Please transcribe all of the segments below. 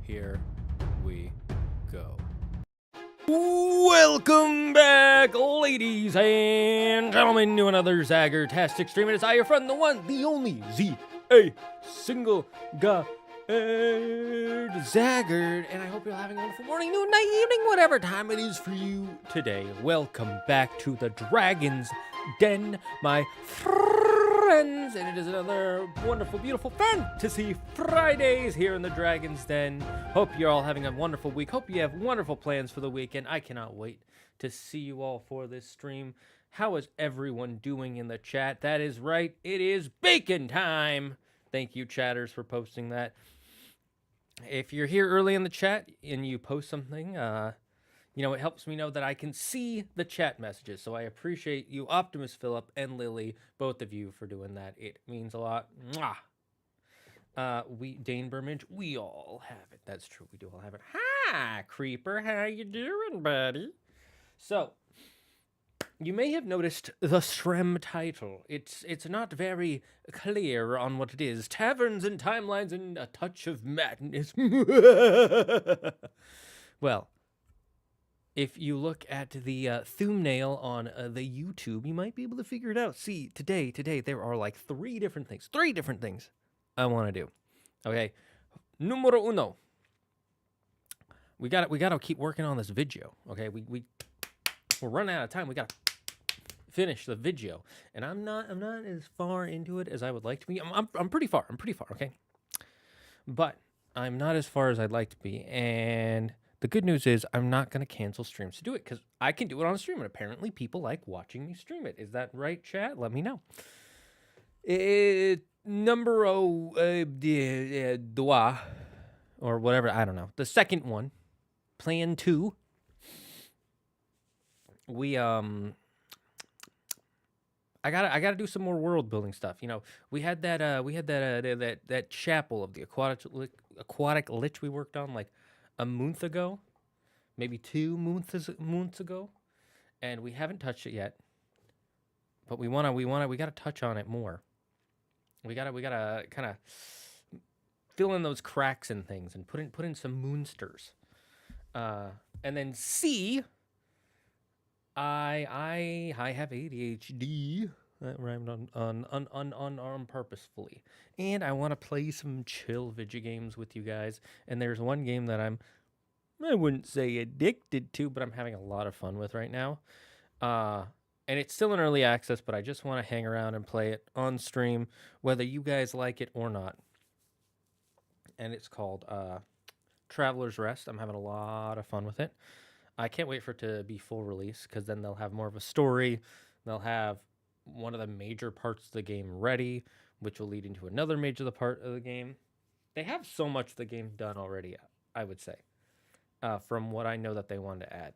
Here we go. Welcome back, ladies and gentlemen, to another Zagger-tastic stream. It is I, your friend, the one, the only, Z-A, single guy, Zaggard, and I hope you're having a wonderful morning, noon, night, evening, whatever time it is for you today. Welcome back to the Dragon's Den, my friends, and it is another wonderful, beautiful Fantasy Fridays here in the Dragon's Den. Hope you're all having a wonderful week. Hope you have wonderful plans for the weekend. I cannot wait to see you all for this stream. How is everyone doing in the chat? That is right, it is bacon time. Thank you, chatters, for posting that. If you're here early in the chat and you post something, it helps me know that I can see the chat messages. So I appreciate you, Optimus Phillip and Lily, both of you, for doing that. It means a lot. Mwah. Dainbermage, we all have it. That's true. We do all have it. Hi, Creeper. How you doing, buddy? So, you may have noticed the stream title. It's not very clear on what it is. Taverns and timelines and a touch of madness. Well, if you look at the thumbnail on the YouTube, you might be able to figure it out. See, today, there are like three different things I want to do. Okay, numero uno. We gotta keep working on this video. Okay, we're running out of time. We gotta finish the video, and I'm not as far into it as I would like to be. I'm pretty far. Okay, but I'm not as far as I'd like to be, and the good news is I'm not going to cancel streams to do it, because I can do it on a stream, and apparently people like watching me stream it. Is that right, chat? Let me know. Numero deux, or whatever, I don't know. The second one, plan 2. I gotta do some more world building stuff. You know, we had that chapel of the aquatic lich we worked on like a month ago, maybe 2 months ago, and we haven't touched it yet. But we gotta touch on it more. We gotta kind of fill in those cracks and things, and put in some moonsters. And then C, I have ADHD. That rhymed on purposefully. And I want to play some chill video games with you guys. And there's one game that I wouldn't say addicted to, but I'm having a lot of fun with right now. And it's still in early access, but I just want to hang around and play it on stream, whether you guys like it or not. And it's called Traveler's Rest. I'm having a lot of fun with it. I can't wait for it to be full release, because then they'll have more of a story. They'll have one of the major parts of the game ready, which will lead into another major part of the game. They have so much of the game done already, I would say, from what I know that they wanted to add.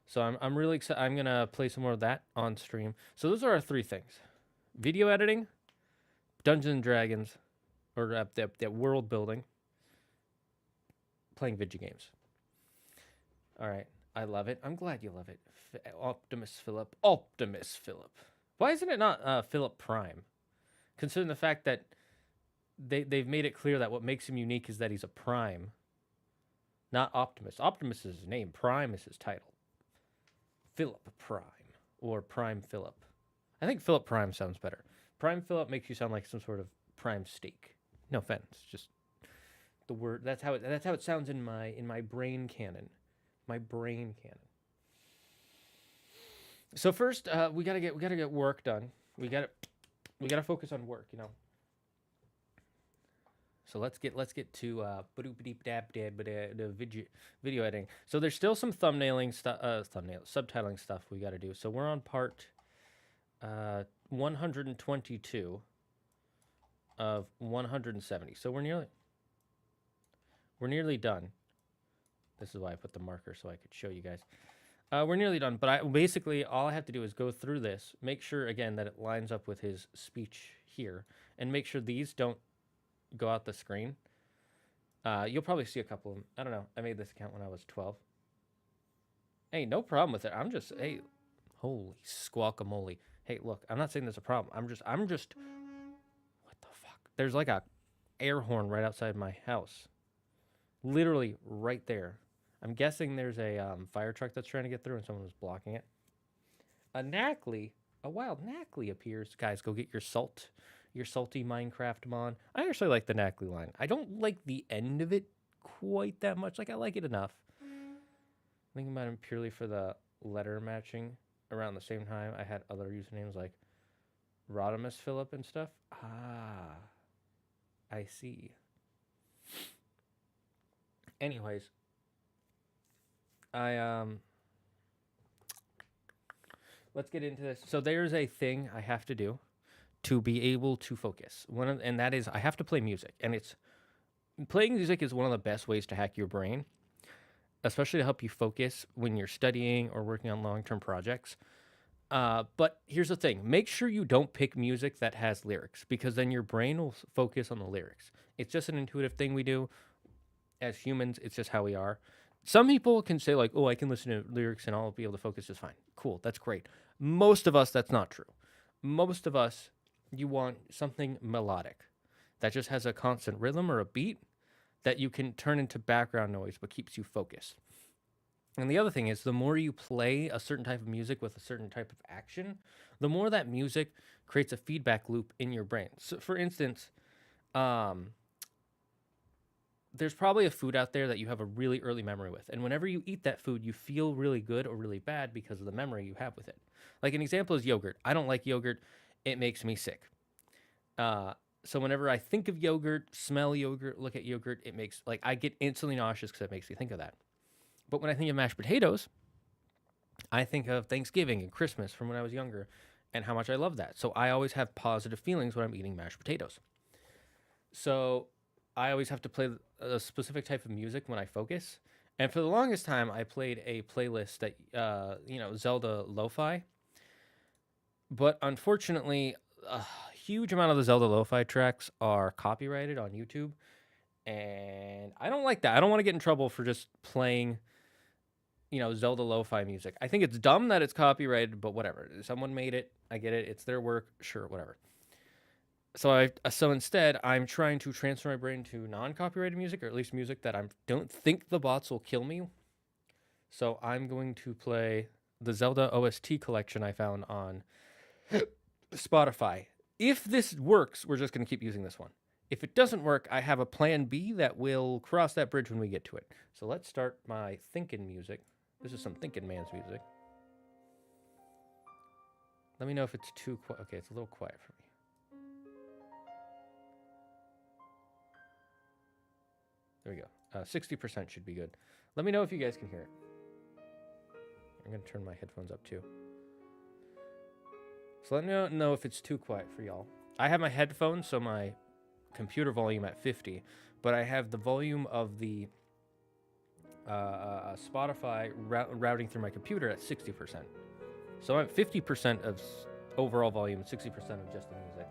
So I'm really excited. I'm going to play some more of that on stream. So those are our 3 things. Video editing, Dungeons and Dragons, or that world building, playing video games. All right. I love it. I'm glad you love it. Optimus Philip. Why isn't it not Philip Prime? Considering the fact that they've made it clear that what makes him unique is that he's a Prime, not Optimus. Optimus is his name. Prime is his title. Philip Prime, or Prime Philip. I think Philip Prime sounds better. Prime Philip makes you sound like some sort of prime steak. No offense, just the word. That's how it sounds in my brain canon. My brain canon. So first, we gotta get work done. We gotta focus on work, you know. So let's get to the video editing. So there's still some subtitling stuff we got to do. So we're on part 122 of 170. So we're nearly done. This is why I put the marker so I could show you guys. We're nearly done, but basically all I have to do is go through this, make sure again that it lines up with his speech here, and make sure these don't go out the screen. You'll probably see a couple of them. I don't know. I made this account when I was 12. Hey, no problem with it. Hey, holy squawkamole. Hey, look, I'm not saying there's a problem. I'm just, what the fuck? There's like a air horn right outside my house. Literally right there. I'm guessing there's a fire truck that's trying to get through and someone was blocking it. A wild Knackley appears. Guys, go get your salty Minecraft mon. I actually like the Knackley line. I don't like the end of it quite that much. Like, I like it enough. Thinking about him purely for the letter matching. Around the same time, I had other usernames like Rodimus Philip and stuff. Ah, I see. Anyways, let's get into this. So there's a thing I have to do to be able to focus. And that is I have to play music. And playing music is one of the best ways to hack your brain, especially to help you focus when you're studying or working on long-term projects. But here's the thing. Make sure you don't pick music that has lyrics, because then your brain will focus on the lyrics. It's just an intuitive thing we do. As humans, it's just how we are. Some people can say like, oh, I can listen to lyrics and I'll be able to focus just fine. Cool, that's great. Most of us, that's not true. Most of us, you want something melodic that just has a constant rhythm or a beat that you can turn into background noise but keeps you focused. And the other thing is, the more you play a certain type of music with a certain type of action, the more that music creates a feedback loop in your brain. So for instance, there's probably a food out there that you have a really early memory with. And whenever you eat that food, you feel really good or really bad because of the memory you have with it. Like an example is yogurt. I don't like yogurt. It makes me sick. So whenever I think of yogurt, smell yogurt, look at yogurt, I get instantly nauseous because it makes me think of that. But when I think of mashed potatoes, I think of Thanksgiving and Christmas from when I was younger and how much I love that. So I always have positive feelings when I'm eating mashed potatoes. So I always have to play a specific type of music when I focus. And for the longest time, I played a playlist that, Zelda lo-fi. But unfortunately, a huge amount of the Zelda lo-fi tracks are copyrighted on YouTube. And I don't like that. I don't want to get in trouble for just playing, Zelda lo-fi music. I think it's dumb that it's copyrighted, but whatever. Someone made it. I get it. It's their work. Sure, whatever. So instead, I'm trying to transfer my brain to non-copyrighted music, or at least music that I don't think the bots will kill me. So I'm going to play the Zelda OST collection I found on Spotify. If this works, we're just going to keep using this one. If it doesn't work, I have a plan B that will cross that bridge when we get to it. So let's start my thinking music. This is some thinking man's music. Let me know if it's too quiet. Okay, it's a little quiet for me. There we go. 60% should be good. Let me know if you guys can hear it. I'm going to turn my headphones up too. So let me know if it's too quiet for y'all. I have my headphones, so my computer volume at 50, but I have the volume of the Spotify routing through my computer at 60%. So I'm at 50% of overall volume, 60% of just the music.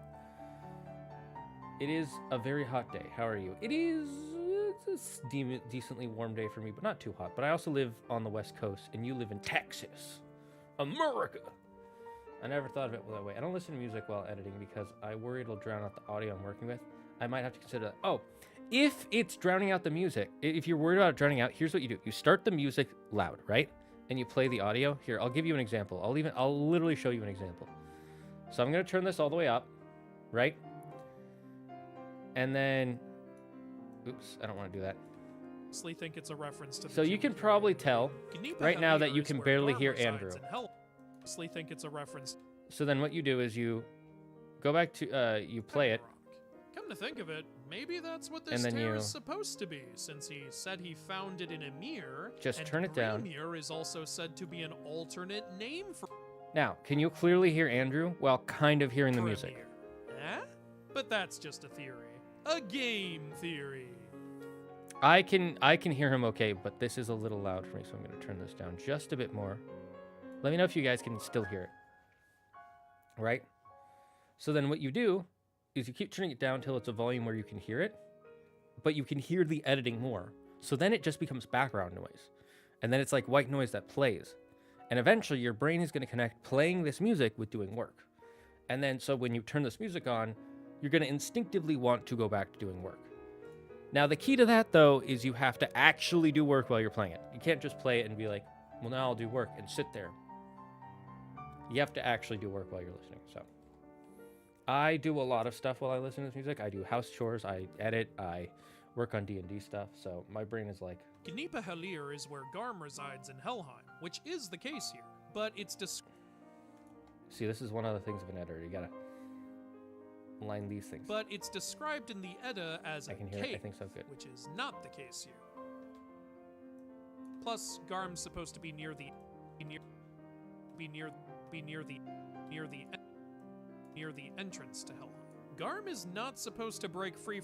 It is a very hot day. How are you? It's a decently warm day for me, but not too hot. But I also live on the West Coast, and you live in Texas, America. I never thought of it that way. I don't listen to music while editing because I worry it'll drown out the audio I'm working with. I might have to consider that. Oh, if it's drowning out the music, if you're worried about it drowning out, here's what you do. You start the music loud, right? And you play the audio. Here, I'll give you an example. I'll literally show you an example. So I'm going to turn this all the way up, right? And then, oops, I don't want to do that. Think it's a reference to so you can probably tell right now that you can barely hear Andrew. Think it's a reference. So then what you do is you go back to, you play it. Come to think of it, maybe that's what this tear is supposed to be, since he said he found it in a mirror. Just turn it down. Mirror is also said to be an alternate name for. Now, can you clearly hear Andrew while kind of hearing the music? But that's just a theory. A game theory. I can hear him okay, but this is a little loud for me, so I'm going to turn this down just a bit more. Let me know if you guys can still hear it. Right? So then what you do is you keep turning it down till it's a volume where you can hear it, but you can hear the editing more. So then it just becomes background noise. And then it's like white noise that plays. And eventually your brain is going to connect playing this music with doing work. And then so when you turn this music on, you're going to instinctively want to go back to doing work. Now the key to that though is you have to actually do work while you're playing it. You can't just play it and be like, well, now I'll do work and sit there. You have to actually do work while you're listening. So I do a lot of stuff while I listen to this music. I do house chores, I edit, I work on D&D stuff. So my brain is like... Gnipa Helir is where Garm resides in Helheim, which is the case here. But it's See, this is one of the things of an editor. You gotta line these things. But it's described in the Edda as I can hear cave, it. I think so. Good. Which is not the case here. Plus, Garm's supposed to be near the entrance to Helheim. Garm is not supposed to break free.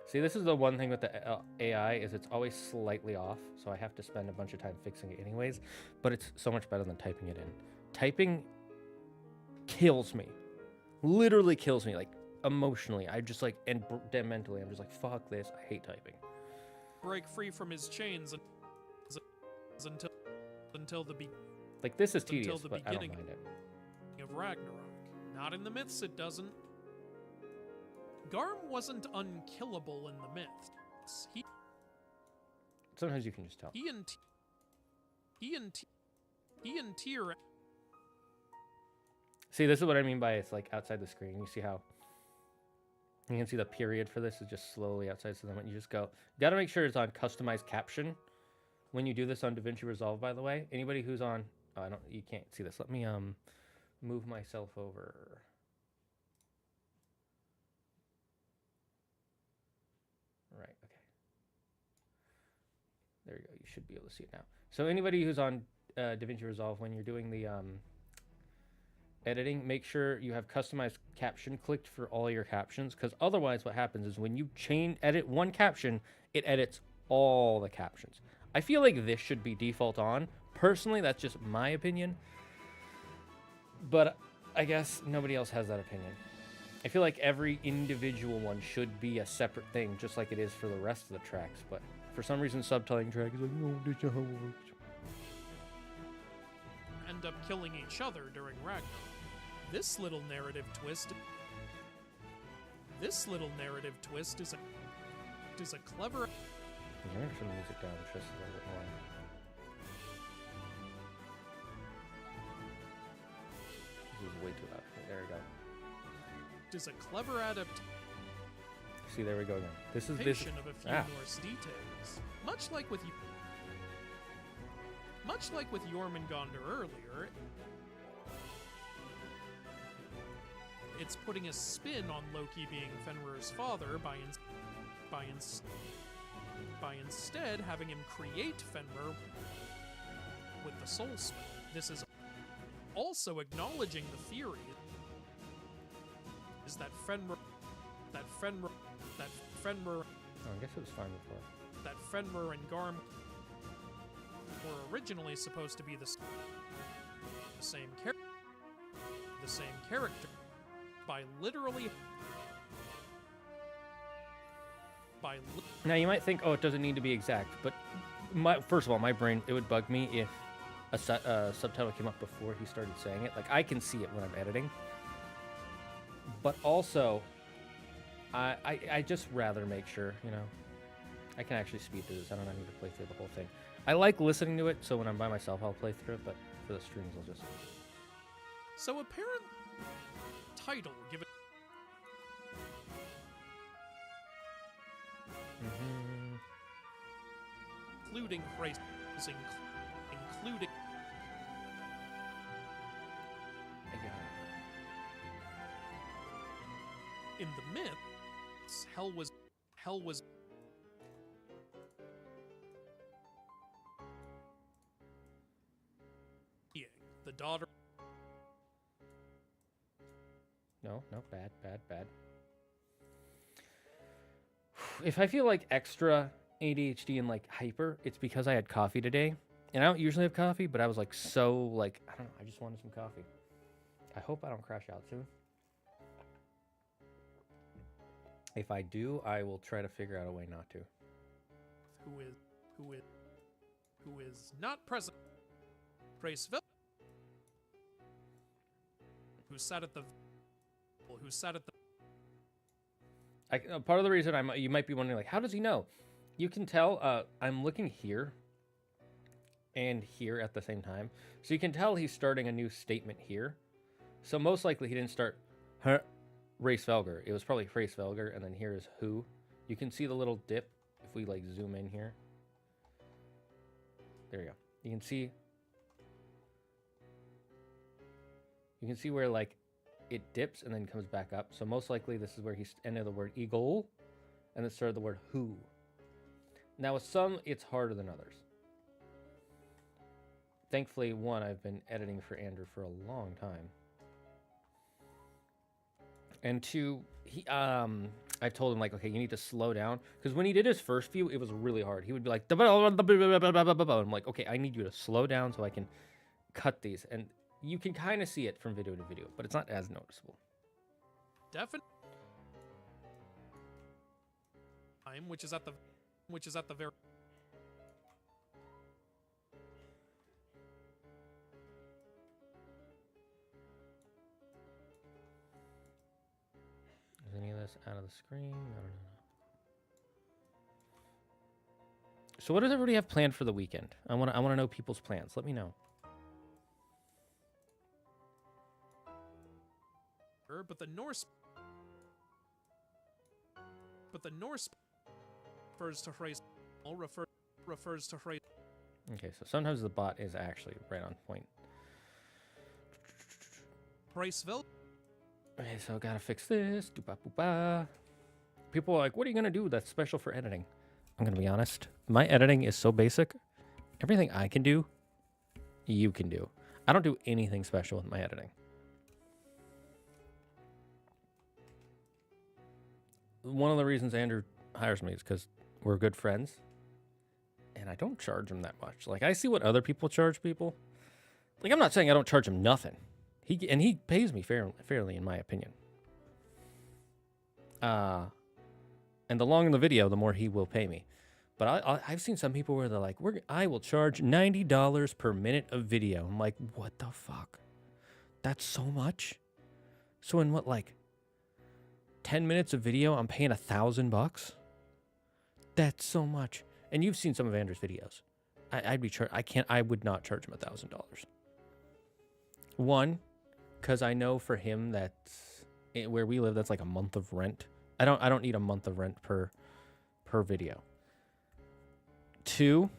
See, this is the one thing with the AI is it's always slightly off, so I have to spend a bunch of time fixing it anyways, but it's so much better than typing it in. Typing kills me. Literally kills me, like, emotionally. I just, like, and mentally, I'm just like, fuck this, I hate typing. Break free from his chains until the like, this is tedious, but I don't mind it. Of Ragnarok. Not in the myths, it doesn't. Garm wasn't unkillable in the myths. Sometimes you can just tell. He and Tyr. See, this is what I mean by it's like outside the screen. You see how you can see the period for this is just slowly outside. So then when you just go, you got to make sure it's on customized caption when you do this on DaVinci Resolve. By the way, anybody who's on, you can't see this. Let me move myself over. Right, okay. There you go. You should be able to see it now. So anybody who's on DaVinci Resolve, when you're doing the editing, make sure you have customized caption clicked for all your captions, because otherwise what happens is when you edit one caption, it edits all the captions. I feel like this should be default on. Personally, that's just my opinion. But I guess nobody else has that opinion. I feel like every individual one should be a separate thing, just like it is for the rest of the tracks. But for some reason, subtitling track is like, no, that's not how it works. End up killing each other during Ragnarok. This little narrative twist is a clever. I'm gonna turn the music down just a little bit more. This is way too loud. There we go. Is a clever adaptation. See, there we go again. This is of a few Norse details, much like Much like with Jormungandr earlier, it's putting a spin on Loki being Fenrir's father by instead having him create Fenrir with the Soul Spell. This is also acknowledging the theory is that Fenrir Oh, I guess it was fine before. that Fenrir and Garm were originally supposed to be the same character by literally Now you might think, oh, it doesn't need to be exact, but first of all, my brain, it would bug me if a subtitle came up before he started saying it. Like, I can see it when I'm editing, but also, I just rather make sure, you know, I can actually speed through this. I don't need to play through the whole thing. I like listening to it, so when I'm by myself, I'll play through it, but for the streams, I'll just... So apparent title given including races, including in the myths, hell was being the daughter. No, bad. If I feel like extra ADHD and like hyper, it's because I had coffee today. And I don't usually have coffee, but I was like so like, I don't know, I just wanted some coffee. I hope I don't crash out soon. If I do, I will try to figure out a way not to. Who is not present. Graceville, who sat at the part of the reason you might be wondering, like, how does he know? You can tell, I'm looking here and here at the same time. So you can tell he's starting a new statement here. So most likely he didn't start Race Velger. It was probably Race Velger, and then here is who. You can see the little dip if we like zoom in here. There you go. You can see where like it dips and then comes back up. So most likely this is where he ended the word eagle and then started the word who. Now with some, it's harder than others. Thankfully, one, I've been editing for Andrew for a long time. And two, I told him, like, okay, you need to slow down. Because when he did his first view, it was really hard. He would be like, I'm like, okay, I need you to slow down so I can cut these. And you can kind of see it from video to video, but it's not as noticeable. Definitely. Which is at the very. Is any of this out of the screen? No. So what does everybody have planned for the weekend? I want to know people's plans. Let me know. But the Norse refers to phrase refers to phrase. Okay, so sometimes the bot is actually right on point. Braceville. Okay, so gotta fix this. Doo-ba-boo-ba. People are like, what are you gonna do that's special for editing? I'm gonna be honest. My editing is so basic. Everything I can do, you can do. I don't do anything special with my editing. One of the reasons Andrew hires me is because we're good friends. And I don't charge him that much. Like, I see what other people charge people. Like, I'm not saying I don't charge him nothing. He pays me fairly, in my opinion. And the longer the video, the more he will pay me. But I've seen some people where they're like, I will charge $90 per minute of video. I'm like, what the fuck? That's so much? So in what, like, 10 minutes of video, I'm paying $1,000? That's so much. And you've seen some of Andrew's videos. I would not charge him $1,000. One, because I know for him that where we live, that's like a month of rent. I don't need a month of rent per video. Two,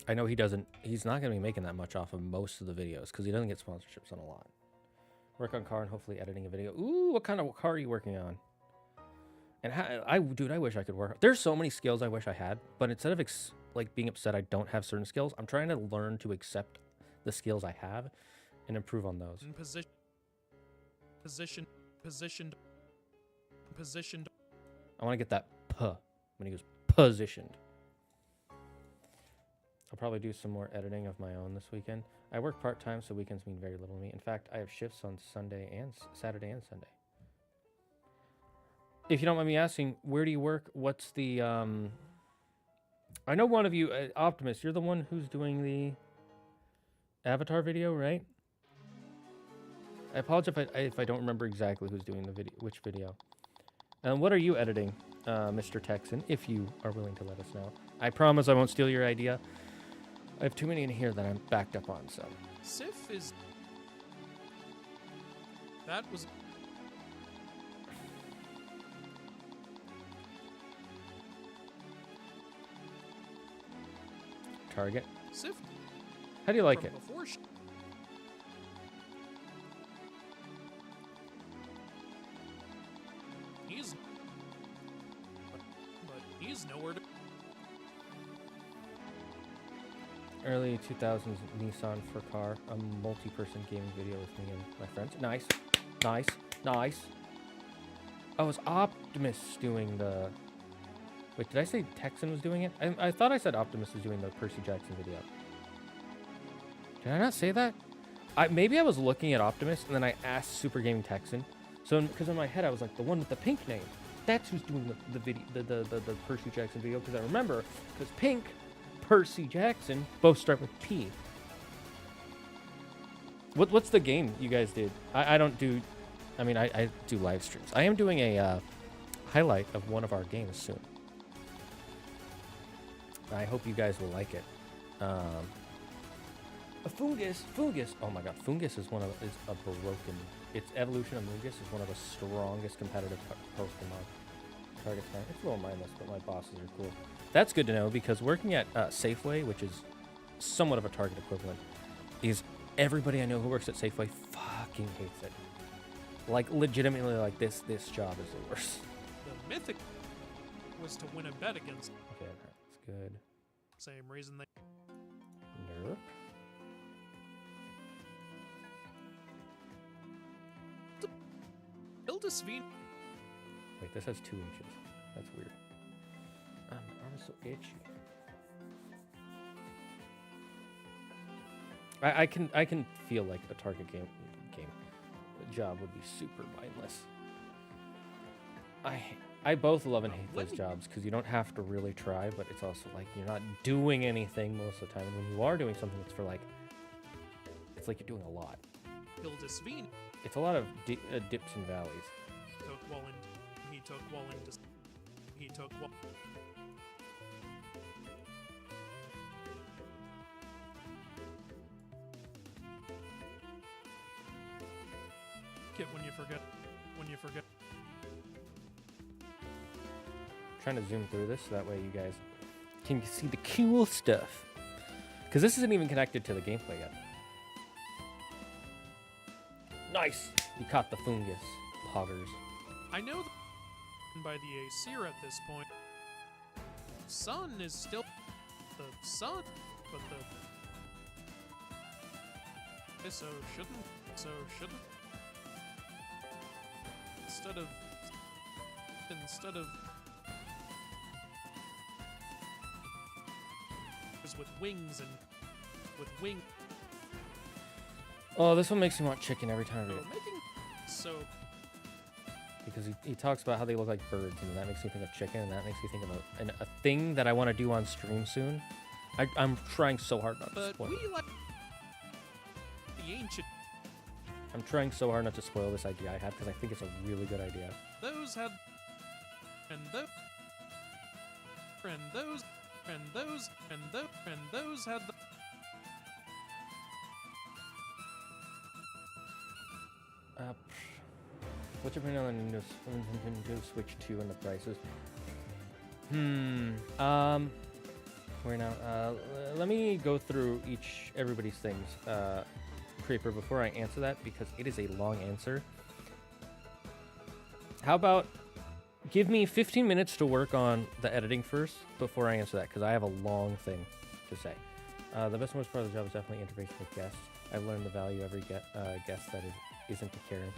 I know he's not going to be making that much off of most of the videos because he doesn't get sponsorships on a lot. Work on car and hopefully editing a video. Ooh, what kind of car are you working on? And dude, I wish I could work. There's so many skills I wish I had, but instead of like being upset I don't have certain skills, I'm trying to learn to accept the skills I have and improve on those. Positioned. I want to get that puh when he goes positioned. I'll probably do some more editing of my own this weekend. I work part-time, so weekends mean very little to me. In fact, I have shifts on Sunday and Saturday and Sunday. If you don't mind me asking, where do you work? What's the, I know one of you, Optimus, you're the one who's doing the Avatar video, right? I apologize if I don't remember exactly who's doing the video, which video. And what are you editing, Mr. Texan, if you are willing to let us know? I promise I won't steal your idea. I have too many in here that I'm backed up on, so. Sif is... That was... Target. Sif. How do you like it? Before he's... But he's nowhere to... Early 2000s Nissan for car, a multi-person gaming video with me and my friends. Nice, nice, nice. Oh, it was Optimus doing the... Wait, did I say Texan was doing it? I thought I said Optimus was doing the Percy Jackson video. Did I not say that? Maybe I was looking at Optimus and then I asked Super Gaming Texan. So, because in my head I was like, the one with the pink name. That's who's doing the video, the Percy Jackson video. Because I remember, because Pink, Percy Jackson both start with P. What's the game you guys did? I don't do... I mean, I do live streams. I am doing a highlight of one of our games soon. I hope you guys will like it. A Fungus. Oh my god, Fungus is a broken... Its evolution of Mungus is one of the strongest competitive Pokemon. Target time. It's a little mindless, but my bosses are cool. That's good to know because working at Safeway, which is somewhat of a Target equivalent, is everybody I know who works at Safeway fucking hates it. Like legitimately, like this job is the worst. The mythic was to win a bet against. Okay, that's good. Same reason they. Nerp. Ildisveen. Wait, this has 2 inches. That's weird. My arm is so itchy. I can feel like a Target game job would be super mindless. I both love and hate those jobs because you don't have to really try, but it's also like you're not doing anything most of the time. And when you are doing something, it's for like, it's like you're doing a lot. Ildisveen. It's a lot of dips and valleys. Took Walland. He took Walland. He took Walland. When you forget. Trying to zoom through this so that way you guys can see the cool stuff. Because this isn't even connected to the gameplay yet. Nice! You caught the Fungus, poggers. I know by the Aesir at this point. Sun is still the sun, but the... So shouldn't... Instead of with wings and with wing. Oh, this one makes me want chicken every time I read it. So because he talks about how they look like birds, and that makes me think of chicken, and that makes me think of a thing that I want to do on stream soon. I'm trying so hard not to spoil. But we like the ancient. I'm trying so hard not to spoil this idea I had because I think it's a really good idea. Those had, and those had the. What's your opinion on Nintendo Switch 2 and the prices? point out. Let me go through everybody's things, Creeper, before I answer that, because it is a long answer. How about give me 15 minutes to work on the editing first before I answer that, because I have a long thing to say. The best and worst part of the job is definitely interfacing with guests. I've learned the value every guest that isn't a Karen.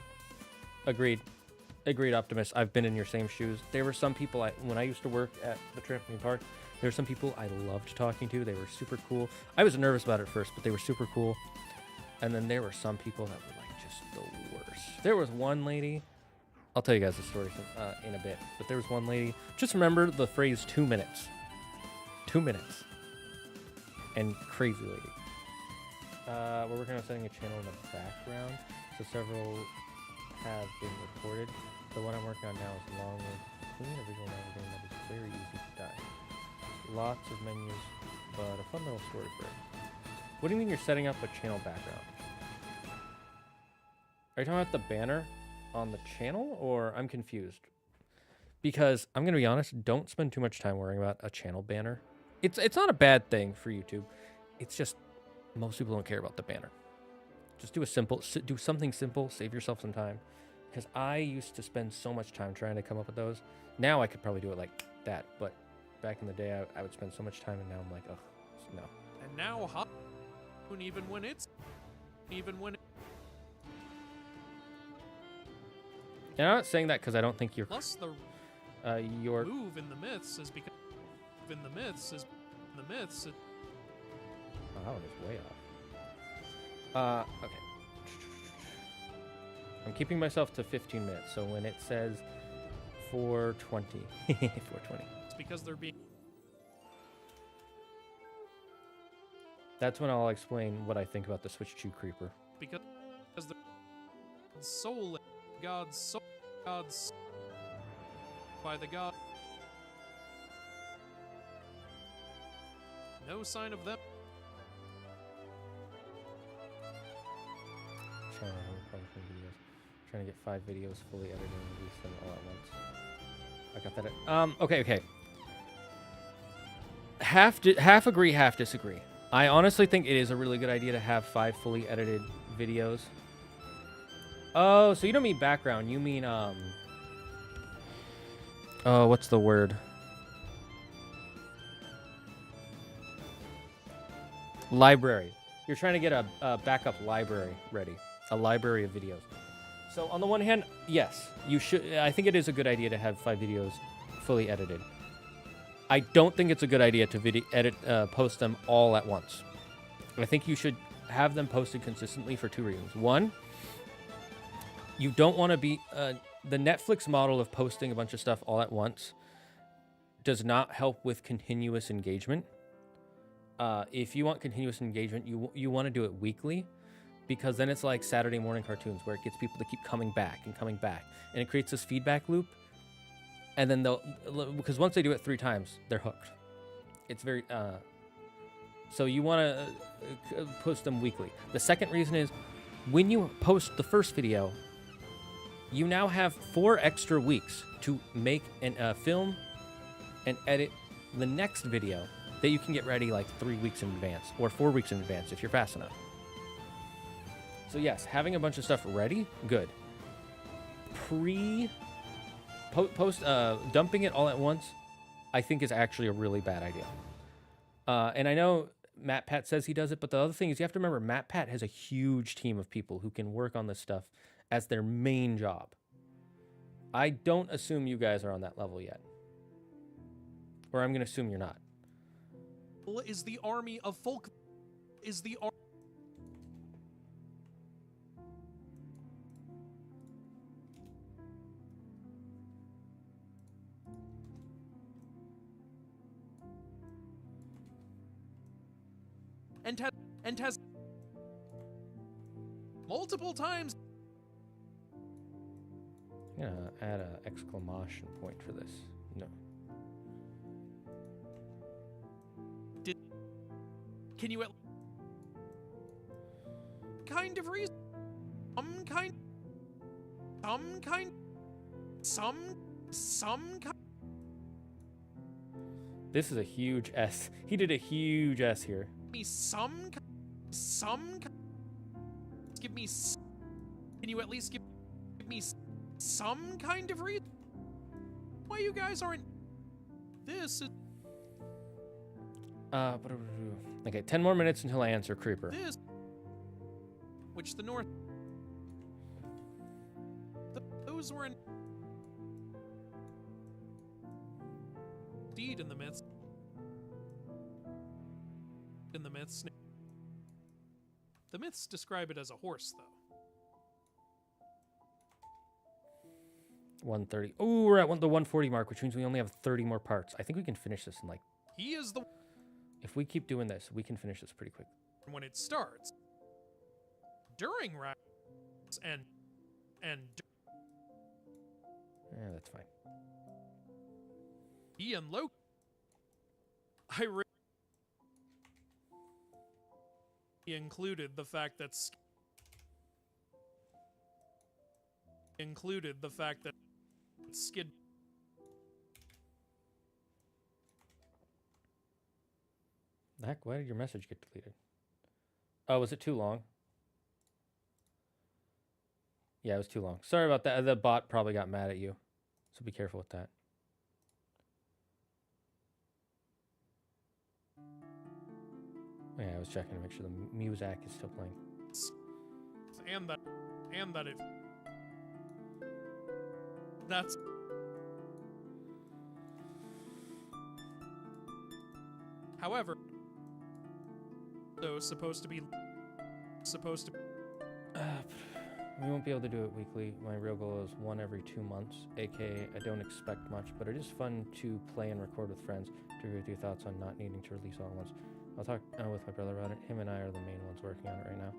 Agreed, Optimus. I've been in your same shoes. There were some people, when I used to work at the trampoline park, there were some people I loved talking to. They were super cool. I was nervous about it first, but they were super cool. And then there were some people that were like just the worst. There was one lady, I'll tell you guys the story in a bit, but there was one lady, just remember the phrase 2 minutes. 2 minutes. And crazy lady. We're working on setting a channel in the background, so several have been recorded. The one I'm working on now is long and clean, a visual navigating that is very easy to dive. Lots of menus, but a fun little story for it. What do you mean you're setting up a channel background? Are you talking about the banner on the channel, or I'm confused? Because I'm gonna be honest, don't spend too much time worrying about a channel banner. It's not a bad thing for YouTube. It's just most people don't care about the banner. Just do something simple, save yourself some time. Because I used to spend so much time trying to come up with those. Now I could probably do it like that, but back in the day I would spend so much time, and now I'm like, ugh, no. And now, even when it. And I'm not saying that because I don't think you're. Plus the your move in the myths is because Oh, that one is way off. Okay. I'm keeping myself to 15 minutes, so when it says 4:20, 4:20. It's because they're being. That's when I'll explain what I think about the Switch 2 Creeper. Because the God's soul, by the God. No sign of them. Trying to get 5 videos fully edited and release them all at once. I got that. Okay. Half agree, half disagree. I honestly think it is a really good idea to have 5 fully edited videos. Oh, so you don't mean background, you mean oh, what's the word? Library. You're trying to get a backup library ready. A library of videos. So on the one hand, yes, you should. I think it is a good idea to have 5 videos fully edited. I don't think it's a good idea to post them all at once. I think you should have them posted consistently for 2 reasons. One, you don't want to be the Netflix model of posting a bunch of stuff all at once does not help with continuous engagement. If you want continuous engagement, you want to do it weekly, because then it's like Saturday morning cartoons where it gets people to keep coming back, and it creates this feedback loop. And then because once they do it 3 times, they're hooked. It's very so you want to post them weekly. The second reason is when you post the first video, you now have 4 extra weeks to make and film and edit the next video that you can get ready like 3 weeks in advance or 4 weeks in advance if you're fast enough. So yes, having a bunch of stuff ready, good. Dumping it all at once, I think is actually a really bad idea. And I know MatPat says he does it, but the other thing is you have to remember MatPat has a huge team of people who can work on this stuff as their main job. I don't assume you guys are on that level yet. Or I'm going to assume you're not. Is the army of folk. Is the army. And has multiple times. I'm gonna add an exclamation point for this. No. Can you at kind of reason? Some kind. This is a huge S. He did a huge S here. Me some. Give me. Can you at least give me some kind of reason why you guys aren't? This is okay, 10 more minutes until I answer Creeper. this. Which the North. Those were indeed in the myths. In the myths. The myths describe it as a horse, though. 130. Oh, we're at the 140 mark, which means we only have 30 more parts. I think we can finish this in like... He is the... If we keep doing this, we can finish this pretty quick. When it starts. During riots and Yeah, that's fine. he and Loki. He included the fact that Skid. Heck, why did your message get deleted? Oh, was it too long? Yeah, it was too long. Sorry about that. The bot probably got mad at you. So be careful with that. Oh, yeah, I was checking to make sure the music is still playing. And that it. That's. However, though supposed to. We won't be able to do it weekly. My real goal is one every 2 months, aka I don't expect much, but it is fun to play and record with friends. To agree with your thoughts on not needing to release all at once. I'll talk with my brother about it. Him and I are the main ones working on it right now.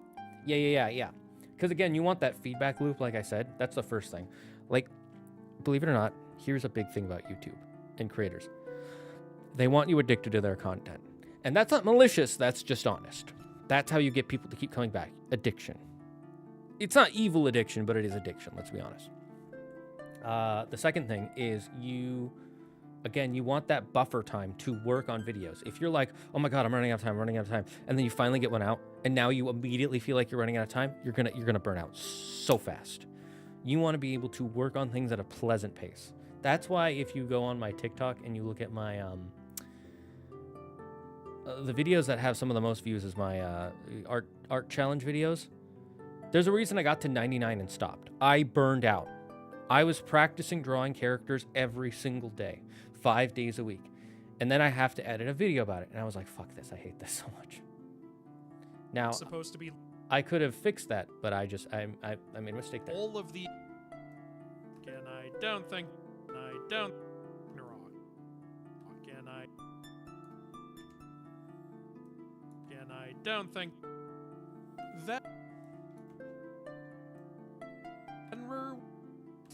Yeah. Because again, you want that feedback loop, like I said. That's the first thing. Like, believe it or not, here's a big thing about YouTube and creators. They want you addicted to their content. And that's not malicious, that's just honest. That's how you get people to keep coming back. Addiction. It's not evil addiction, but it is addiction, let's be honest. The second thing is you want that buffer time to work on videos. If you're like, oh my God, I'm running out of time, and then you finally get one out, and now you immediately feel like you're running out of time, you're gonna burn out so fast. You want to be able to work on things at a pleasant pace. That's why if you go on my TikTok and you look at my the videos that have some of the most views is my art challenge videos. There's a reason I got to 99 and stopped. I burned out. I was practicing drawing characters every single day, 5 days a week. And then I have to edit a video about it. And I was like, fuck this. I hate this so much. Now, Supposed to be I could have fixed that, but I made a mistake there. all of the. Can I don't think. I don't. Wrong. Can I. Can I don't think. That.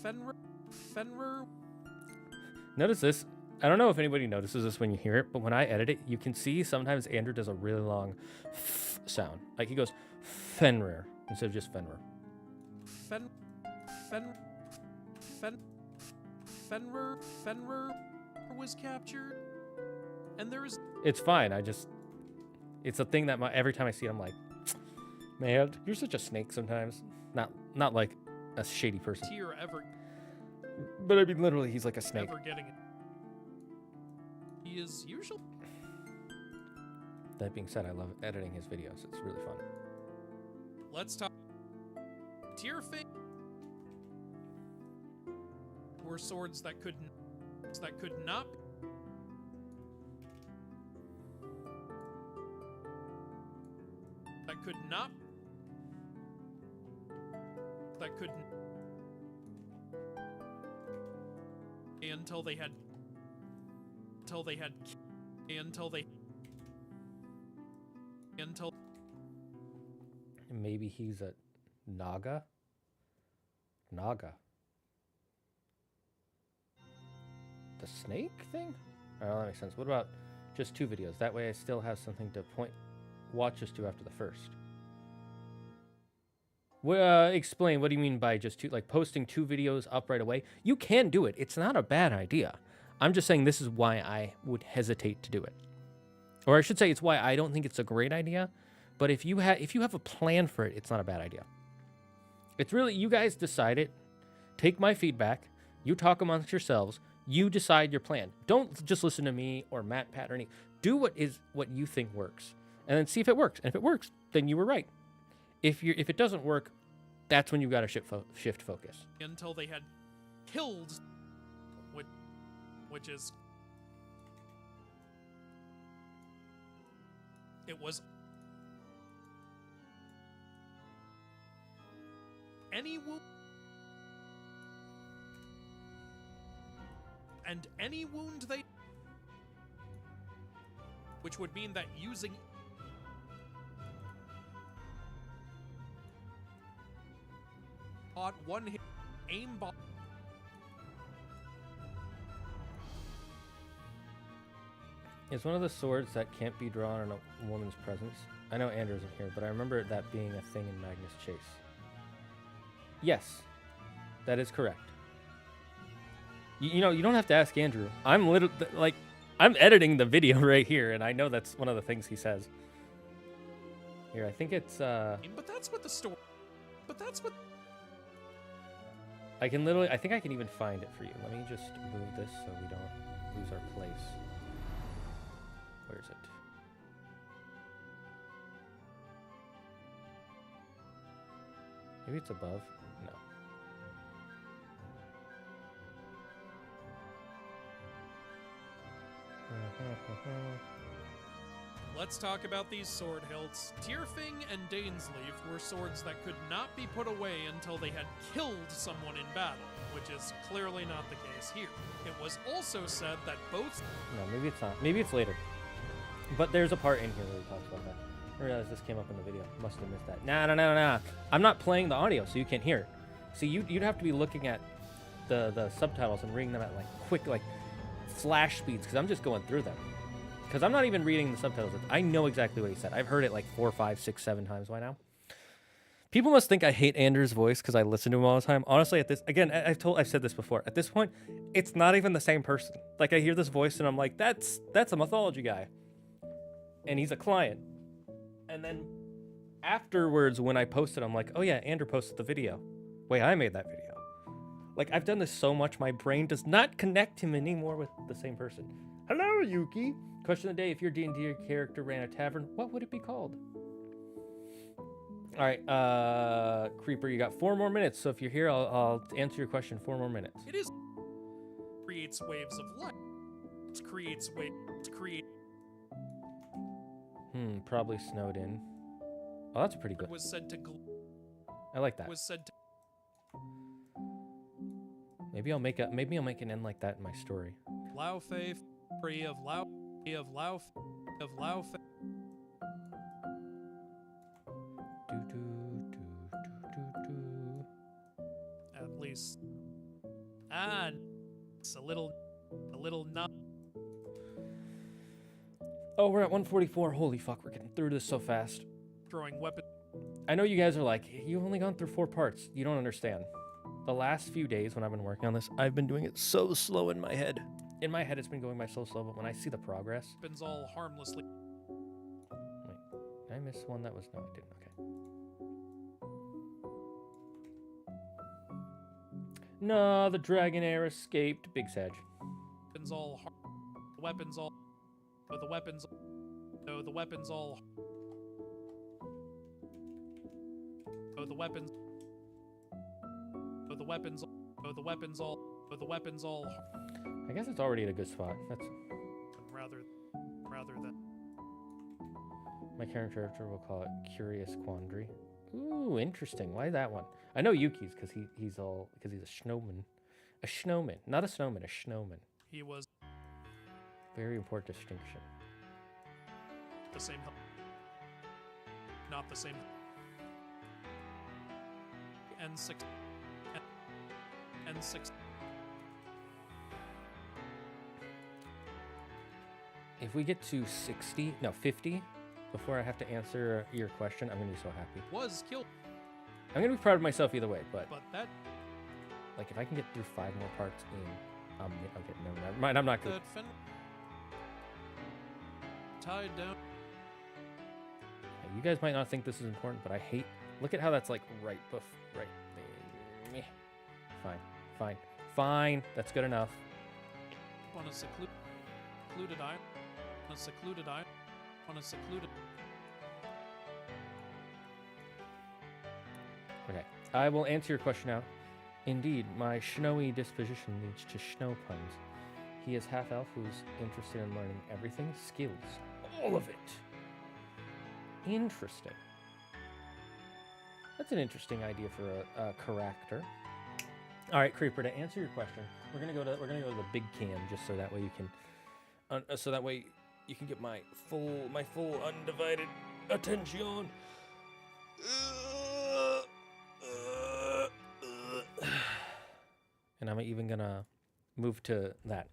Fenrir. Notice this. I don't know if anybody notices this when you hear it, but when I edit it, you can see sometimes Andrew does a really long f sound. Like he goes Fenrir instead of just Fenrir. Fenrir was captured, and there is. It's fine. It's a thing that every time I see it, I'm like, man, you're such a snake sometimes. Not like a shady person. Tier ever. But I mean, literally, he's like a snake. Ever getting it. He is usually. That being said, I love editing his videos. It's really fun. Let's talk. Tier fate. Were swords that could not. That could not until maybe he's a Naga. The snake thing? Oh, that makes sense. What about just 2 videos? That way I still have something to watch us to after the first. Explain, what do you mean by just 2? Like posting 2 videos up right away? You can do it. It's not a bad idea. I'm just saying this is why I would hesitate to do it. Or I should say it's why I don't think it's a great idea. But if you have a plan for it, it's not a bad idea. It's really, you guys decide it. Take my feedback. You talk amongst yourselves. You decide your plan. Don't just listen to me or Matt, Pat, or any. Do what you think works, and then see if it works. And if it works, then you were right. If it doesn't work, that's when you got to shift focus. Until they had killed, which is, it was any wound. And any wound they... Which would mean that using... one hit, aimbot... It's one of the swords that can't be drawn in a woman's presence. I know Andrew isn't here, but I remember that being a thing in Magnus Chase. Yes, that is correct. You know, you don't have to ask Andrew. I'm literally, like, I'm editing the video right here, and I know that's one of the things he says. Here, I think it's, But that's what the story... But that's what... I think I can even find it for you. Let me just move this so we don't lose our place. Where is it? Maybe it's above? No. Let's talk about these sword hilts. Tyrfing and Dainsleif were swords that could not be put away until they had killed someone in battle, which is clearly not the case here. It was also said that both... No, maybe it's not. Maybe it's later. But there's a part in here where he talks about that. I realized this came up in the video. Must have missed that. Nah. I'm not playing the audio, so you can't hear it. See, you'd have to be looking at the subtitles and reading them at, like, quick, like, flash speeds, because I'm just going through them. Because I'm not even reading the subtitles. I know exactly what he said. I've heard it like 4, 5, 6, 7 times by now. People must think I hate Andrew's voice because I listen to him all the time. Honestly, at this, again, I've said this before. At this point, it's not even the same person. Like, I hear this voice and I'm like, that's a mythology guy. And he's a client. And then afterwards, when I posted, I'm like, oh yeah, Andrew posted the video. Wait, I made that video. Like, I've done this so much, my brain does not connect him anymore with the same person. Hello, Yuki. Question of the day, if your D&D character ran a tavern, what would it be called? All right, Creeper, you got 4 more minutes. So if you're here, I'll answer your question 4 more minutes. It is... creates waves of light. It creates waves... Probably snowed in. Oh, that's pretty good. Was said to... I like that. Was said to... Maybe I'll make an end like that in my story. Lao Fei, free of Lao... of Lao... of Lao... At least... Ah... It's a little not... Oh, we're at 144. Holy fuck, we're getting through this so fast. Throwing weapon... I know you guys are like, you've only gone through 4 parts. You don't understand. The last few days when I've been working on this, I've been doing it so slow in my head. In my head, it's been going by so slow, but when I see the progress... Weapons all harmlessly... Wait, did I miss one that was... No, I didn't. Okay. No, the Dragonair escaped. Big Sag. Weapons all... Weapons all... Oh, the weapons... No, the weapons all... Oh, the weapons... Oh, the weapons... Oh, the weapons all... Oh, the weapons all... I guess it's already at a good spot. That's... Rather than... My character will call it Curious Quandary. Ooh, interesting. Why that one? I know Yuki's because he's a snowman. A snowman. Not a snowman, a snowman. He was... Very important distinction. The same... Not the same... N6... N6... If we get to 50, before I have to answer your question, I'm going to be so happy. Was killed. I'm going to be proud of myself either way, but that... like, if I can get through 5 more parts in Okay, no, never mind. I'm not good. That tied down. You guys might not think this is important, but I hate. Look at how that's like right there. Fine. That's good enough. On a secluded island. Okay, I will answer your question now. Indeed, my snowy disposition leads to snow puns. He is half elf who's interested in learning everything, skills, all of it. Interesting. That's an interesting idea for a character. All right, Creeper. To answer your question, we're gonna go to the big cam just so that way you can get my full undivided attention. And I'm even gonna move to that.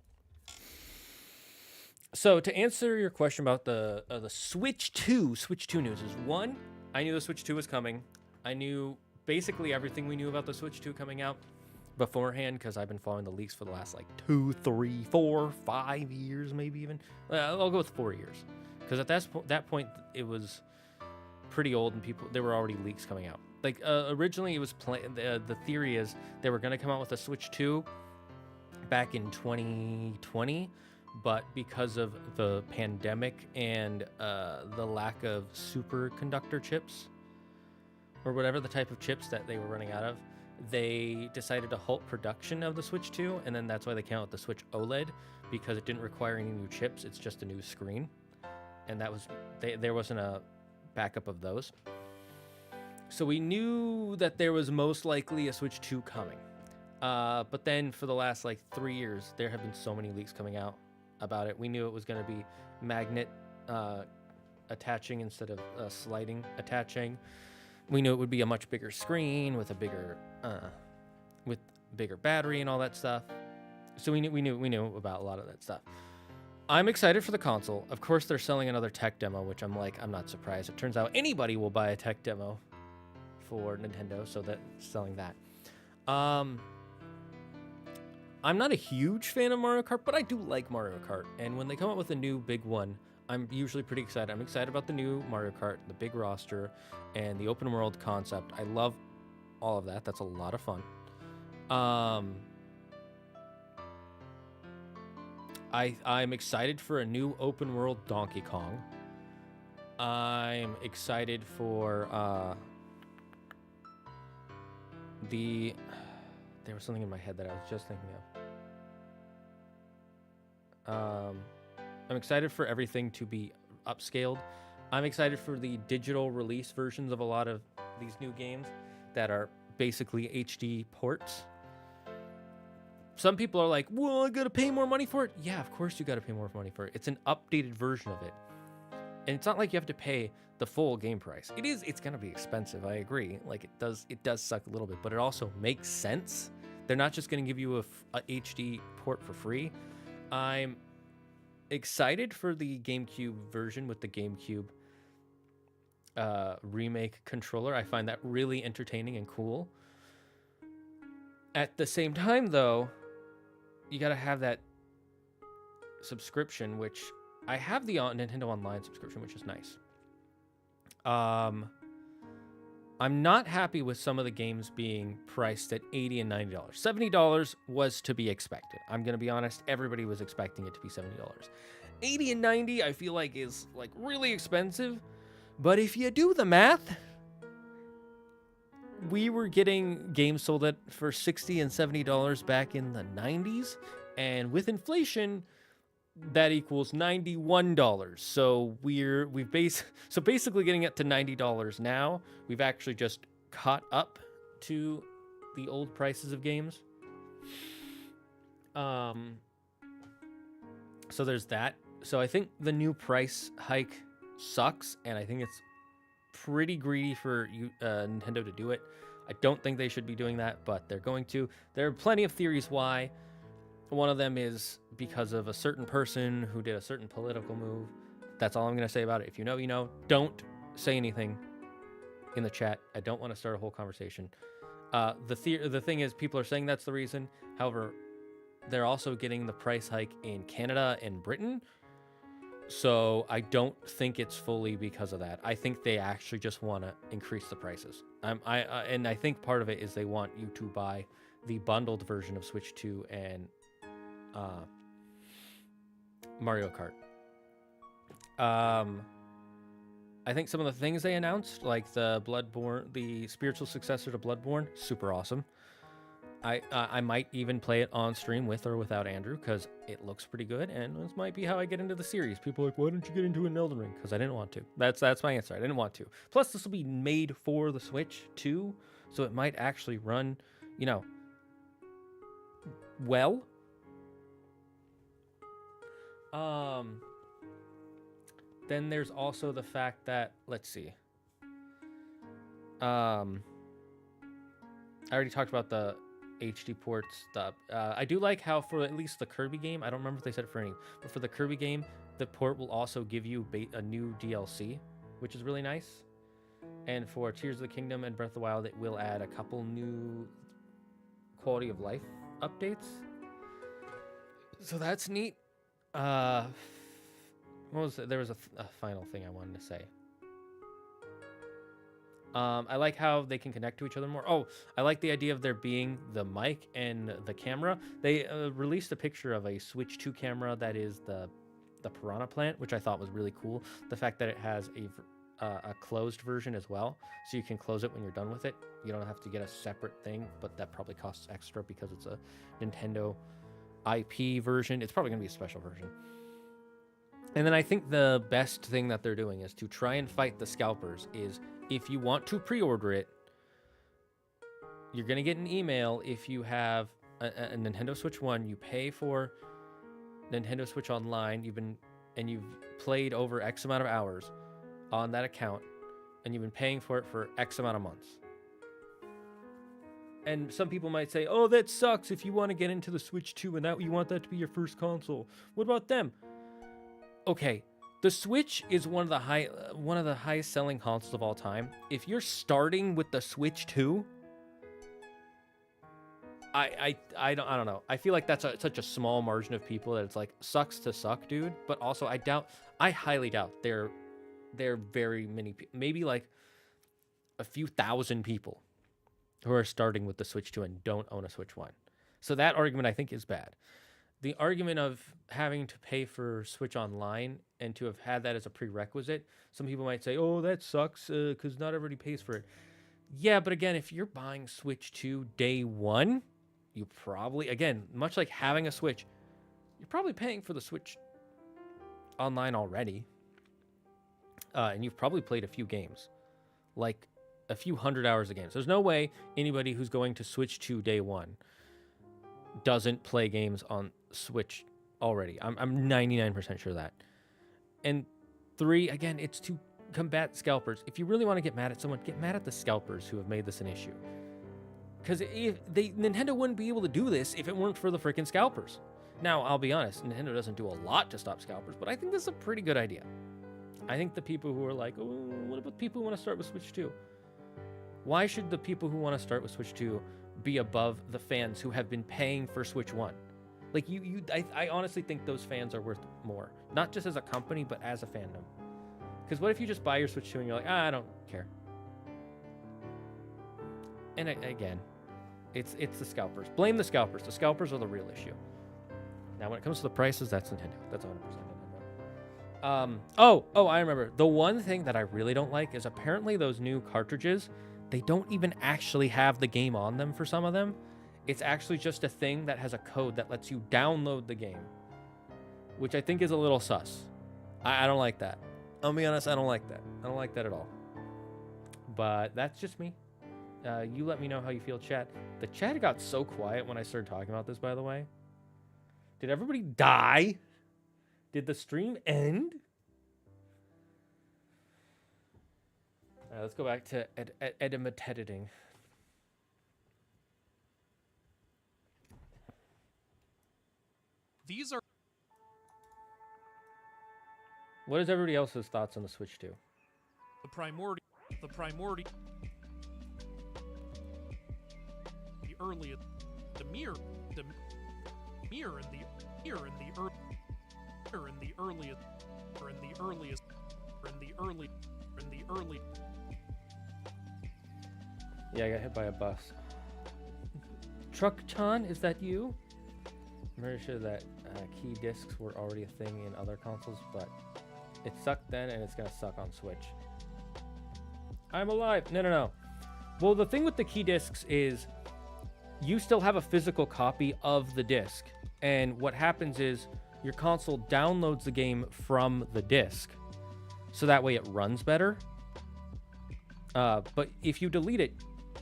So to answer your question about the Switch 2 news is one, I knew the Switch 2 was coming. I knew basically everything we knew about the Switch 2 coming out beforehand because I've been following the leaks for the last like 2, 3, 4, 5 years, maybe even. I'll go with 4 years because at that point it was pretty old and there were already leaks coming out. Like originally it was the theory is they were going to come out with a Switch 2 back in 2020, but because of the pandemic and the lack of superconductor chips or whatever the type of chips that they were running out of, they decided to halt production of the Switch 2, and then that's why they came out with the Switch OLED, because it didn't require any new chips. It's just a new screen, and that was there wasn't a backup of those. So we knew that there was most likely a Switch 2 coming. But then for the last like 3 years, there have been so many leaks coming out about it. We knew it was going to be magnet attaching instead of sliding attaching. We knew it would be a much bigger screen with a bigger battery and all that stuff. So we knew about a lot of that stuff. I'm excited for the console. Of course, they're selling another tech demo, which I'm not surprised. It turns out anybody will buy a tech demo for Nintendo, so that's selling that. I'm not a huge fan of Mario Kart, but I do like Mario Kart. And when they come up with a new big one, I'm usually pretty excited. I'm excited about the new Mario Kart, the big roster, and the open world concept. I love all of that. That's a lot of fun. I'm excited for a new open world Donkey Kong. I'm excited for there was something in my head that I was just thinking of. I'm excited for everything to be upscaled. I'm excited for the digital release versions of a lot of these new games that are basically HD ports. Some people are like, well, I gotta pay more money for it. Yeah, of course you gotta pay more money for it. It's an updated version of it. And it's not like you have to pay the full game price. It's gonna be expensive, I agree. Like it does suck a little bit, but it also makes sense. They're not just gonna give you a HD port for free. I'm excited for the GameCube version with the GameCube remake controller. I find that really entertaining and cool. At the same time, though, you gotta have that subscription, which I have the Nintendo Online subscription, which is nice. I'm not happy with some of the games being priced at $80 and $90. $70 was to be expected. I'm going to be honest. Everybody was expecting it to be $70. $80 and $90 I feel like is like really expensive. But if you do the math, we were getting games sold for $60 and $70 back in the 90s. And with inflation, that equals $91. So basically getting it to $90 now. We've actually just caught up to the old prices of games. So there's that. So I think the new price hike sucks, and I think it's pretty greedy for Nintendo to do it. I don't think they should be doing that, but they're going to. There are plenty of theories why. One of them is because of a certain person who did a certain political move. That's all I'm going to say about it. If you know, you know. Don't say anything in the chat. I don't want to start a whole conversation. The thing is, people are saying that's the reason. However, they're also getting the price hike in Canada and Britain. So I don't think it's fully because of that. I think they actually just want to increase the prices. And I think part of it is they want you to buy the bundled version of Switch 2 and Mario Kart. I think some of the things they announced, like the spiritual successor to Bloodborne, super awesome. I might even play it on stream with or without Andrew because it looks pretty good, and this might be how I get into the series. People are like, why don't you get into an Elden Ring? Because I didn't want to. That's my answer. I didn't want to. Plus, this will be made for the Switch too, so it might actually run, well. Then there's also the fact that, let's see. I already talked about the HD ports stuff. I do like how for at least the Kirby game, I don't remember if they said it for any, but for the Kirby game, the port will also give you a new DLC, which is really nice. And for Tears of the Kingdom and Breath of the Wild, it will add a couple new quality of life updates. So that's neat. There was a final thing I wanted to say. I like how they can connect to each other more. Oh, I like the idea of there being the mic and the camera. They released a picture of a Switch 2 camera that is the Piranha plant, which I thought was really cool. The fact that it has a closed version as well, so you can close it when you're done with it. You don't have to get a separate thing, but that probably costs extra because it's a Nintendo IP version. It's probably going to be a special version. And then I think the best thing that they're doing is to try and fight the scalpers is if you want to pre-order it, you're going to get an email if you have a Nintendo Switch 1, you pay for Nintendo Switch Online, you've played over X amount of hours on that account, and you've been paying for it for X amount of months. And some people might say, oh, that sucks if you want to get into the Switch 2 and you want that to be your first console. What about them? Okay, the Switch is one of the highest selling consoles of all time. If you're starting with the Switch 2, I don't know. I feel like that's such a small margin of people that it's like sucks to suck, dude. But also, I highly doubt there are very many, maybe like a few thousand people who are starting with the Switch 2 and don't own a Switch 1. So that argument I think is bad. The argument of having to pay for Switch Online and to have had that as a prerequisite, some people might say, oh, that sucks because not everybody pays for it. Yeah, but again, if you're buying Switch 2 day one, you probably, again, much like having a Switch, you're probably paying for the Switch Online already. And you've probably played a few games, like a few hundred hours of games. There's no way anybody who's going to Switch 2 day one doesn't play games on Switch already. I'm 99% sure of that. And 3, again, it's to combat scalpers. If you really want to get mad at someone, get mad at the scalpers who have made this an issue. Because Nintendo wouldn't be able to do this if it weren't for the freaking scalpers. Now, I'll be honest, Nintendo doesn't do a lot to stop scalpers, but I think this is a pretty good idea. I think the people who are like, oh, what about people who want to start with Switch 2? Why should the people who want to start with Switch 2 be above the fans who have been paying for Switch 1? Like, I honestly think those fans are worth more. Not just as a company, but as a fandom. Because what if you just buy your Switch 2 and you're like, I don't care. And again, it's the scalpers. Blame the scalpers. The scalpers are the real issue. Now, when it comes to the prices, that's Nintendo. That's 100% Nintendo. I remember. The one thing that I really don't like is apparently those new cartridges, they don't even actually have the game on them for some of them. It's actually just a thing that has a code that lets you download the game, which I think is a little sus. I don't like that. I'll be honest, I don't like that. I don't like that at all. But that's just me. You let me know how you feel, chat. The chat got so quiet when I started talking about this, by the way. Did everybody die? Did the stream end? All right, let's go back to editing. These are What is everybody else's thoughts on the Switch 2? the primordial, the earliest, the mere here in the early. Yeah, I got hit by a bus. Truck-chan, is that you? I'm pretty sure that key discs were already a thing in other consoles, but it sucked then and it's gonna suck on Switch. I'm alive. No. Well, the thing with the key discs is you still have a physical copy of the disc, and what happens is your console downloads the game from the disc, so that way it runs better. But if you delete it,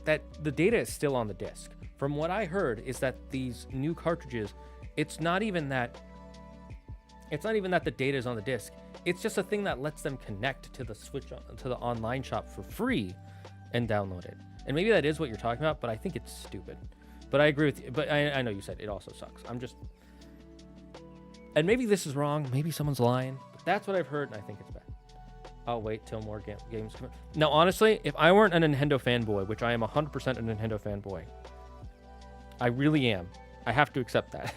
that the data is still on the disc. From what I heard is that these new cartridges, it's not even that the data is on the disc. It's just a thing that lets them connect to the Switch, to the online shop for free and download it. And maybe that is what you're talking about, but I think it's stupid. But I agree with you. But I know you said it also sucks. And maybe this is wrong. Maybe someone's lying. But that's what I've heard, and I think it's bad. I'll wait till more games come out. Now, honestly, if I weren't a Nintendo fanboy, which I am 100% a Nintendo fanboy, I really am. I have to accept that.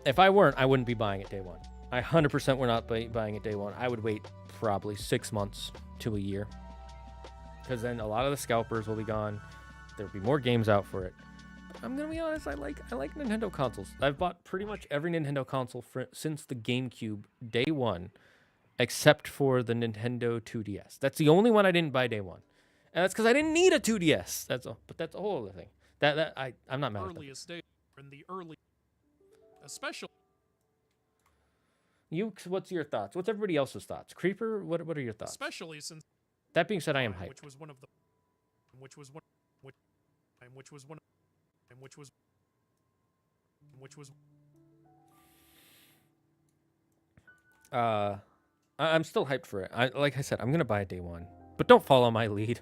If I weren't, I wouldn't be buying it day one. I 100% were not buying it day one. I would wait probably 6 months to a year, because then a lot of the scalpers will be gone. There'll be more games out for it. I'm gonna be honest. I like Nintendo consoles. I've bought pretty much every Nintendo console since the GameCube day one, except for the Nintendo 2DS. That's the only one I didn't buy day one, and that's because I didn't need a 2DS. That's all. But that's a whole other thing. I'm not mad at that. Earliest day in the early, especially. What's your thoughts? What's everybody else's thoughts? Creeper, what are your thoughts? Especially since. That being said, I am hyped. Which was one of the. Which was one. Which was one. Which was. I'm still hyped for it. Like I said, I'm gonna buy it day one. But don't follow my lead.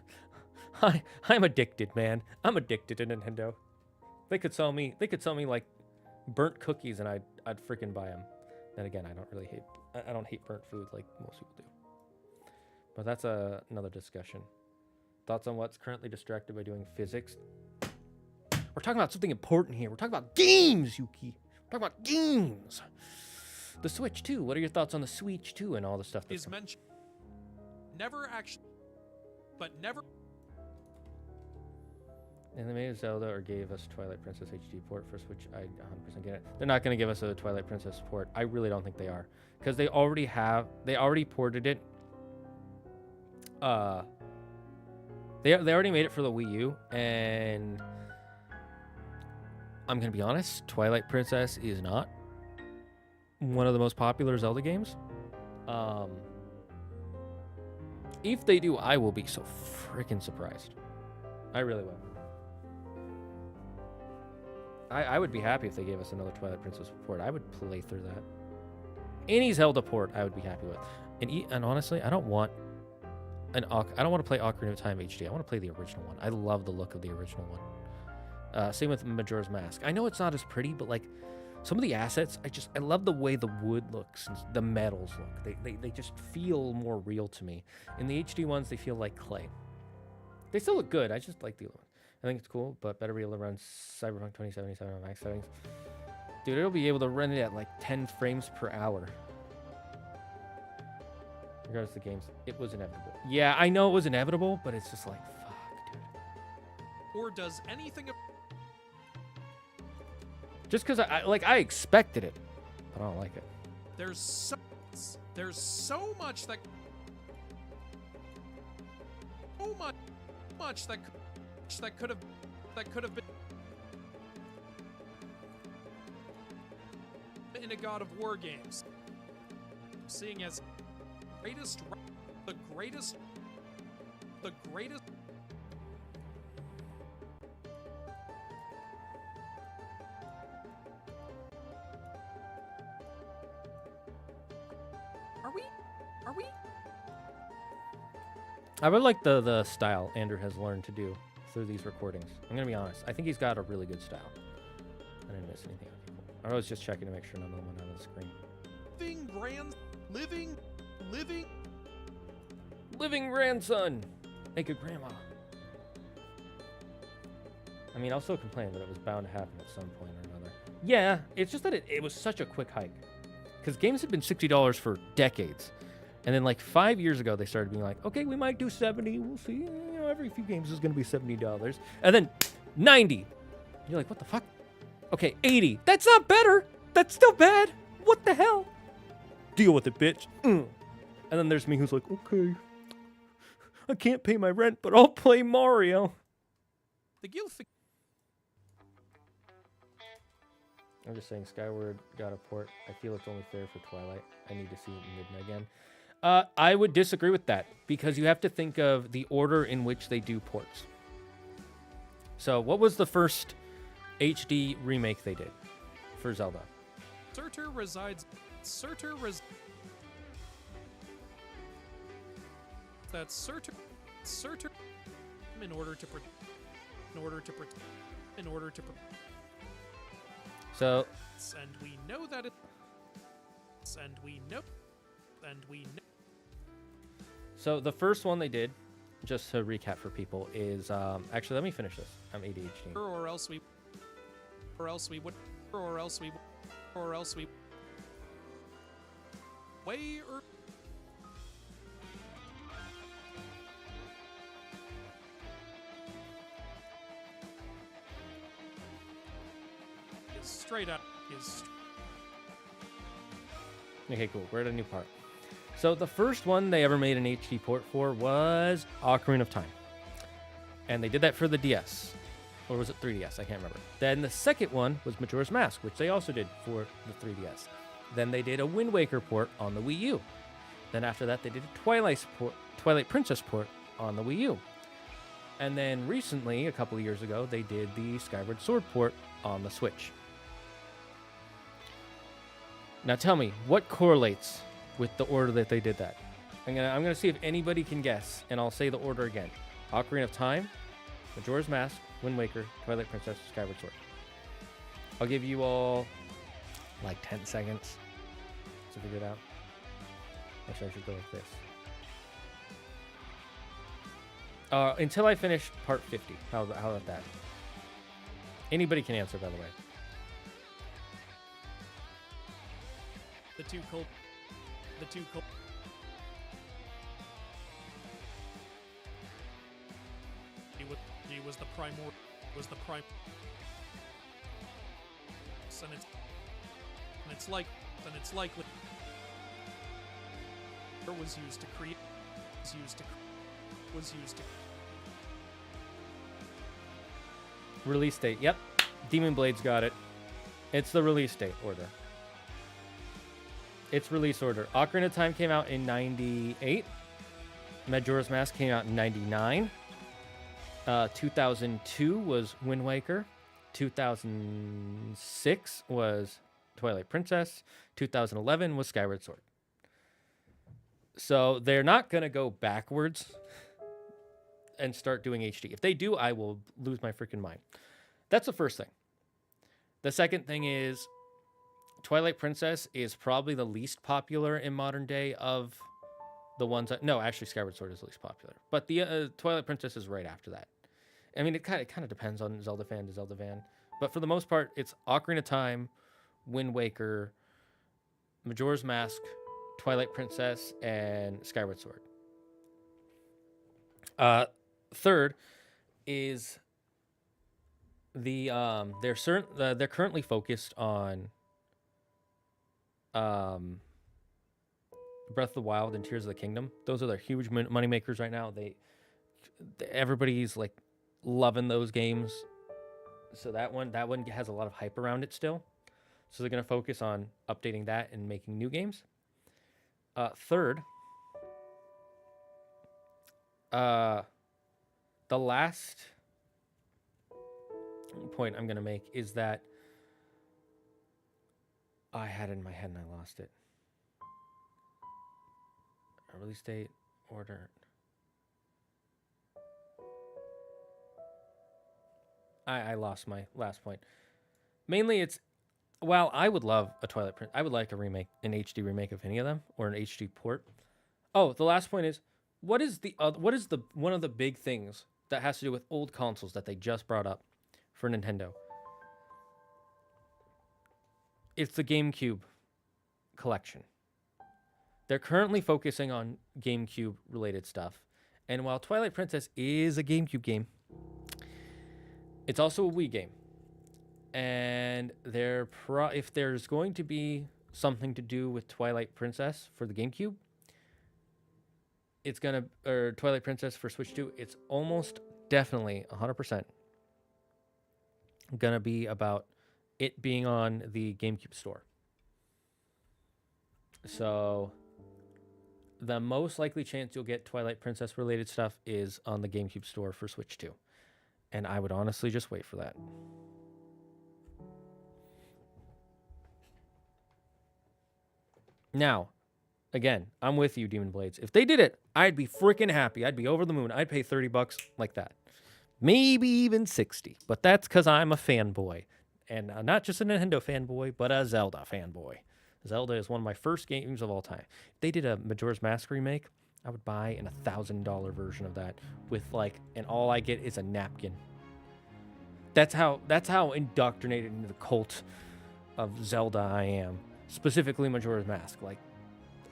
I'm addicted, man. I'm addicted to Nintendo. They could sell me like burnt cookies, and I'd freaking buy them. Then again, I don't hate burnt food like most people do. But that's another discussion. Thoughts on what's currently distracted by doing physics? We're talking about something important here. We're talking about games, Yuki. We're talking about games. The Switch 2. What are your thoughts on the Switch 2 and all the stuff that's mentioned? Never. And they made Zelda or gave us Twilight Princess HD port for Switch. I 100% get it. They're not going to give us a Twilight Princess port. I really don't think they are, because they already ported it. They already made it for the Wii U, and I'm going to be honest, Twilight Princess is not one of the most popular Zelda games. If they do, I will be so freaking surprised. I really will. I would be happy if they gave us another Twilight Princess port. I would play through that. Any Zelda port, I would be happy with. And honestly, I don't want to play Ocarina of Time HD. I want to play the original one. I love the look of the original one. Same with Majora's Mask. I know it's not as pretty, but like some of the assets, I love the way the wood looks and the metals look. They just feel more real to me. In the HD ones, they feel like clay. They still look good. I just like the other ones. I think it's cool, but better be able to run Cyberpunk 2077 on max settings. Dude, it'll be able to run it at like 10 frames per hour. Regardless of the games, it was inevitable. Yeah, I know it was inevitable, but it's just like, fuck, dude. Or does anything... Just because I expected it, but I don't like it. There's so much that... So much that could have been in a God of War games. Seeing as the greatest Are we? I would like the style Andrew has learned to do through these recordings. I'm gonna be honest. I think he's got a really good style. I didn't miss anything. I was just checking to make sure none of them went on the screen. Living grandson. Make a grandma. I mean, I'll still complain, but it was bound to happen at some point or another. Yeah, it's just that it was such a quick hike. Because games had been $60 for decades. And then like 5 years ago, they started being like, okay, we might do 70. We'll see. You know, every few games is going to be $70. And then 90. You're like, what the fuck? Okay, 80. That's not better. That's still bad. What the hell? Deal with it, bitch. And then there's me who's like, okay, I can't pay my rent, but I'll play Mario. The guild. I'm just saying, Skyward got a port. I feel it's only fair for Twilight. I need to see it in Midna again. I would disagree with that, because you have to think of the order in which they do ports. So, what was the first HD remake they did for Zelda? Surtur resides. That's Surtur. In order to. So, And we know that it. And we know. So the first one they did, just to recap for people, is actually let me finish this. I'm ADHD. Or else we would. Way or. Is straight up. Okay, cool. We're at a new part. So the first one they ever made an HD port for was Ocarina of Time. And they did that for the DS. Or was it 3DS? I can't remember. Then the second one was Majora's Mask, which they also did for the 3DS. Then they did a Wind Waker port on the Wii U. Then after that, they did a Twilight Princess port on the Wii U. And then recently, a couple of years ago, they did the Skyward Sword port on the Switch. Now tell me, what correlates with the order that they did that? I'm gonna see if anybody can guess, and I'll say the order again. Ocarina of Time, Majora's Mask, Wind Waker, Twilight Princess, Skyward Sword. I'll give you all like 10 seconds to figure it out. Actually, I should go with this. Until I finish part 50. How about that? Anybody can answer, by the way. The two cold. He was the primordial. And it's likely was used to create. Release date. Yep. Demon Blade's got it. It's the release date order. It's release order. Ocarina of Time came out in 98. Majora's Mask came out in 99. 2002 was Wind Waker. 2006 was Twilight Princess. 2011 was Skyward Sword. So they're not going to go backwards and start doing HD. If they do, I will lose my freaking mind. That's the first thing. The second thing is Twilight Princess is probably the least popular in modern day of the ones that... No, actually, Skyward Sword is the least popular. But the Twilight Princess is right after that. I mean, it kind of depends on Zelda fan to Zelda fan. But for the most part, it's Ocarina of Time, Wind Waker, Majora's Mask, Twilight Princess, and Skyward Sword. Third is the they're currently focused on Breath of the Wild and Tears of the Kingdom. Those are their huge money makers right now. Everybody's like loving those games. So that one has a lot of hype around it still. So they're going to focus on updating that and making new games. Third, the last point I'm going to make is that I had it in my head and I lost it. A release date, order. I lost my last point. Mainly it's, while I would love a Twilight Princess, I would like a remake, an HD remake of any of them, or an HD port. Oh, the last point is, what is one of the big things that has to do with old consoles that they just brought up for Nintendo? It's the GameCube collection. They're currently focusing on GameCube related stuff. And while Twilight Princess is a GameCube game, it's also a Wii game. And if there's going to be something to do with Twilight Princess for the GameCube, or Twilight Princess for Switch 2, it's almost definitely 100% gonna be about it being on the GameCube store. So the most likely chance you'll get Twilight Princess related stuff is on the GameCube store for Switch 2. And I would honestly just wait for that. Now, again, I'm with you, Demon Blades. If they did it, I'd be freaking happy. I'd be over the moon. I'd pay $30 like that. Maybe even 60. But that's because I'm a fanboy. And not just a Nintendo fanboy, but a Zelda fanboy. Zelda is one of my first games of all time. If they did a Majora's Mask remake, I would buy an $1,000 version of that with and all I get is a napkin. That's how indoctrinated into the cult of Zelda I am. Specifically Majora's Mask.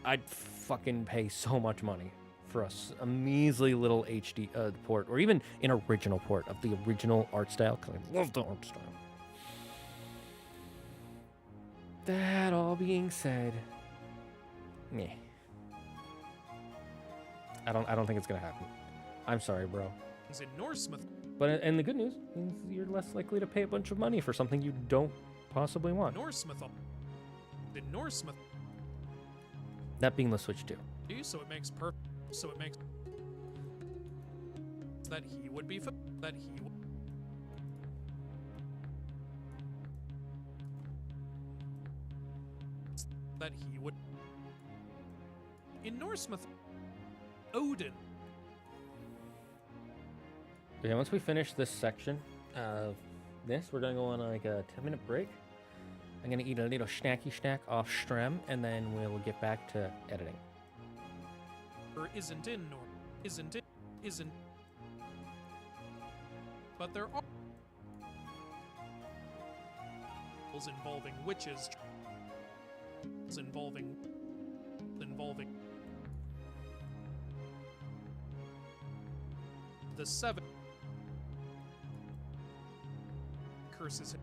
I'd fucking pay so much money for a measly little HD port, or even an original port of the original art style, because I love the art style. That all being said, meh. I don't think it's gonna happen. I'm sorry, bro. It's in Norse myth. But and the good news is you're less likely to pay a bunch of money for something you don't possibly want. Norse myth. The Norse myth. That being the Switch 2. So it makes that he would be that he would. That he would. In Norse myth, Odin. Okay, once we finish this section of this, we're gonna go on a 10-minute break. I'm gonna eat a little snacky snack off stream, and then we'll get back to editing. Or isn't in Norse. Isn't. But there are involving witches. Involving the seven curses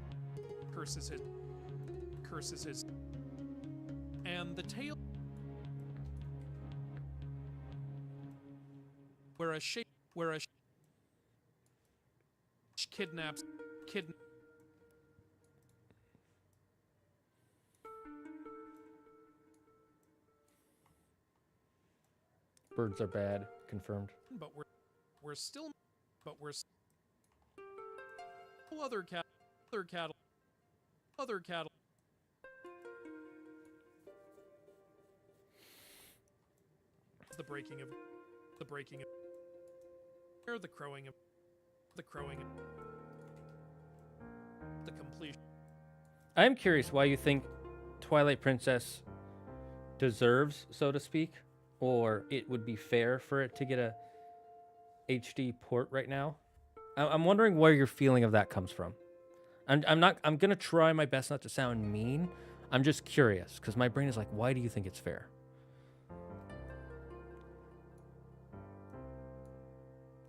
his and the tale where a kidnaps Birds are bad, confirmed. But we're still other cattle. The breaking of or the crowing of the completion. I'm curious why you think Twilight Princess deserves, so to speak, or it would be fair for it to get a HD port right now. I'm wondering where your feeling of that comes from. I'm gonna try my best not to sound mean. I'm just curious because my brain is like, why do you think it's fair?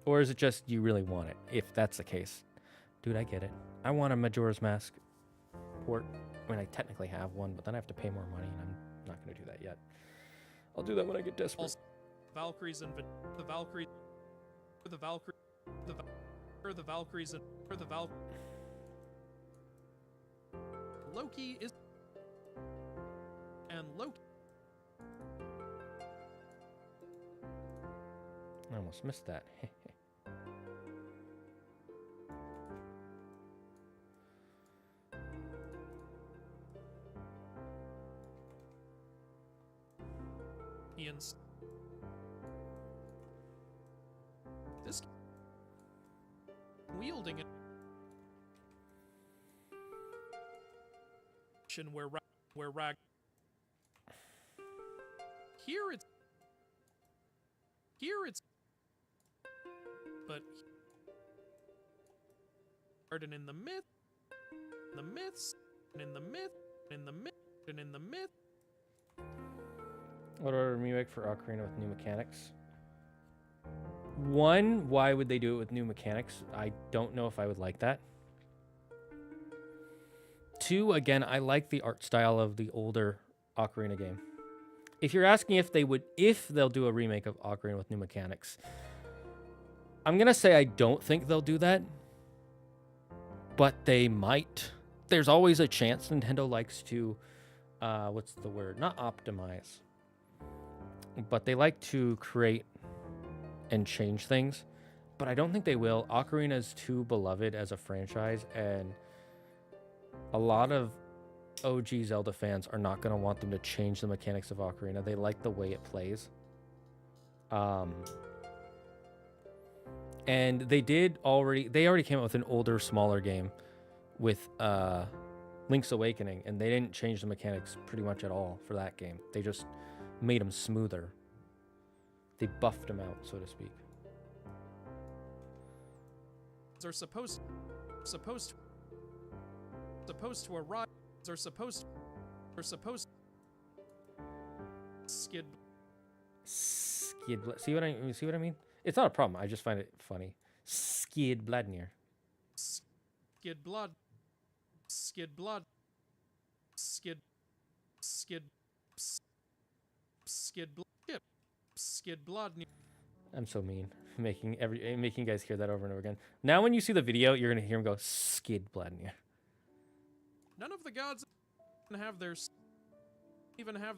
Or is it just you really want it? If that's the case, dude, I get it. I want a Majora's Mask port. I mean, I technically have one, but then I have to pay more money, and I'm not gonna do that yet. I'll do that when I get desperate. Also, Valkyries and the Valkyrie, the Valkyrie, the Valkyries and the Val. Loki is and Loki. I almost missed that. Ian's. This wielding it. Where rag. Here it's. But garden in the myths, and in the myth, in the myth, and in the myth. What are a remake for Ocarina with new mechanics? One, why would they do it with new mechanics? I don't know if I would like that. Two, again, I like the art style of the older Ocarina game. If you're asking if they'll do a remake of Ocarina with new mechanics, I'm gonna say I don't think they'll do that, but they might. There's always a chance. Nintendo likes to, what's the word? Not optimize, but they like to create and change things. But I don't think they will. Ocarina is too beloved as a franchise, and a lot of OG Zelda fans are not going to want them to change the mechanics of Ocarina. They like the way it plays. And they already came out with an older, smaller game with Link's Awakening, and they didn't change the mechanics pretty much at all for that game. They just made them smoother. They buffed them out, so to speak. Are supposed to arrive. Are supposed skid. See what I mean? It's not a problem. I just find it funny. Skid Bladnir. Skid blood. Skid blood. Skid. Skid. Skid blood. Skid blood. I'm so mean, making you guys hear that over and over again. Now, when you see the video, you're gonna hear him go Skid Bladnir. None of the gods have their even have.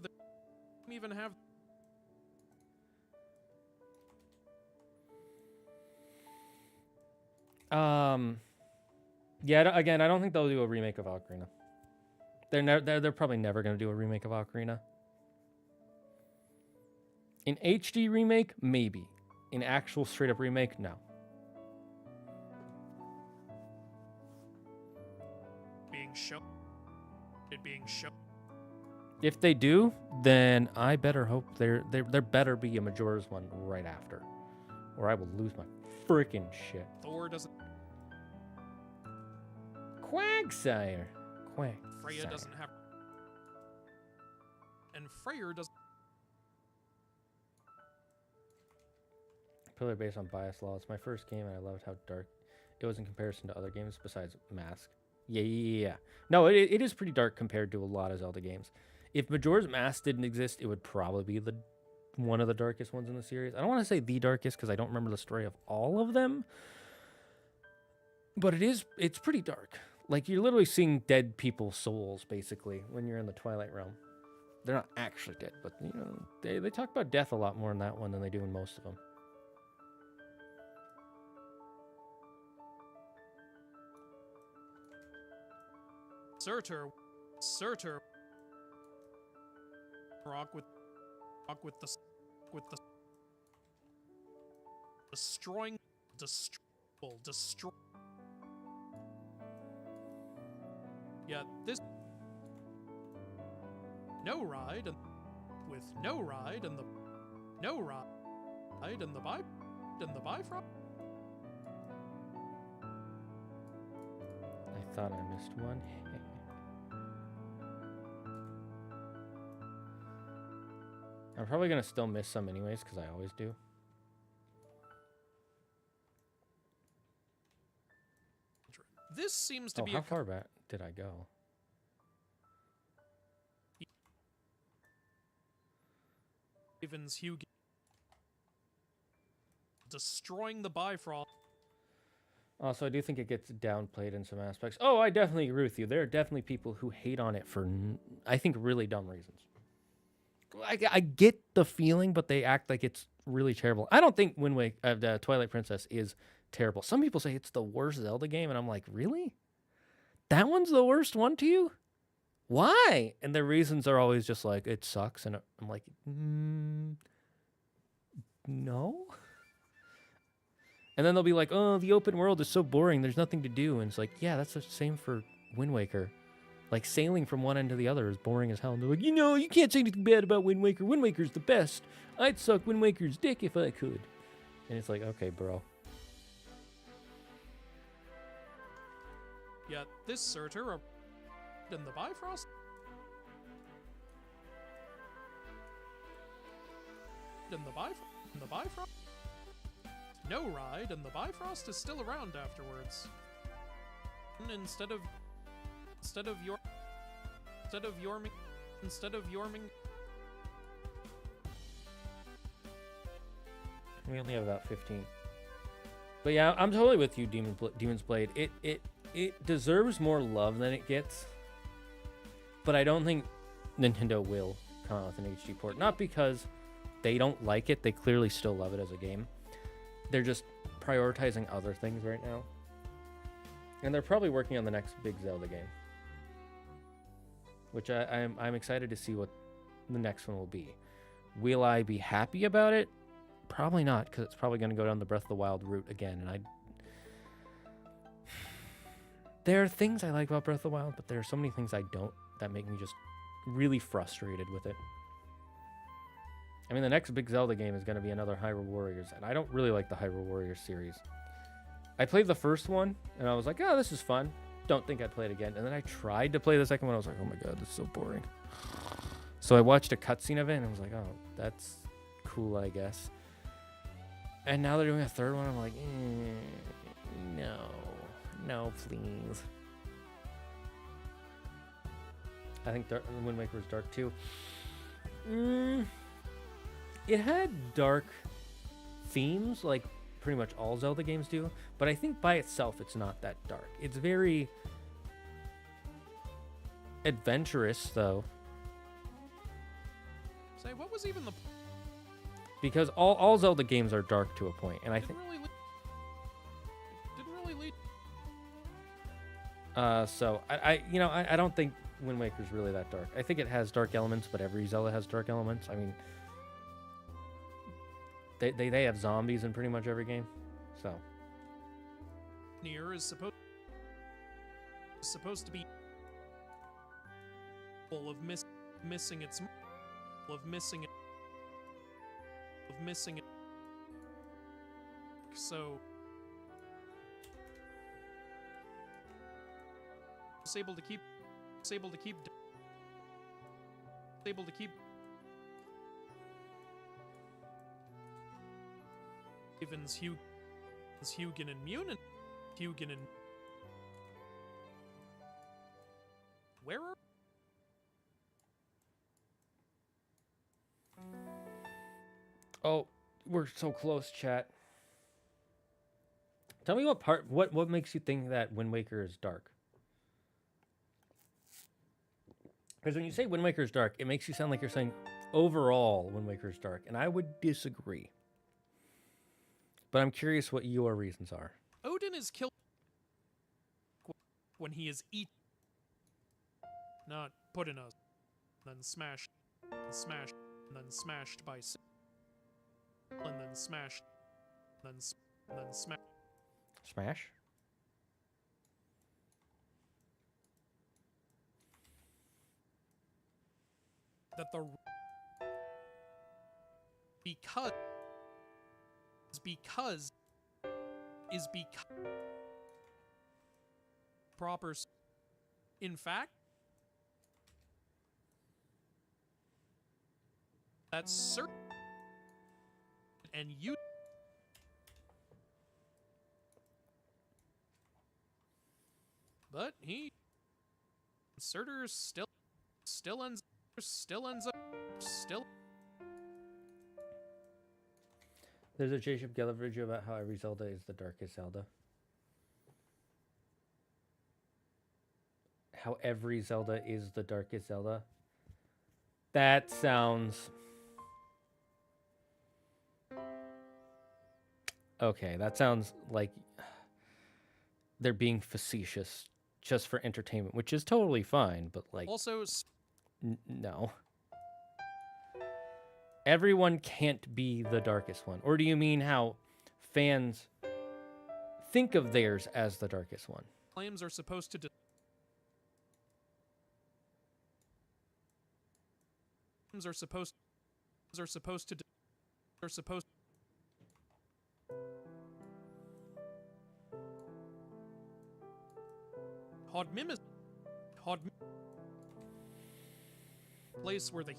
Yeah. Again, I don't think they'll do a remake of Ocarina. They're probably never gonna do a remake of Ocarina. An HD remake, maybe. An actual straight up remake, no. Being shown. If they do, then I better hope there better be a Majora's one right after, or I will lose my freaking shit. Thor doesn't. Quagsire. Freya doesn't have. And Freyr doesn't. Pillar based on bias law. It's my first game, and I loved how dark it was in comparison to other games besides Mask. Yeah. No, it is pretty dark compared to a lot of Zelda games. If Majora's Mask didn't exist, it would probably be one of the darkest ones in the series. I don't want to say the darkest because I don't remember the story of all of them, but it's pretty dark. Like, you're literally seeing dead people's souls, basically, when you're in the Twilight Realm. They're not actually dead, but, you know, they talk about death a lot more in that one than they do in most of them. Surtur. Rock with the destroy. Yeah, this no ride and with no ride and the Bifrost. I thought I missed one. I'm probably going to still miss some anyways, because I always do. This seems to be how far back did I go? Ravens Hugh destroying the Bifrost. Also, I do think it gets downplayed in some aspects. Oh, I definitely agree with you. There are definitely people who hate on it for, I think, really dumb reasons. I get the feeling, but they act like it's really terrible. I don't think the Twilight Princess is terrible. Some people say it's the worst Zelda game, and I'm like, really? That one's the worst one to you? Why? And their reasons are always just like, it sucks. And I'm like, no. And then they'll be like, oh, the open world is so boring. There's nothing to do. And it's like, yeah, that's the same for Wind Waker. Like, sailing from one end to the other is boring as hell. And they're like, you can't say anything bad about Wind Waker. Wind Waker's the best. I'd suck Wind Waker's dick if I could. And it's like, okay, bro. Yeah, this Surtur and the Bifrost. and the Bifrost. No ride, and the Bifrost is still around afterwards. Instead of Yorming. We only have about 15. But yeah, I'm totally with you, Demon's Blade. It deserves more love than it gets. But I don't think Nintendo will come out with an HD port. Not because they don't like it. They clearly still love it as a game. They're just prioritizing other things right now. And they're probably working on the next big Zelda game. Which I'm excited to see what the next one will be. Will I be happy about it? Probably not, because it's probably going to go down the Breath of the Wild route again. And there are things I like about Breath of the Wild, but there are so many things I don't that make me just really frustrated with it. I mean, the next big Zelda game is going to be another Hyrule Warriors, and I don't really like the Hyrule Warriors series. I played the first one, and I was like, oh, this is fun. Don't think I'd play it again. And then I tried to play the second one. I was like, oh my god, this is so boring. So I watched a cutscene of it, and I was like, oh, that's cool, I guess. And now they're doing a third one. I'm like, no, please. I think Wind Waker was dark too. It had dark themes, like pretty much all Zelda games do, but I think by itself it's not that dark. It's very adventurous, though. Say, what was even the... Because all Zelda games are dark to a point, and I think... Didn't really lead... So, I don't think Wind Waker's really that dark. I think it has dark elements, but every Zelda has dark elements. I mean... They have zombies in pretty much every game, so... Nier is supposed to be full of missing it. So it's able to keep Evans Hugin and Munin Hugin and where are... Oh, we're so close, chat. Tell me what makes you think that Wind Waker is dark? Because when you say Wind Waker is dark, it makes you sound like you're saying overall Wind Waker is dark, and I would disagree. But I'm curious what your reasons are. Odin is killed when he is eaten, not put in a, then smashed, and then smashed by, and then smashed, then smashed. Smash? That the because proper. In fact, that's certain, and you. But he, Surtur still ends up. There's a Jacob Geller video about how every Zelda is the darkest Zelda. How every Zelda is the darkest Zelda. That sounds... Okay, that sounds like they're being facetious just for entertainment, which is totally fine, but like... Also... No. Everyone can't be the darkest one. Or do you mean how fans think of theirs as the darkest one? Claims are supposed to... place where the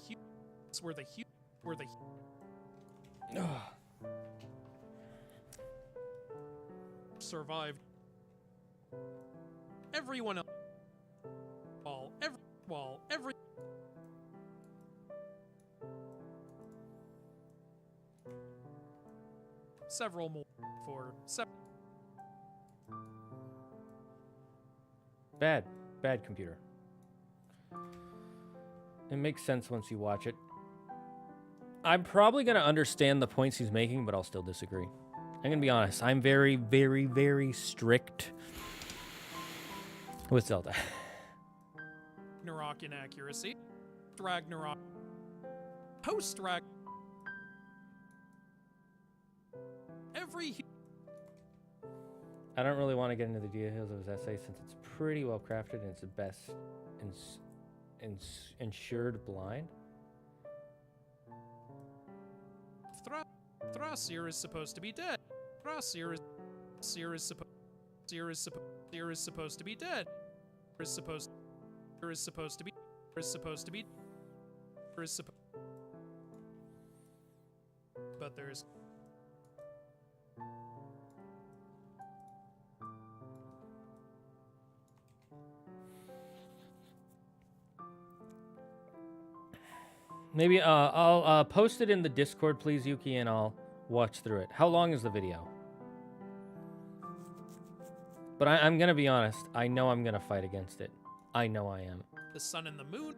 Survived. Everyone else. Every. Several more for Bad computer. It makes sense once you watch it. I'm probably going to understand the points he's making, but I'll still disagree. I'm going to be honest. I'm very, very, very strict with Zelda. Ragnarok inaccuracy. Ragnarok. Post Rag. I don't really want to get into the details of his essay since it's pretty well crafted and it's the best ensured blind. Thrasir is supposed to be dead. Thrasir is supposed to be dead. But there's Maybe I'll post it in the Discord, please, Yuki, and I'll watch through it. How long is the video? But I'm going to be honest. I know I'm going to fight against it. I know I am. the sun and the moon.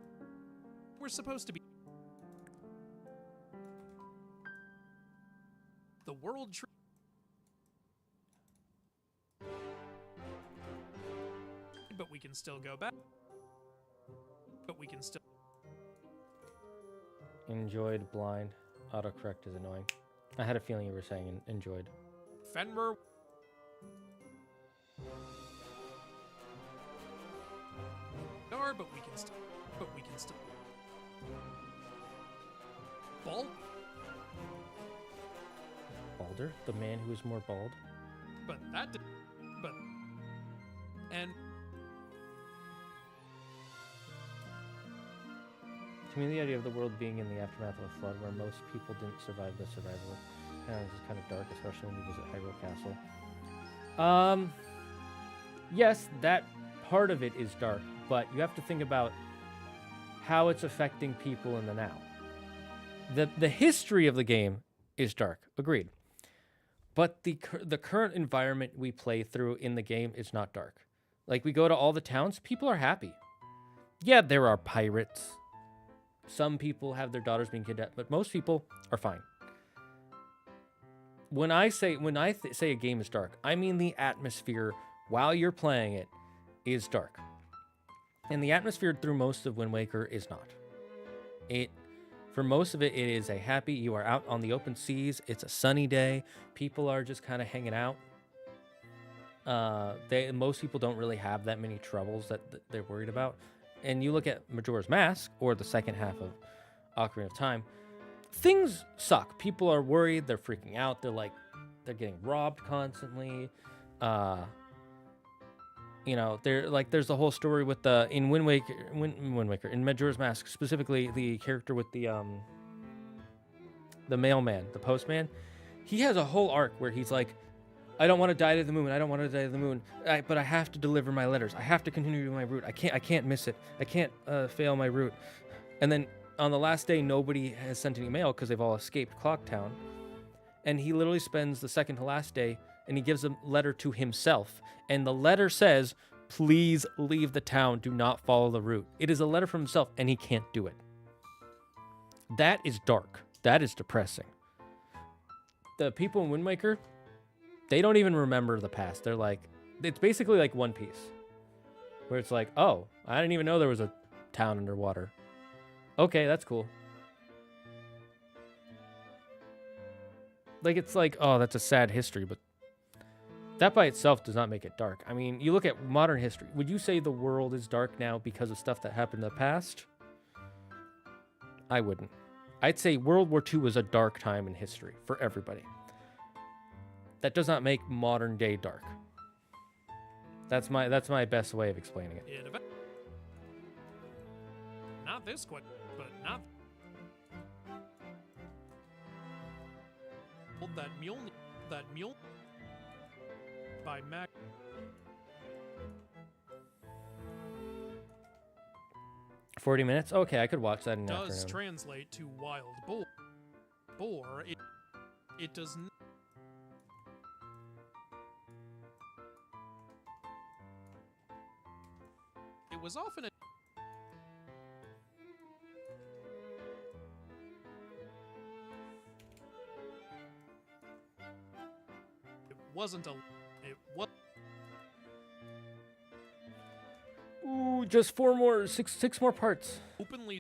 We're supposed to be the world tree. But we can still go back. But we can still... Enjoyed blind. Autocorrect is annoying. I had a feeling you were saying enjoyed. Fenrir. But we can still... But we can still... Bald? Balder? The man who is more bald? But that did... But... And... To me, the idea of the world being in the aftermath of a flood where most people didn't survive the survival is kind of dark, especially when you visit Hyrule Castle. Yes, that part of it is dark, but you have to think about how it's affecting people in the now. The history of the game is dark, agreed. But the current environment we play through in the game is not dark. Like, we go to all the towns, people are happy. Yeah, there are pirates. Some people have their daughters being kidnapped, but most people are fine. When I say a game is dark, I mean the atmosphere while you're playing it is dark. And the atmosphere through most of Wind Waker is not. For most of it, it is a happy, you are out on the open seas, it's a sunny day, people are just kind of hanging out. Most people don't really have that many troubles that they're worried about. And you look at Majora's Mask, or the second half of Ocarina of Time, things suck. People are worried, they're freaking out, they're getting robbed constantly. There's the whole story with in Wind Waker, in Majora's Mask, specifically the character with the mailman, the postman. He has a whole arc where he's like, I don't want to die to the moon. I don't want to die to the moon. But I have to deliver my letters. I have to continue my route. I can't miss it. I can't fail my route. And then on the last day, nobody has sent any mail because they've all escaped Clock Town. And he literally spends the second to last day, and he gives a letter to himself. And the letter says, please leave the town. Do not follow the route. It is a letter from himself, and he can't do it. That is dark. That is depressing. The people in Wind Waker, they don't even remember the past. They're like, it's basically like One Piece, where it's like, oh, I didn't even know there was a town underwater. Okay, that's cool. Like, it's like, oh, that's a sad history, but that by itself does not make it dark. I mean, you look at modern history. Would you say the world is dark now because of stuff that happened in the past? I wouldn't. I'd say World War II was a dark time in history for everybody. That does not make modern day dark. That's my best way of explaining it. Not this quick, but not. that Mule by Mac 40 minutes? Okay, I could watch that in the does afternoon. translate to wild boar. It does not. It was often a It was Ooh, just six more parts. openly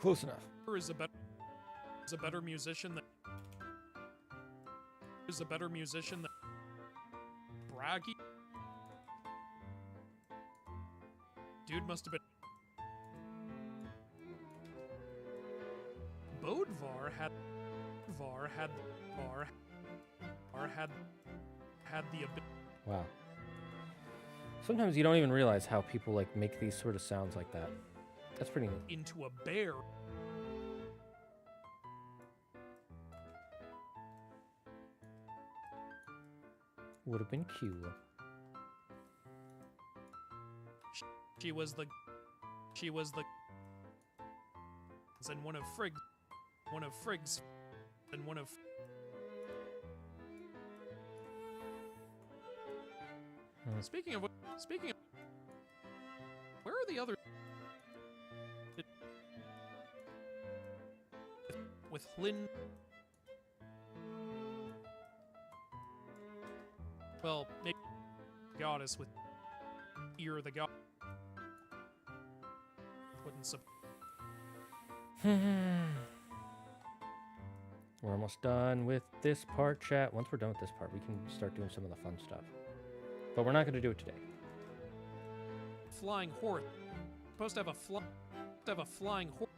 Close enough. is a better musician than Braggy. Dude must have been Bodvar had the ability. Wow. Sometimes you don't even realize how people like make these sort of sounds like that. That's pretty neat. Into a bear. Would have been cute. She was the and one of Frigg's and one of Speaking of where are the other with Lynn? Well, maybe goddess with ear the god wouldn't We're almost done with this part, chat. Once we're done with this part, we can start doing some of the fun stuff. But we're not going to do it today. flying horse. Supposed to have a flying horse.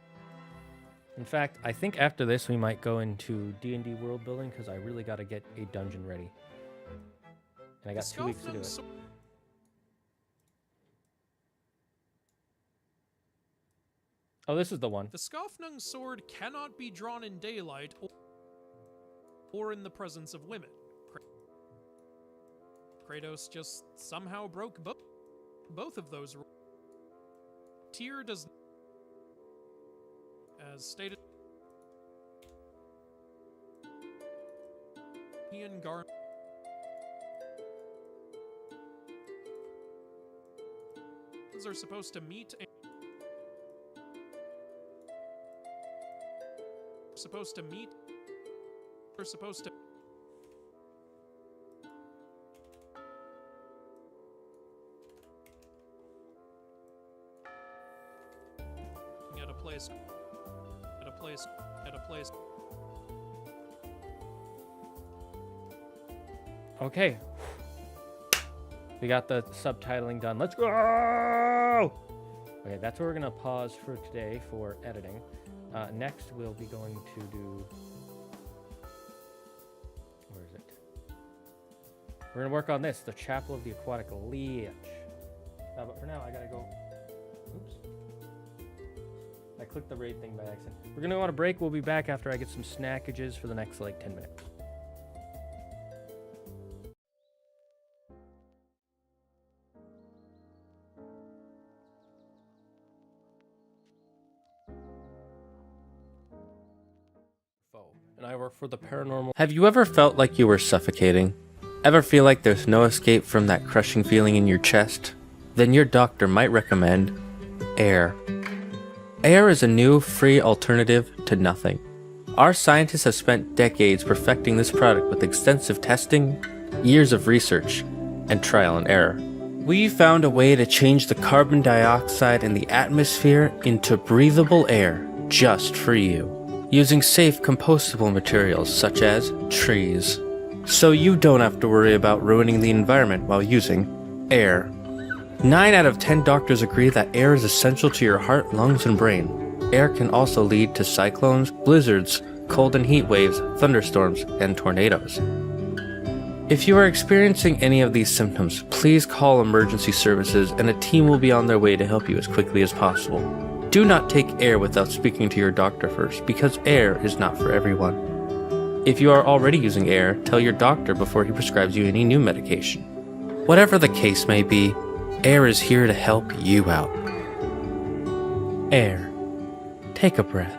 In fact, I think after this we might go into D&D world building because I really got to get a dungeon ready. And I got 2 weeks to do it. Oh, this is the one. The Skofnung sword cannot be drawn in daylight or in the presence of women. Kratos just somehow broke both of those rules. Tyr does, as stated, he and Gar are supposed to meet and they're supposed to at a place. Okay. We got the subtitling done. Let's go! Okay, that's where we're going to pause for today for editing. Next, we'll be going to do... Where is it? We're going to work on this, the Chapel of the Aquatic Leech. But for now, I got to go... Oops. I clicked the raid thing by accident. We're going to go on a break. We'll be back after I get some snackages for the next, 10 minutes. And I work for the paranormal. Have you ever felt like you were suffocating? Ever feel like there's no escape from that crushing feeling in your chest? Then your doctor might recommend air. Air is a new, free alternative to nothing. Our scientists have spent decades perfecting this product with extensive testing, years of research, and trial and error. We found a way to change the carbon dioxide in the atmosphere into breathable air just for you, using safe compostable materials such as trees. So you don't have to worry about ruining the environment while using air. 9 out of 10 doctors agree that air is essential to your heart, lungs, and brain. Air can also lead to cyclones, blizzards, cold and heat waves, thunderstorms, and tornadoes. If you are experiencing any of these symptoms, please call emergency services and a team will be on their way to help you as quickly as possible. Do not take air without speaking to your doctor first, because air is not for everyone. If you are already using air, tell your doctor before he prescribes you any new medication. Whatever the case may be, air is here to help you out. Air. Take a breath.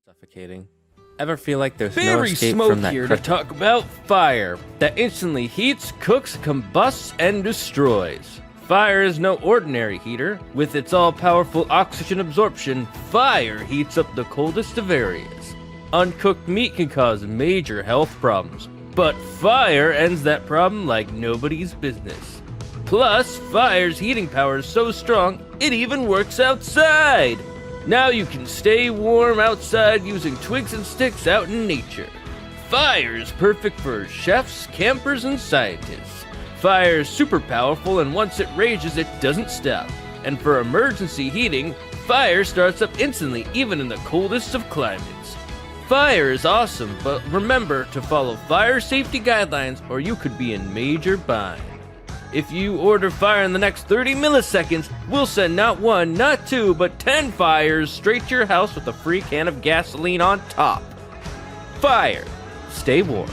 Suffocating. Ever feel like there's no Very escape smoke from that here to talk about fire that instantly heats, cooks, combusts, and destroys. Fire is no ordinary heater. With its all-powerful oxygen absorption, fire heats up the coldest of areas. Uncooked meat can cause major health problems, but fire ends that problem like nobody's business. Plus, fire's heating power is so strong, it even works outside! Now you can stay warm outside using twigs and sticks out in nature. Fire is perfect for chefs, campers, and scientists. Fire is super powerful, and once it rages, it doesn't stop. And for emergency heating, fire starts up instantly, even in the coldest of climates. Fire is awesome, but remember to follow fire safety guidelines or you could be in major bind. If you order fire in the next 30 milliseconds, we'll send not 1, not 2, but 10 fires straight to your house with a free can of gasoline on top. Fire. Stay warm.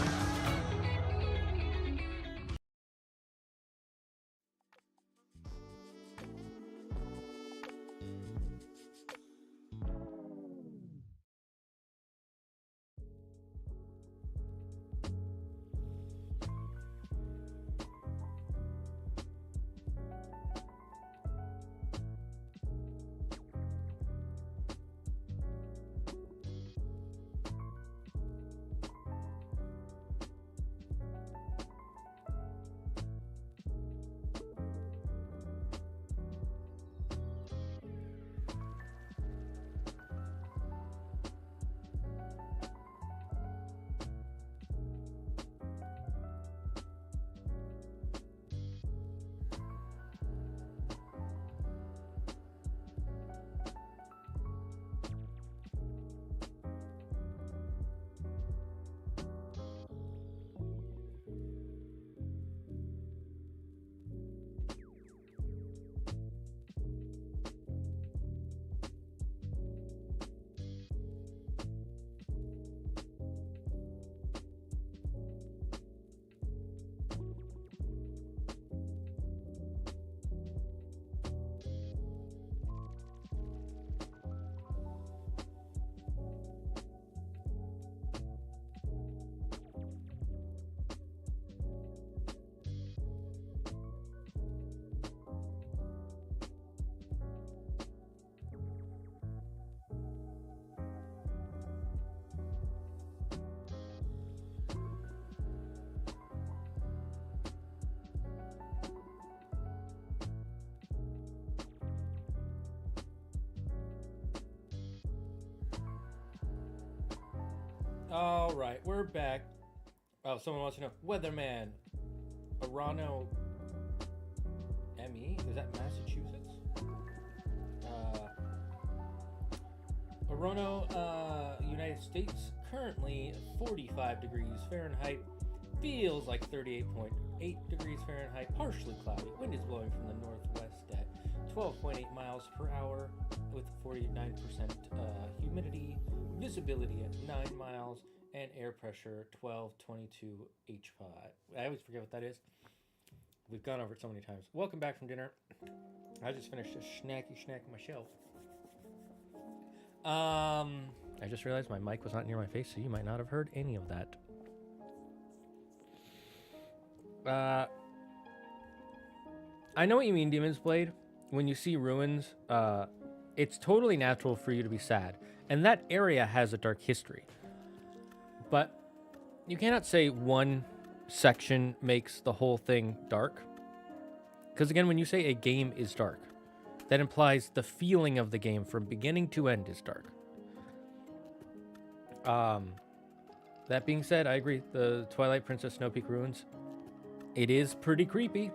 All right, we're back. Oh, someone wants to know. Weatherman. Arano ME? Is that Massachusetts? Orono, United States. Currently 45 degrees Fahrenheit. Feels like 38.8 degrees Fahrenheit. Partially cloudy. Wind is blowing from the northwest at 12.8 miles per hour with 49% humidity. Visibility at 9 miles. And air pressure 1222 H5. I always forget what that is. We've gone over it so many times. Welcome back from dinner. I just finished a snacky snack myself. I just realized my mic was not near my face, so you might not have heard any of that. I know what you mean, Demon's Blade. When you see ruins, it's totally natural for you to be sad. And that area has a dark history. But you cannot say one section makes the whole thing dark. Because again, when you say a game is dark, that implies the feeling of the game from beginning to end is dark. That being said, I agree. The Twilight Princess Snow Peak Ruins, it is pretty creepy.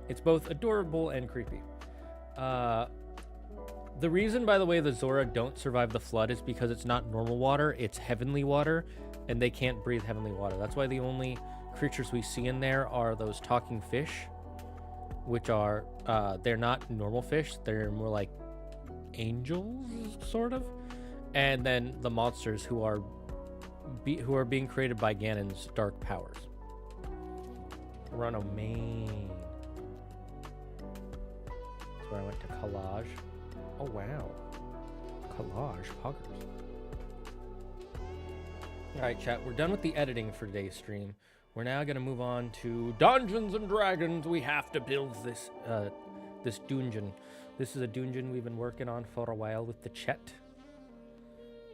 It's both adorable and creepy. The reason, by the way, the Zora don't survive the flood is because it's not normal water, it's heavenly water, and they can't breathe heavenly water. That's why the only creatures we see in there are those talking fish, which are, they're not normal fish, they're more like angels, sort of. And then the monsters who are being created by Ganon's dark powers. We're on a main. That's where I went to collage. Oh, wow. Collage poggers. Alright, chat. We're done with the editing for today's stream. We're now going to move on to Dungeons and Dragons. We have to build this this dungeon. This is a dungeon we've been working on for a while with the chat.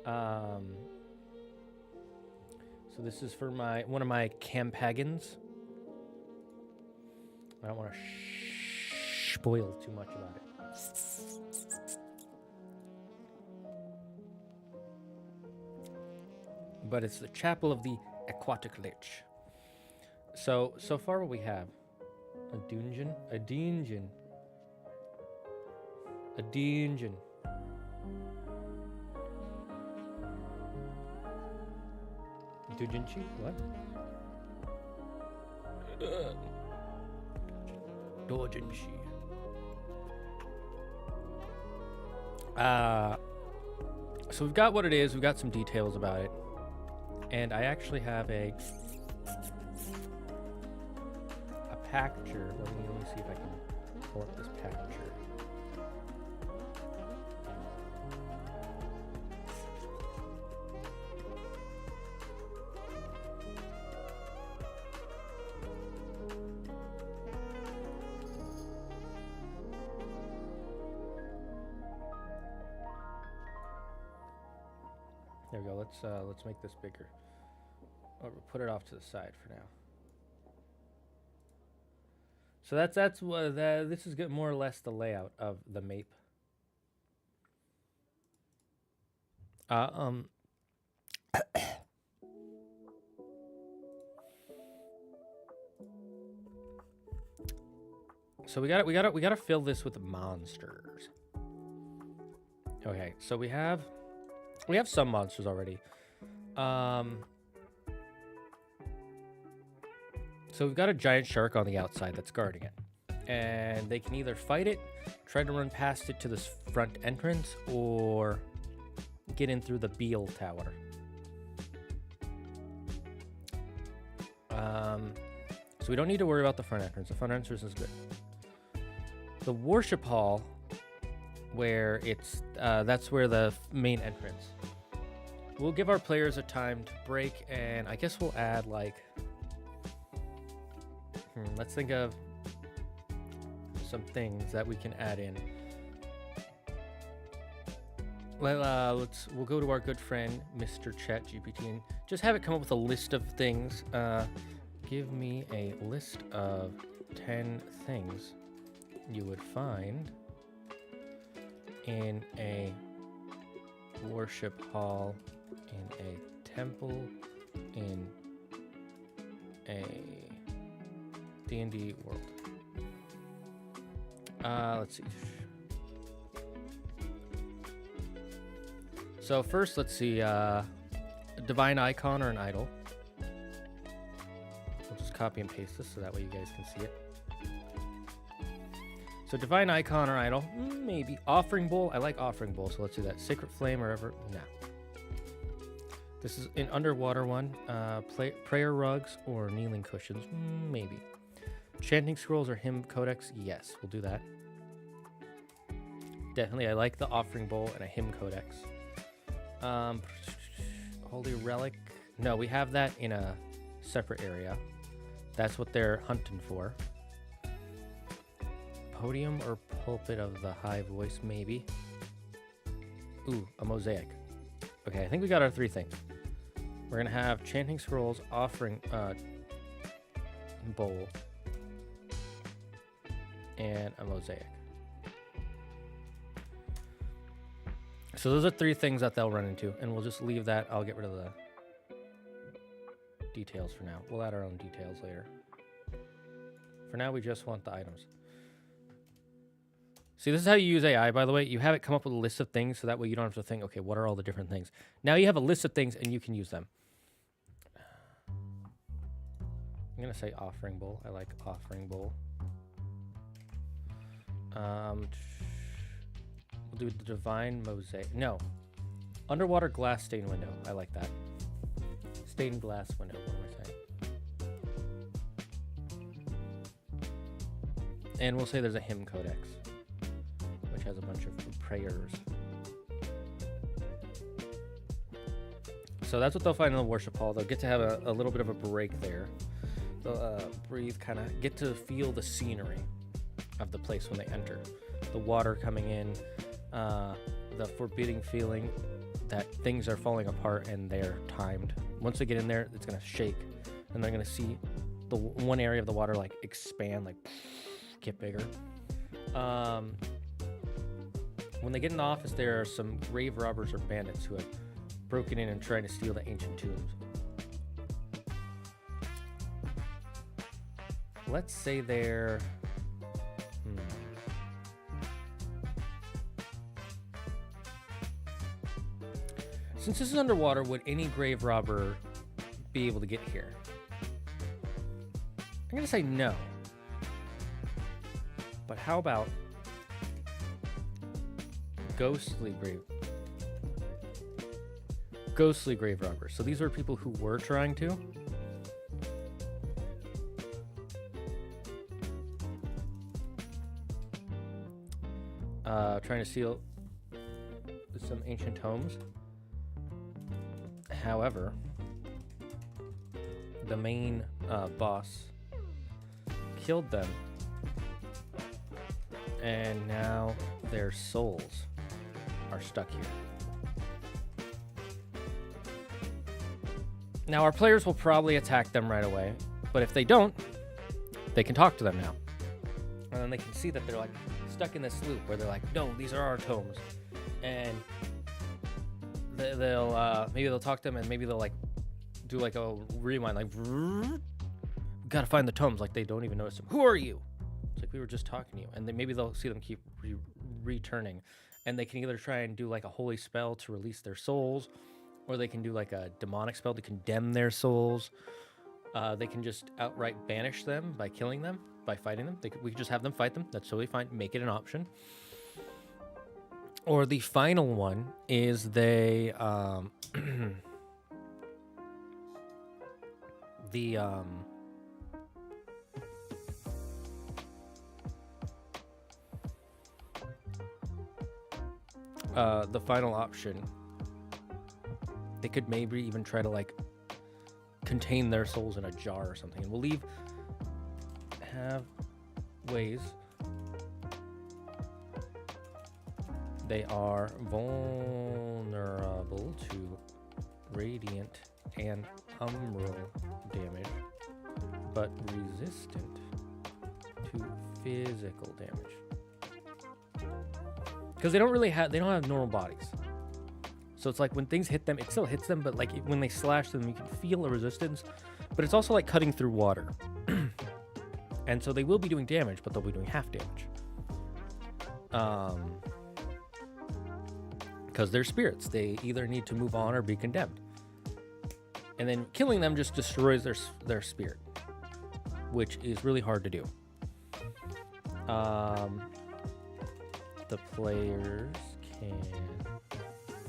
So this is for one of my campagons. I don't want to spoil too much about it. But it's the Chapel of the Aquatic Lich. So far what we have, a dungeon, a dungeon, a dungeon. Dungeonchi? What? Dungeonchi. So we've got what it is, we've got some details about it. And I actually have a pacture. Let me see if I can pull up this pacture. There we go. Let's make this bigger. Or put it off to the side for now. So that's what this is more or less the layout of the map. So we gotta fill this with monsters. Okay, so we have some monsters already. So we've got a giant shark on the outside that's guarding it. And they can either fight it, try to run past it to this front entrance, or get in through the Beale Tower. So we don't need to worry about the front entrance. The front entrance is good. The worship hall, where that's where the main entrance. We'll give our players a time to break, and I guess we'll add like... let's think of some things that we can add in. Well, we'll go to our good friend, Mr. ChatGPT, and just have it come up with a list of things. Give me a list of 10 things you would find in a worship hall in a temple in a D&D world. Let's see. So first, let's see, a divine icon or an idol. We'll just copy and paste this so that way you guys can see it. So divine icon or idol, maybe. Offering bowl, I like offering bowl, so let's do that. Sacred flame or ever, no. This is an underwater one. Prayer rugs or kneeling cushions, maybe. Chanting scrolls or hymn codex, yes, we'll do that. Definitely, I like the offering bowl and a hymn codex. Holy relic, no, we have that in a separate area. That's what they're hunting for. Podium or pulpit of the high voice, maybe. Ooh, a mosaic. Okay, I think we got our 3 things. We're gonna have chanting scrolls, offering bowl, and a mosaic. So those are 3 things that they'll run into, and we'll just leave that. I'll get rid of the details for now. We'll add our own details later. For now, we just want the items. See, this is how you use AI, by the way. You have it come up with a list of things, so that way you don't have to think, okay, what are all the different things? Now you have a list of things, and you can use them. I'm going to say offering bowl. I like offering bowl. We'll do the divine mosaic. No. Underwater glass stained window. I like that. Stained glass window. What am I saying? And we'll say there's a hymn codex, which has a bunch of prayers. So that's what they'll find in the worship hall. They'll get to have a little bit of a break there. They'll breathe, kind of get to feel the scenery of the place when they enter. The water coming in, the forbidding feeling that things are falling apart and they're timed. Once they get in there, it's going to shake, and they're going to see the one area of the water like expand, like get bigger. When they get in the office, there are some grave robbers or bandits who have broken in and trying to steal the ancient tombs. Let's say they're... Since this is underwater, would any grave robber be able to get here? I'm going to say no. But how about ghostly grave robbers? So these are people who were trying to. Trying to steal some ancient tomes. However, the main boss killed them, and now their souls are stuck here. Now, our players will probably attack them right away, but if they don't, they can talk to them now. And then they can see that they're like stuck in this loop where they're like, no, these are our tomes. And they'll maybe they'll talk to them, and maybe they'll like do like a rewind, like gotta find the tomes. Like they don't even notice them. Who are you? It's like we were just talking to you. And then maybe they'll see them keep returning, and they can either try and do like a holy spell to release their souls, or they can do like a demonic spell to condemn their souls. They can just outright banish them by killing them, by fighting them. We could just have them fight them. That's totally fine. Make it an option. Or the final one is they the final option, they could maybe even try to like contain their souls in a jar or something, and we'll have ways. They are vulnerable to radiant and umbral damage, but resistant to physical damage. Because they don't have normal bodies. So it's like when things hit them, it still hits them, but like when they slash them, you can feel the resistance. But it's also like cutting through water. And so they will be doing damage, but they'll be doing half damage. Because they're spirits. They either need to move on or be condemned. And then killing them just destroys their spirit, which is really hard to do. The players can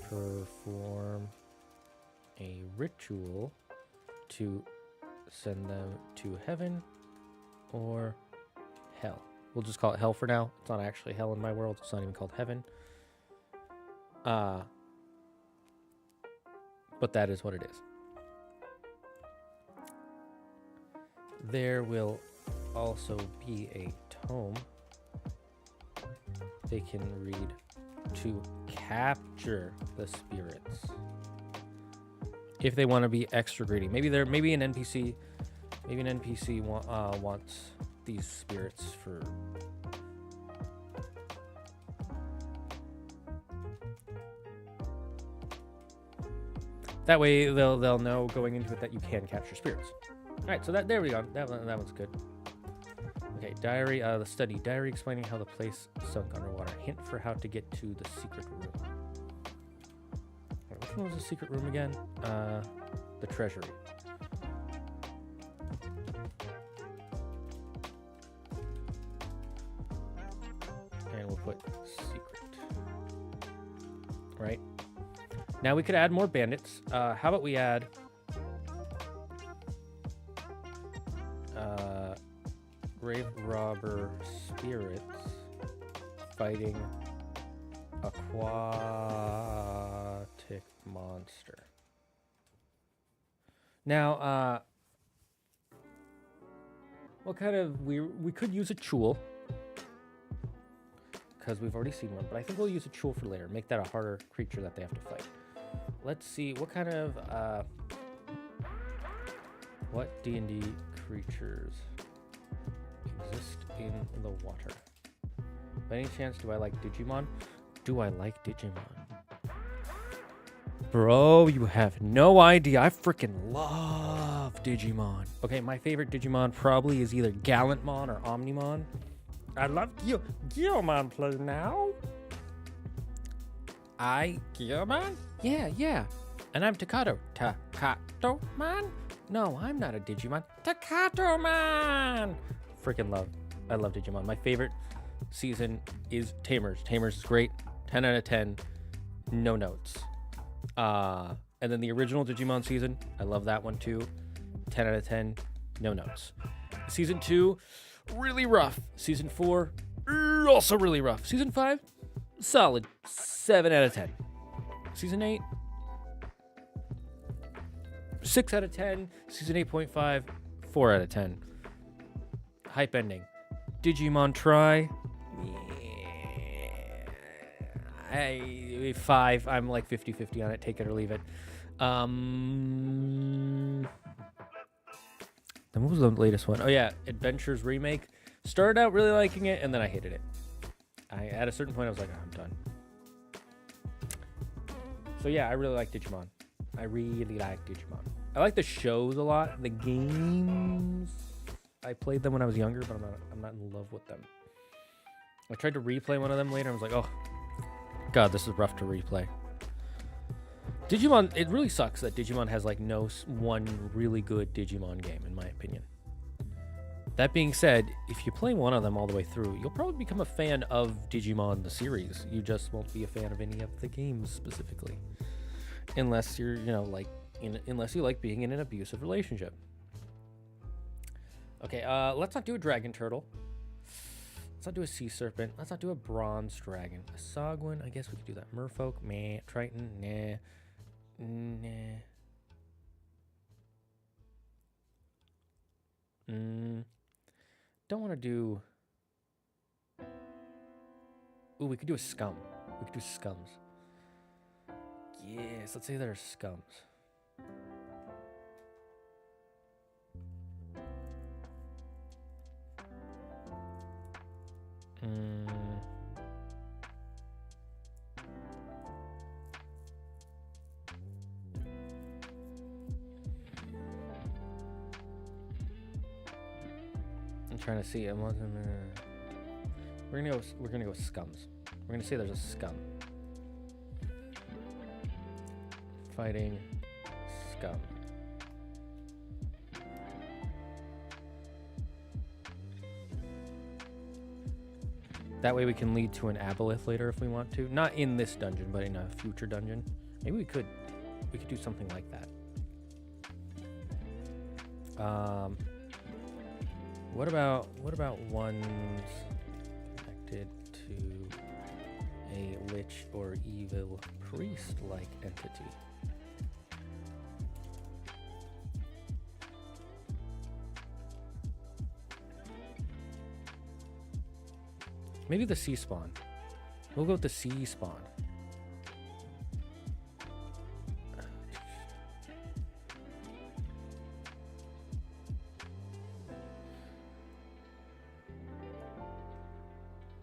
perform a ritual to send them to heaven or hell. We'll just call it hell for now. It's not actually hell in my world. It's not even called heaven. But that is what it is. There will also be a tome they can read to capture the spirits. If they want to be extra greedy. Maybe an NPC wants these spirits for that way they'll know going into it that you can capture spirits. All right, so there we go. That one's good. Okay, diary. The study diary explaining how the place sunk underwater. Hint for how to get to the secret room. Right, which one was the secret room again? The treasury. And we'll put secret. Right. Now we could add more bandits. How about we add grave robber spirits fighting aquatic monster. Now, what kind of we could use a chul because we've already seen one, but I think we'll use a chul for later. Make that a harder creature that they have to fight. Let's see what kind of what D&D creatures exist in the water. By any chance, do I like Digimon? Do I like Digimon? Bro, you have no idea. I freaking love Digimon. Okay, my favorite Digimon probably is either Gallantmon or Omnimon. I love Guilmon play now. Guilmon? Yeah. And I'm Takato. Takato-man? No, I'm not a Digimon. Takato-man! Freaking love. I love Digimon. My favorite season is Tamers. Tamers is great. 10 out of 10. No notes. And then the original Digimon season, I love that one too. 10 out of 10. No notes. Season 2, really rough. Season 4, also really rough. Season 5, solid. 7 out of 10. Season 8, 6 out of 10. Season 8.5, 4 out of 10. Hype ending. Digimon Try. 5. I'm like 50-50 on it. Take it or leave it. Then what was the latest one? Oh yeah, Adventures Remake. Started out really liking it, and then I hated it. At a certain point, I was like, oh, I'm done. So yeah, I really like Digimon. I really like Digimon. I like the shows a lot. The games, I played them when I was younger, but I'm not in love with them. I tried to replay one of them later. I was like, oh, God, this is rough to replay. Digimon, it really sucks that Digimon has like no one really good Digimon game, in my opinion. That being said, if you play one of them all the way through, you'll probably become a fan of Digimon the series. You just won't be a fan of any of the games specifically. Unless you're, unless you like being in an abusive relationship. Okay, let's not do a dragon turtle. Let's not do a sea serpent. Let's not do a bronze dragon. A Sogwin, I guess we could do that. Merfolk, meh. Triton, nah. Nah. Don't want to do... Ooh, we could do a scum. We could do scums. Yes, let's say they're scums. I'm trying to see. We're gonna go with scums. We're gonna say there's a scum. Fighting scum. That way we can lead to an aboleth later if we want to. Not in this dungeon, but in a future dungeon. Maybe we could do something like that. What about ones connected to a lich or evil priest-like entity? Maybe the sea spawn. We'll go with the sea spawn.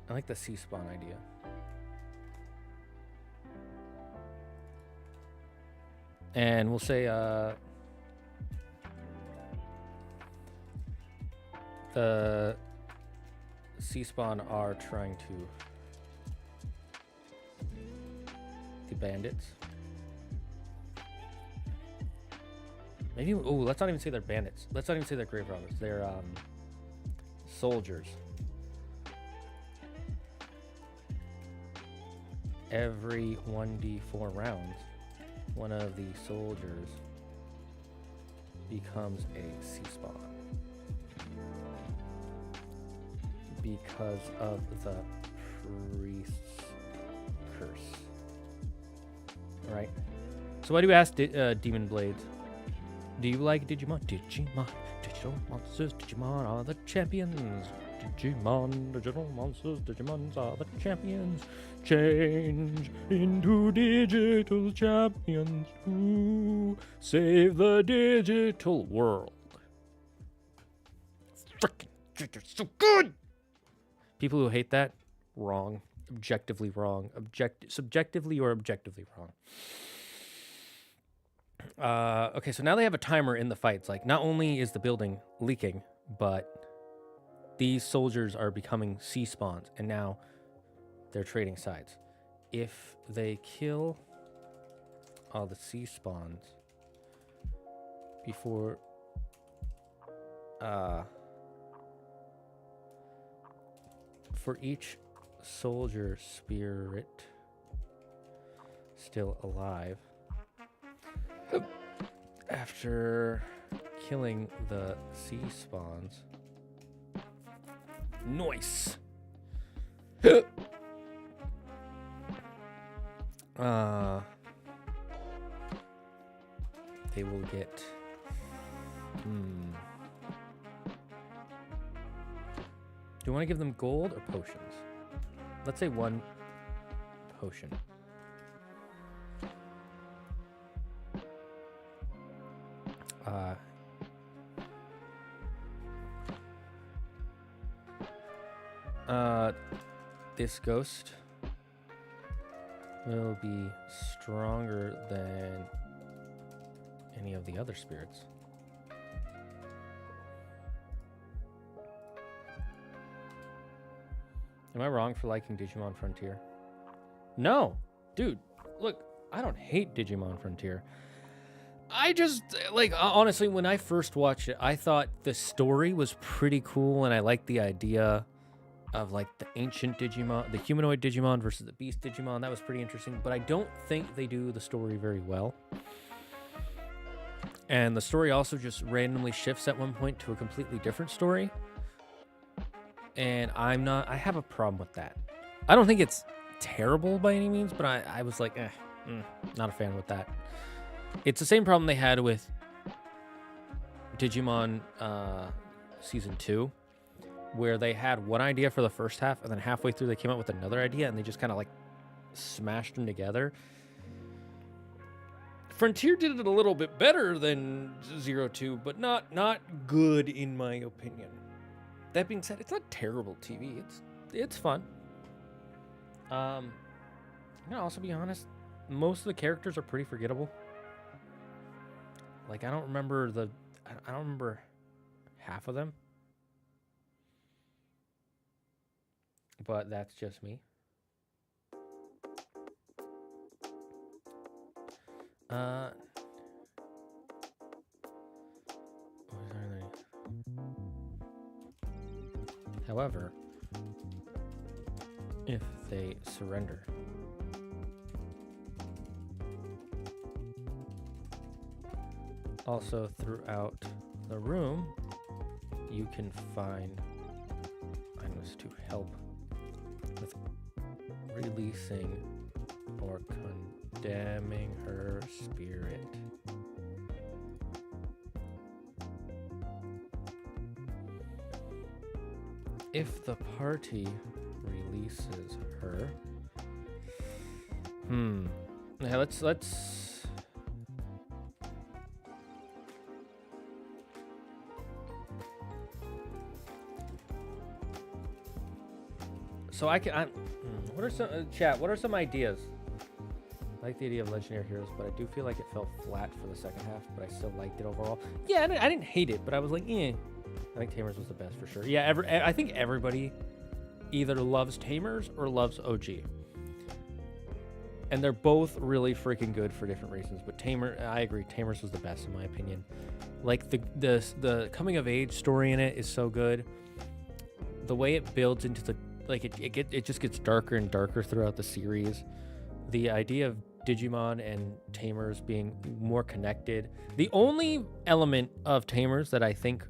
I like the sea spawn idea. And we'll say the sea spawn are trying to the bandits. Maybe let's not even say they're bandits. Let's not even say they're grave robbers. They're soldiers. Every 1d4 rounds, one of the soldiers becomes a sea spawn because of the priest's curse. All right. So I do ask Demon Blades, do you like Digimon? Digimon, digital monsters, Digimon are the champions. Digimon, digital monsters, Digimons are the champions. Change into digital champions who save the digital world. Freaking Digit's so good! People who hate that, wrong. Objectively wrong. Subjectively or objectively wrong. Okay, so now they have a timer in the fights. Like, not only is the building leaking, but these soldiers are becoming sea spawns, and now they're trading sides. If they kill all the sea spawns before for each soldier spirit still alive after killing the sea spawns. Nice. They will get do you want to give them gold or potions? Let's say one potion. This ghost will be stronger than any of the other spirits. Am I wrong for liking Digimon Frontier? No, dude, look, I don't hate Digimon Frontier. I just, like, honestly, when I first watched it, I thought the story was pretty cool, and I liked the idea of, like, the ancient Digimon, the humanoid Digimon versus the beast Digimon. That was pretty interesting, but I don't think they do the story very well. And the story also just randomly shifts at one point to a completely different story. And I have a problem with that. I don't think it's terrible by any means, but I was like, not a fan with that. It's the same problem they had with Digimon Season 2, where they had one idea for the first half, and then halfway through they came out with another idea, and they just kind of like smashed them together. Frontier did it a little bit better than 02, but not good in my opinion. That being said, it's not terrible TV. It's fun. I'm gonna also be honest, most of the characters are pretty forgettable. Like, I don't remember half of them. but that's just me. However, if they surrender, also throughout the room, you can find items to help with releasing or condemning her spirit. If the party releases her, yeah, let's. So what are some chat? What are some ideas? I like the idea of legendary heroes, but I do feel like it fell flat for the second half. But I still liked it overall. Yeah, I didn't hate it, but I was like, eh. I think Tamers was the best for sure. Yeah, I think everybody either loves Tamers or loves OG. And they're both really freaking good for different reasons. But I agree, Tamers was the best in my opinion. Like the coming of age story in it is so good. The way it builds into the it just gets darker and darker throughout the series. The idea of Digimon and Tamers being more connected. The only element of Tamers that I think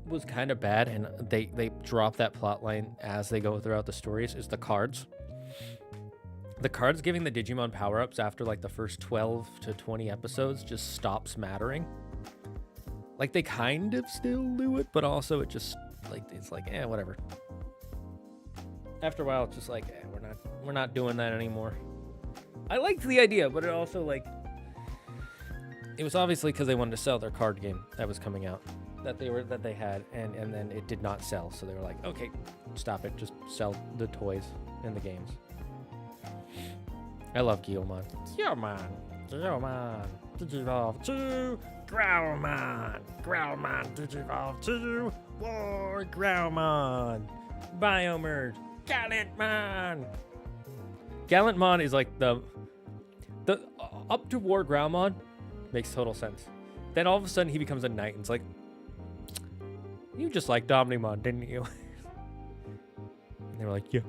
was kind of bad, and they drop that plot line as they go throughout the stories, is the cards. The cards giving the Digimon power-ups after like the first 12 to 20 episodes just stops mattering. Like they kind of still do it, but also it just it's like whatever. After a while it's just like we're not doing that anymore. I liked the idea, but it also it was obviously because they wanted to sell their card game that was coming out. That they had, and then it did not sell, so they were like, okay, stop it, just sell the toys and the games. I love Guilmon. Guilmon, Digivolve 2, Growlmon, Digivolve 2, War Growlmon, Biomerge, Gallantmon is like the up to War Growlmon makes total sense. Then all of a sudden he becomes a knight, and it's like, you just liked Omnimon, didn't you? And they were like, yeah.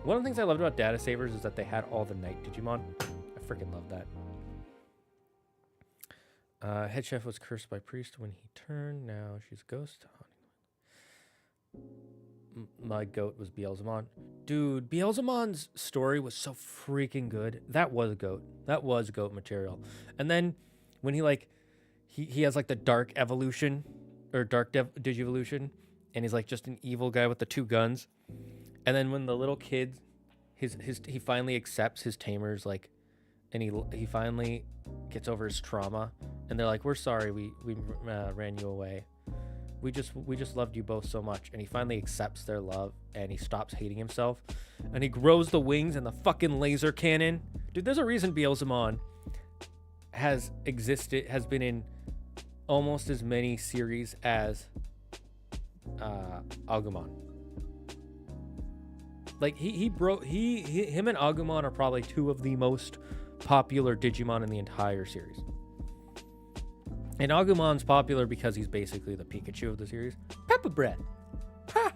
One of the things I loved about Data Savers is that they had all the Night Digimon. I freaking love that. Head Chef was cursed by Priest when he turned. Now she's a ghost. My goat was Beelzemon. Dude, Beelzemon's story was so freaking good. That was goat. That was goat material. And then when he has like the dark evolution, or dark digivolution, and he's like just an evil guy with the 2 guns. And then when the little kid, he finally accepts his tamers, and he finally gets over his trauma, and they're like, we're sorry we ran you away. We just loved you both so much. And he finally accepts their love, and he stops hating himself, and he grows the wings and the fucking laser cannon. Dude, there's a reason Beelzemon has been in almost as many series as Agumon. Like him and Agumon are probably 2 of the most popular Digimon in the entire series. And Agumon's popular because he's basically the Pikachu of the series. Pepper bread. Ha!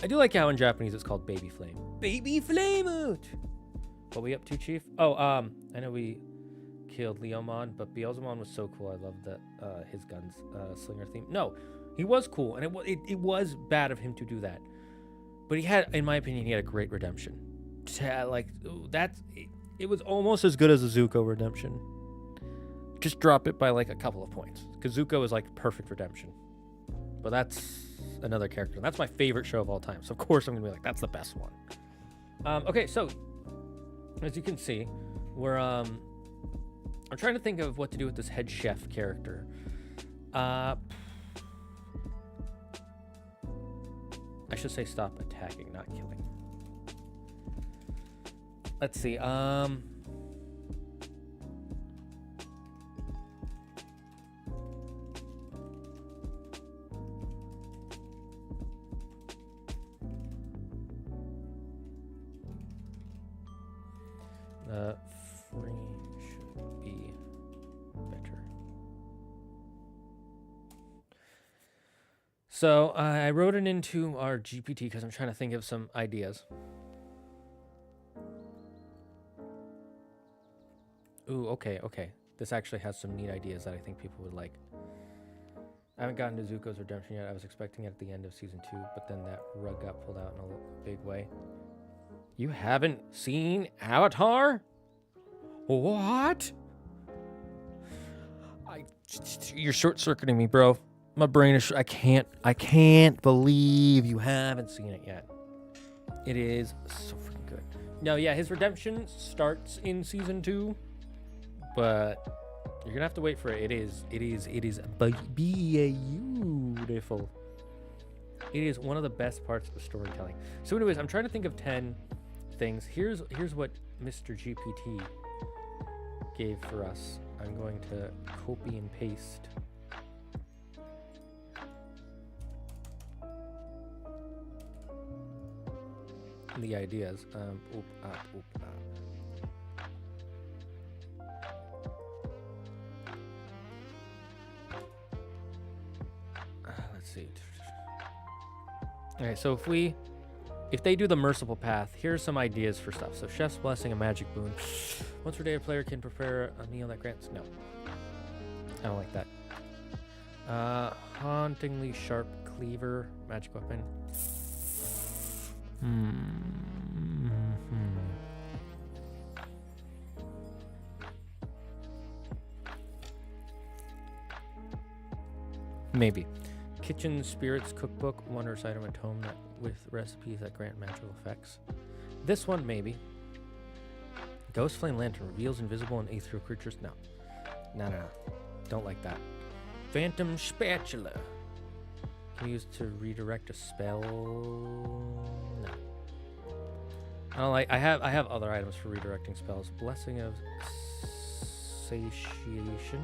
I do like how in Japanese it's called Baby Flame. Baby Flame out. What we up to, Chief? Oh, I know we killed Leomon, but Beelzemon was so cool. I loved that his guns slinger theme. No, he was cool, and it was bad of him to do that. But he had, in my opinion, he had a great redemption. It was almost as good as a Zuko redemption. Just drop it by like a couple of points, because Zuko is like perfect redemption. But that's another character. That's my favorite show of all time. So of course I'm gonna be like, that's the best one. Okay, so as you can see, I'm trying to think of what to do with this head chef character. I should say stop attacking, not killing. Let's see. So I wrote it into our GPT because I'm trying to think of some ideas. Ooh, okay. This actually has some neat ideas that I think people would like. I haven't gotten to Zuko's redemption yet. I was expecting it at the end of season 2, but then that rug got pulled out in a big way. You haven't seen Avatar? What? You're short-circuiting me, bro. My brain is... I can't believe you haven't seen it yet. It is so freaking good. No, yeah, his redemption starts in season 2, but you're gonna have to wait for it. It is beautiful. It is one of the best parts of the storytelling. So anyways, I'm trying to think of 10 things. Here's what Mr. GPT gave for us. I'm going to copy and paste the ideas. Let's see. Okay, so if they do the merciful path, here's some ideas for stuff. So Chef's Blessing, a magic boon. Once per day, a player can prepare a meal that grants... No. I don't like that. Hauntingly sharp cleaver, magic weapon. Maybe. Kitchen Spirits Cookbook, wondrous item at home that with recipes that grant magical effects. This one, maybe. Ghost Flame Lantern reveals invisible and ethereal creatures. No. Don't like that. Phantom Spatula. Can be used to redirect a spell. No. I don't like. I have other items for redirecting spells. Blessing of Satiation.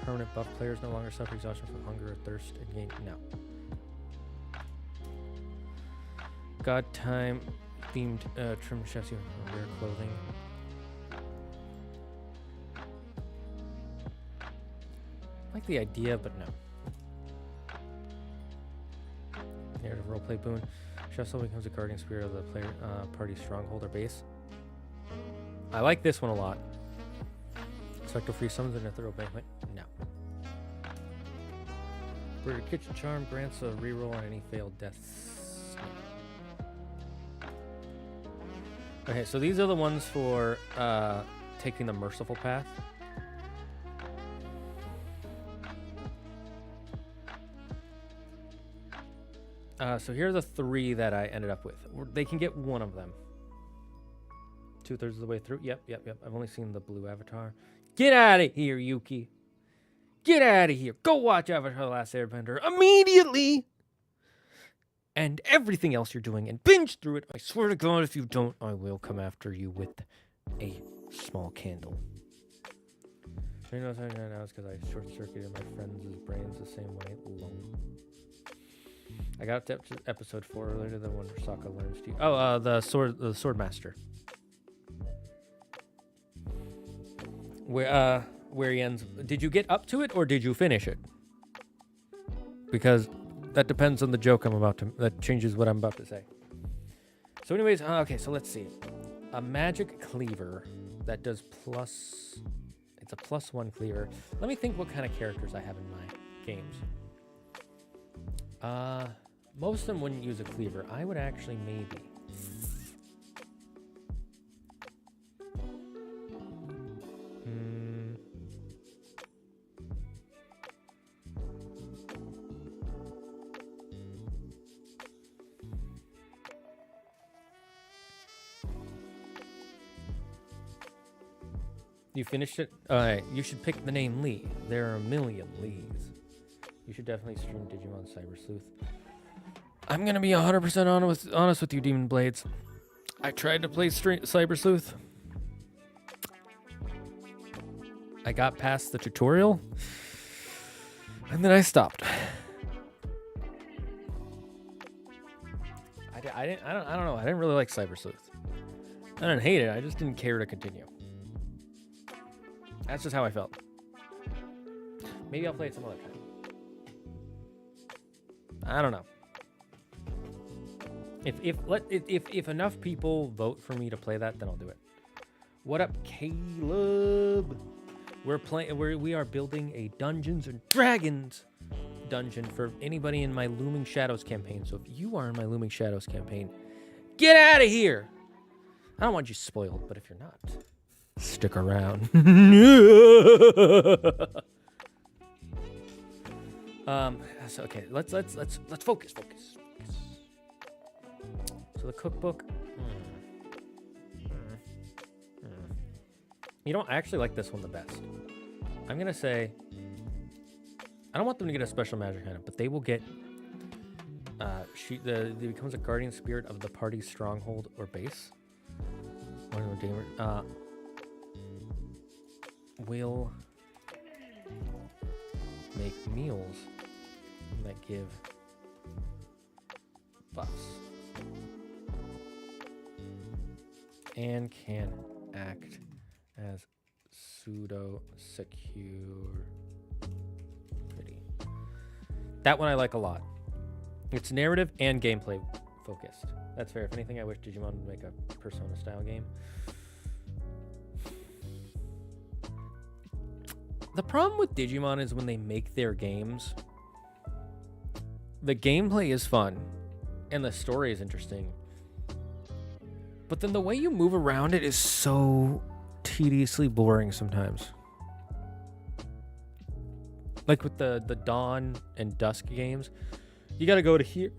Permanent buff players no longer suffer exhaustion from hunger or thirst and gain. No. God time themed trim chefs you wear clothing. I like the idea, but no. Narrative roleplay boon. Chef soul becomes a guardian spirit of the player party's stronghold or base. I like this one a lot. Spectral free summons an ethereal banquet. No. Brother Kitchen Charm grants a reroll on any failed deaths. No. Okay, so these are the ones for taking the merciful path. So here are the 3 that I ended up with. They can get one of them. 2/3 of the way through. Yep. I've only seen the blue Avatar. Get out of here, Yuki. Get out of here. Go watch Avatar: The Last Airbender immediately. And everything else you're doing and binge through it. I swear to God, if you don't, I will come after you with a small candle. You know what I'm saying now is because I short-circuited my friends' brains the same way. Alone. I got to episode 4 earlier than when Sokka learns to... Oh, the sword master. Where he ends... Did you get up to it, or did you finish it? Because that depends on the joke I'm about to... That changes what I'm about to say. So anyways, okay, so let's see. A magic cleaver that does plus... It's a +1 cleaver. Let me think what kind of characters I have in my games. Most of them wouldn't use a cleaver. I would actually maybe. You finished it? Alright, you should pick the name Lee. There are a million Lees. You should definitely stream Digimon Cyber Sleuth. I'm gonna be 100% honest with you, Demon Blades. I tried to play Cyber Sleuth. I got past the tutorial, and then I stopped. I don't know. I didn't really like Cyber Sleuth. I didn't hate it. I just didn't care to continue. That's just how I felt. Maybe I'll play it some other time. I don't know. If enough people vote for me to play that, then I'll do it. What up, Caleb? We are building a Dungeons and Dragons dungeon for anybody in my Looming Shadows campaign. So if you are in my Looming Shadows campaign, get out of here. I don't want you spoiled, but if you're not, stick around. So okay, let's focus. So the cookbook. You know, I actually like this one the best. I'm gonna say I don't want them to get a special magic item, but they will get. She becomes a guardian spirit of the party's stronghold or base. Will make meals that give buffs and can act as pseudo security. That one I like a lot. It's narrative and gameplay focused. That's fair. If anything, I wish Digimon would make a Persona style game. The problem with Digimon is when they make their games, the gameplay is fun and the story is interesting, but then the way you move around it is so tediously boring sometimes. Like with the Dawn and Dusk games, you gotta go to here,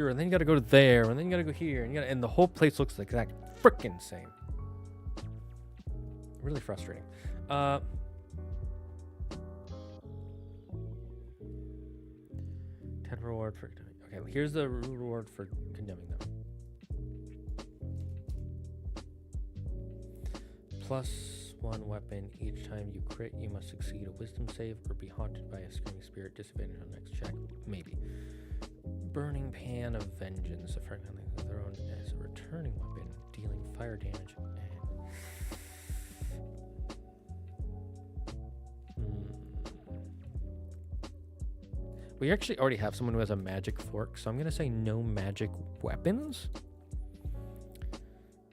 and then you gotta go to there, and then you gotta go here, and the whole place looks the exact frickin' same. Really frustrating. 10 reward for... Okay, here's the reward for condemning them. +1 weapon. Each time you crit, you must succeed a wisdom save or be haunted by a screaming spirit. Disadvantage on next check. Maybe. Burning Pan of Vengeance. A fragment of their own as a returning weapon, dealing fire damage. We actually already have someone who has a magic fork, so I'm going to say no magic weapons.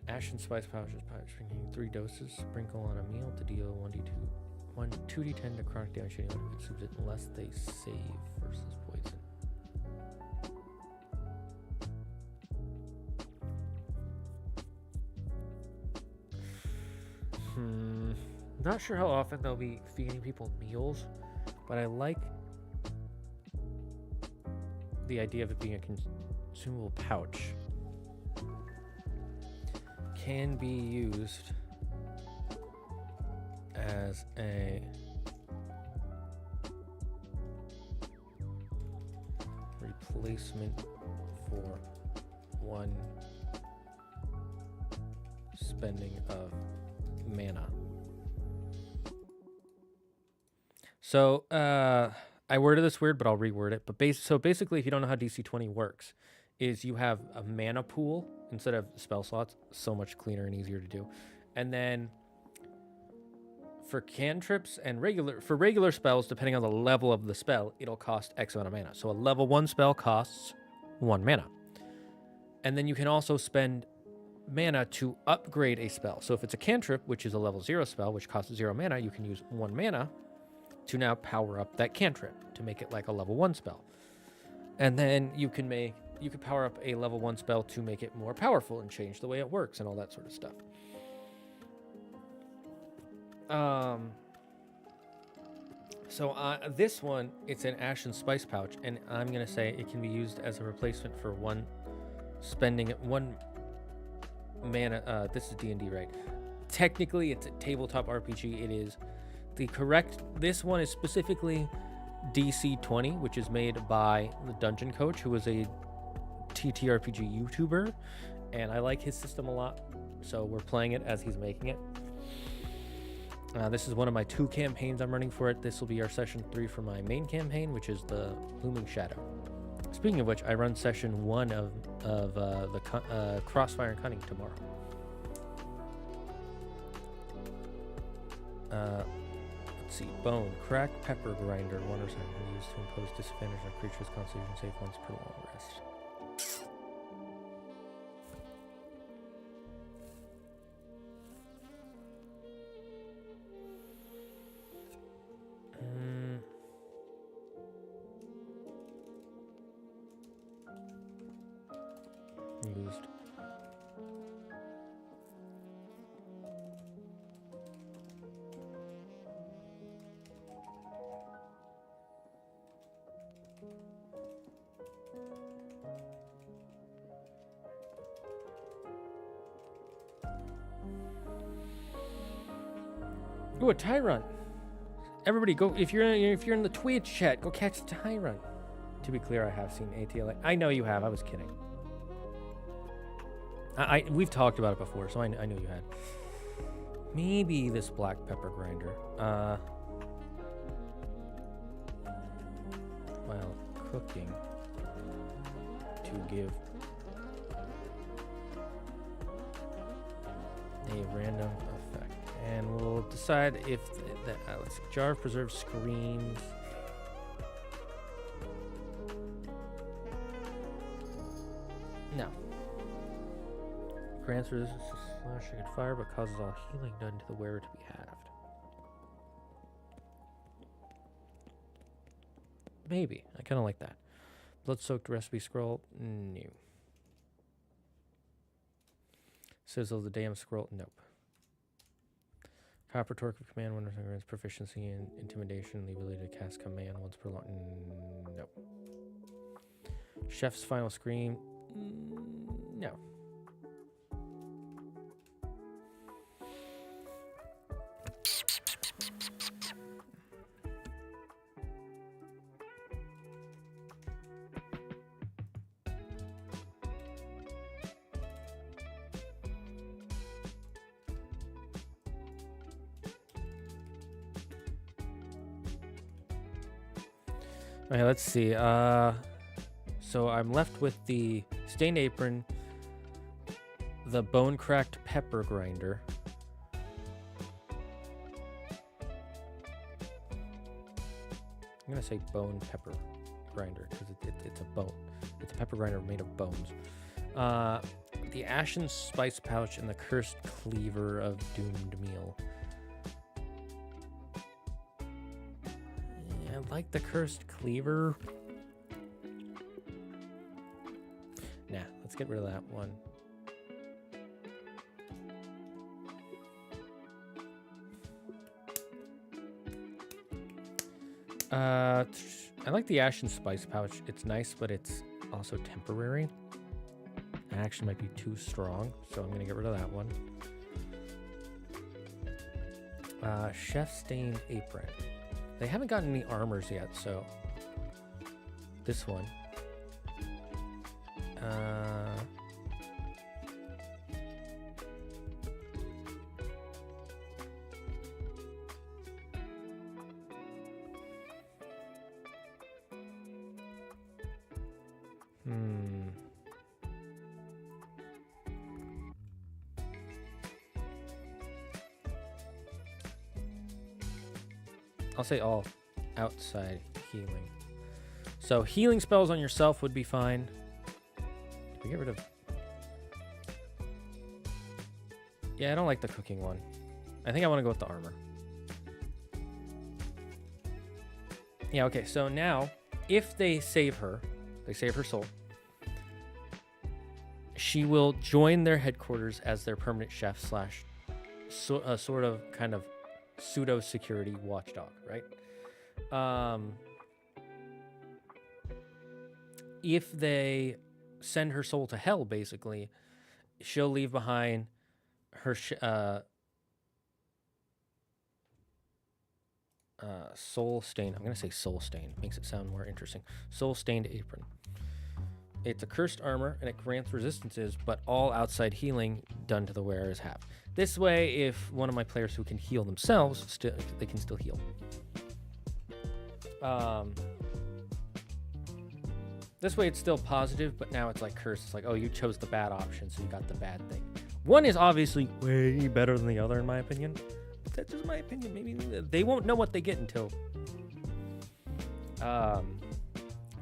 Ashen Spice Pouches, drinking 3 doses. Sprinkle on a meal to deal 2d10 to chronic damage to anyone who consumes it unless they save versus poison. Not sure how often they'll be feeding people meals, but I like the idea of it being a consumable pouch. Can be used as a replacement for 1 spending of mana. So, I worded this weird, but I'll reword it. But basically, if you don't know how DC 20 works, is you have a mana pool instead of spell slots. So much cleaner and easier to do. And then for cantrips and regular spells, depending on the level of the spell, it'll cost X amount of mana. So a level 1 spell costs 1 mana. And then you can also spend mana to upgrade a spell. So if it's a cantrip, which is a level 0 spell, which costs 0 mana, you can use 1 mana to now power up that cantrip to make it like a level 1 spell. And then you can power up a level 1 spell to make it more powerful and change the way it works and all that sort of stuff. So this one, it's an Ashen Spice Pouch, and I'm going to say it can be used as a replacement for 1 mana. This is D&D, right? Technically, it's a tabletop RPG. It is this one is specifically DC 20, which is made by the Dungeon Coach, who is a TTRPG YouTuber, and I like his system a lot, so we're playing it as he's making it. This is one of my 2 campaigns I'm running for it. This will be our session 3 for my main campaign, which is the Looming Shadow. Speaking of which, I run session 1 of the Crossfire and Cunning tomorrow. Let's see. Bone. Cracked pepper grinder. One or something used to impose disadvantage on creatures constitution save once per long rest. Used. Ooh, a Tyrant. Everybody go, if you're in the Twitch chat, go catch the Tyrant. To be clear, I have seen ATLA. I know you have. I was kidding. We've talked about it before, so I knew you had. Maybe this black pepper grinder. While cooking to give a random effect. And we'll decide if let's see, jar of preserved screams. No. Grants resistance to slashing and fire, but causes all healing done to the wearer to be halved. Maybe. I kind of like that. Blood-soaked recipe scroll. No. Sizzle the damn scroll. Nope. Copper torque of command. When grants proficiency in intimidation, the ability to cast command once per long. Nope. Chef's final scream. No. Okay, let's see. So I'm left with the stained apron, the bone cracked pepper grinder, I'm gonna say bone pepper grinder because it's a bone. It's a pepper grinder made of bones. The ashen spice pouch and the cursed cleaver of doomed meal. I like the cursed cleaver. Nah, let's get rid of that one. I like the ashen spice pouch. It's nice, but it's also temporary. That actually might be too strong, so I'm gonna get rid of that one. Chef stained apron. They haven't gotten any armors yet, so this one. I'll say all outside healing. So healing spells on yourself would be fine. Did we get rid of... Yeah, I don't like the cooking one. I think I want to go with the armor. Yeah, okay, so now, if they save her soul, she will join their headquarters as their permanent chef slash sort of kind of pseudo security watchdog, right? If they send her soul to hell, basically, she'll leave behind her soul stained. I'm gonna say soul stained. Makes it sound more interesting. Soul stained apron. It's a cursed armor and it grants resistances, but all outside healing done to the wearer is half. This way, if one of my players who can heal themselves, they can still heal. This way it's still positive, but now it's like cursed. It's like, oh, you chose the bad option, so you got the bad thing. One is obviously way better than the other, in my opinion. That's just my opinion. Maybe they won't know what they get until.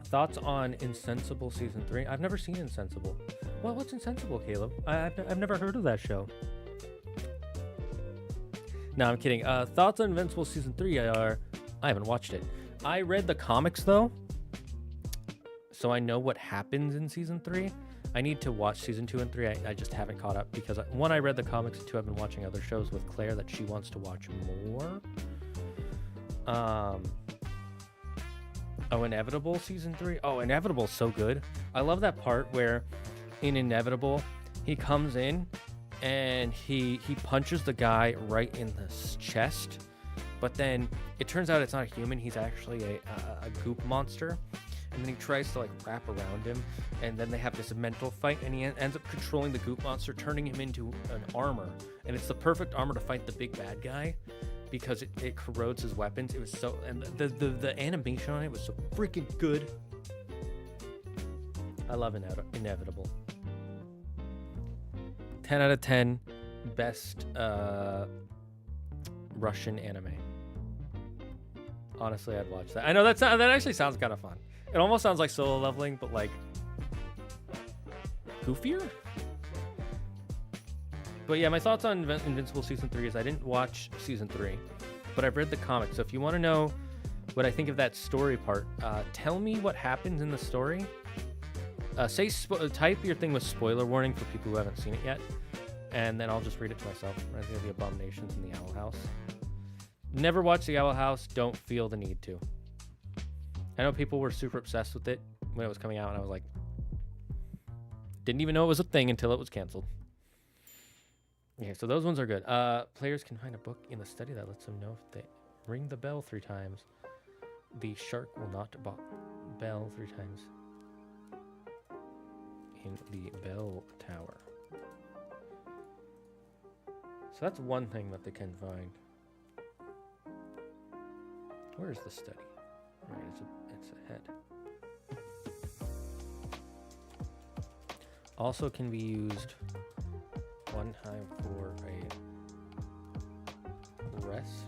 Thoughts on Insensible season 3? I've never seen Insensible. Well, what's Insensible, Caleb? I've never heard of that show. No, I'm kidding. Thoughts on Invincible season 3 are, I haven't watched it. I read the comics though, so I know what happens in season 3. I need to watch season 2 and 3. I just haven't caught up because one, I read the comics, and two, I've been watching other shows with Claire that she wants to watch more. Oh, Inevitable season 3. Oh, Inevitable is so good. I love that part where in Inevitable he comes in and he punches the guy right in the chest, but then it turns out it's not a human. He's actually a goop monster. And then he tries to like wrap around him, and then they have this mental fight, and he ends up controlling the goop monster, turning him into an armor. And it's the perfect armor to fight the big bad guy because it corrodes his weapons. It was so, and the animation on it was so freaking good. I love Inevitable. 10 out of 10 best Russian anime. Honestly, I'd watch that. I know that actually sounds kind of fun. It almost sounds like Solo Leveling, but like goofier. But yeah, my thoughts on Invincible season 3 is I didn't watch season 3, but I've read the comics. So if you want to know what I think of that story part, tell me what happens in the story. Type your thing with spoiler warning for people who haven't seen it yet, and then I'll just read it to myself. Reminds me of the Abominations in the Owl House. Never watched the Owl House. Don't feel the need to. I know people were super obsessed with it when it was coming out, and I was like, didn't even know it was a thing until it was canceled. Okay, so those ones are good. Players can find a book in the study that lets them know if they ring the bell 3 times. The shark will not bell 3 times in the bell tower. So that's one thing that they can find. Where is the study? Right, it's ahead. Also can be used one time for a rest.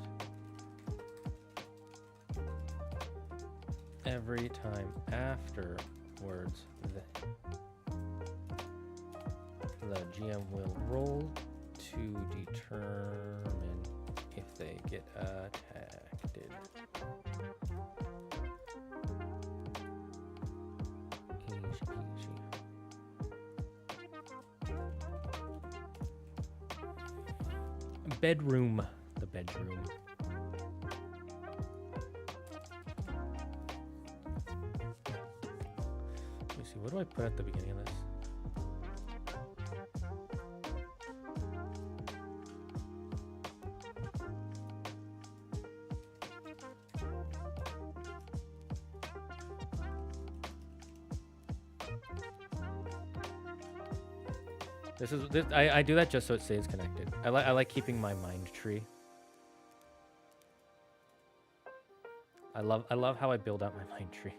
Every time afterwards, the GM will roll to determine if they get attacked. Bedroom. The bedroom. Let me see. What do I put at the beginning of this? I do that just so it stays connected. I like keeping my mind tree. I love how I build out my mind tree.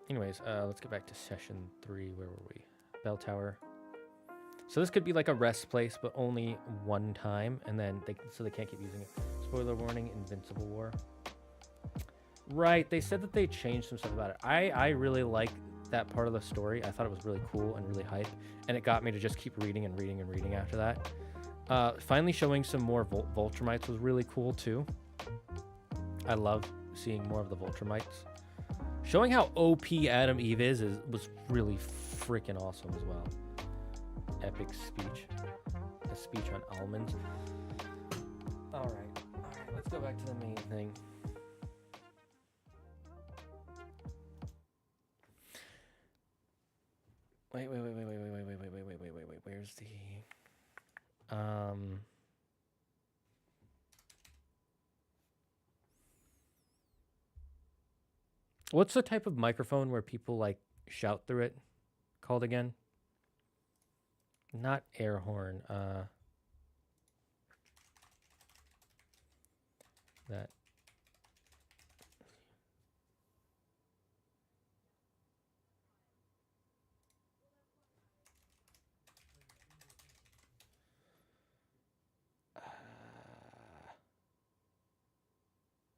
Anyways, let's get back to session 3. Where were we? Bell tower. So this could be like a rest place, but only one time, and then they can't keep using it. Spoiler warning: Invincible War. Right, they said that they changed some stuff about it. I really like that part of the story. I thought it was really cool and really hype, and it got me to just keep reading and reading and reading after that. Finally showing some more Vultramites was really cool too. I love seeing more of the Vultramites. Showing how OP Adam Eve was really freaking awesome as well. Epic speech. A speech on almonds. Alright, let's go back to the main thing. Wait. Where's the what's the type of microphone where people like shout through it called again? Not air horn. That.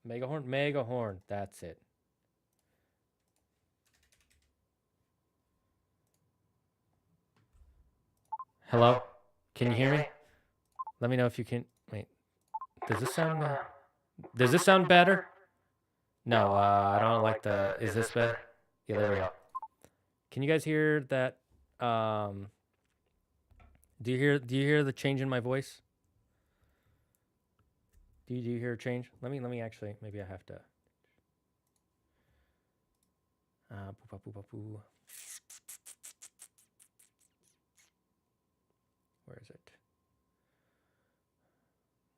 Mega horn. That's it. Hello? Can you hear me? Let me know if you can. Wait. Does this sound better? No, I don't like the. Is this better? Yeah, there we go. Can you guys hear that? Do you hear the change in my voice? Do you hear a change? Let me actually. Maybe I have to. Where is it?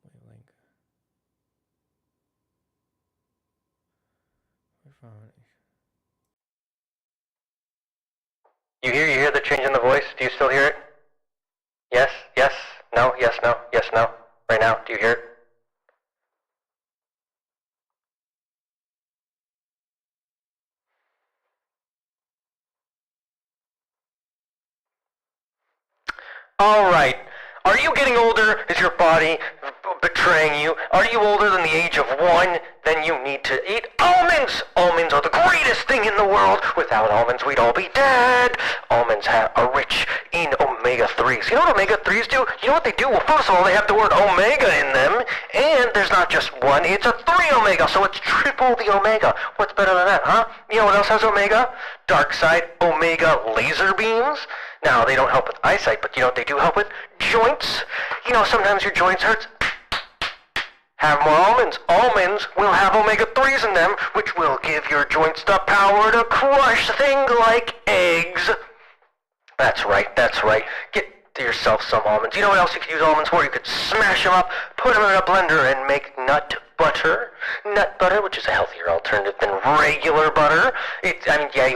Wavelength. You hear the change in the voice? Do you still hear it? Yes, no, yes, no. Right now, do you hear it? All right. Are you getting older? Is your body betraying you? Are you older than the age of 1? Then you need to eat almonds! Almonds are the greatest thing in the world. Without almonds, we'd all be dead. Almonds are rich in omega-3s. You know what omega-3s do? You know what they do? Well, first of all, they have the word omega in them. And there's not just 1, it's a 3 omega, so it's triple the omega. What's better than that, huh? You know what else has omega? Dark side omega laser beams. Now, they don't help with eyesight, but you know what they do help with? Joints. You know, sometimes your joints hurt. Have more almonds. Almonds will have omega-3s in them, which will give your joints the power to crush things like eggs. That's right. Get yourself some almonds. You know what else you could use almonds for? You could smash them up, put them in a blender, and make nut butter. Nut butter, which is a healthier alternative than regular butter. You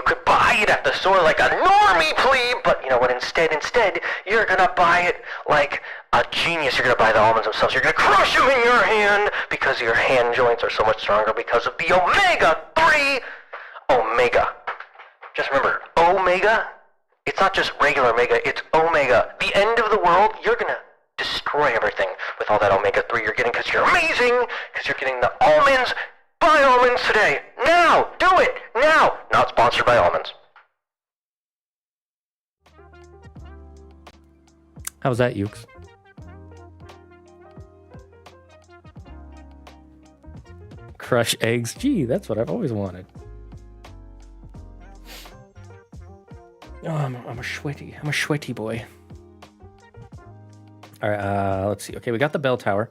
could buy it at the store like a normie plebe, but you know what? Instead, you're gonna buy it like a genius. You're gonna buy the almonds themselves. You're gonna crush them in your hand because your hand joints are so much stronger because of the omega-3. Omega. Just remember, omega. It's not just regular omega, it's omega. The end of the world, you're gonna destroy everything with all that omega-3 you're getting because you're amazing, because you're getting the almonds. Buy almonds today. Now! Do it! Now! Not sponsored by almonds. How's that, Ukes? Crush eggs? Gee, that's what I've always wanted. Oh, I'm a sweaty boy. All right, let's see. Okay, we got the bell tower.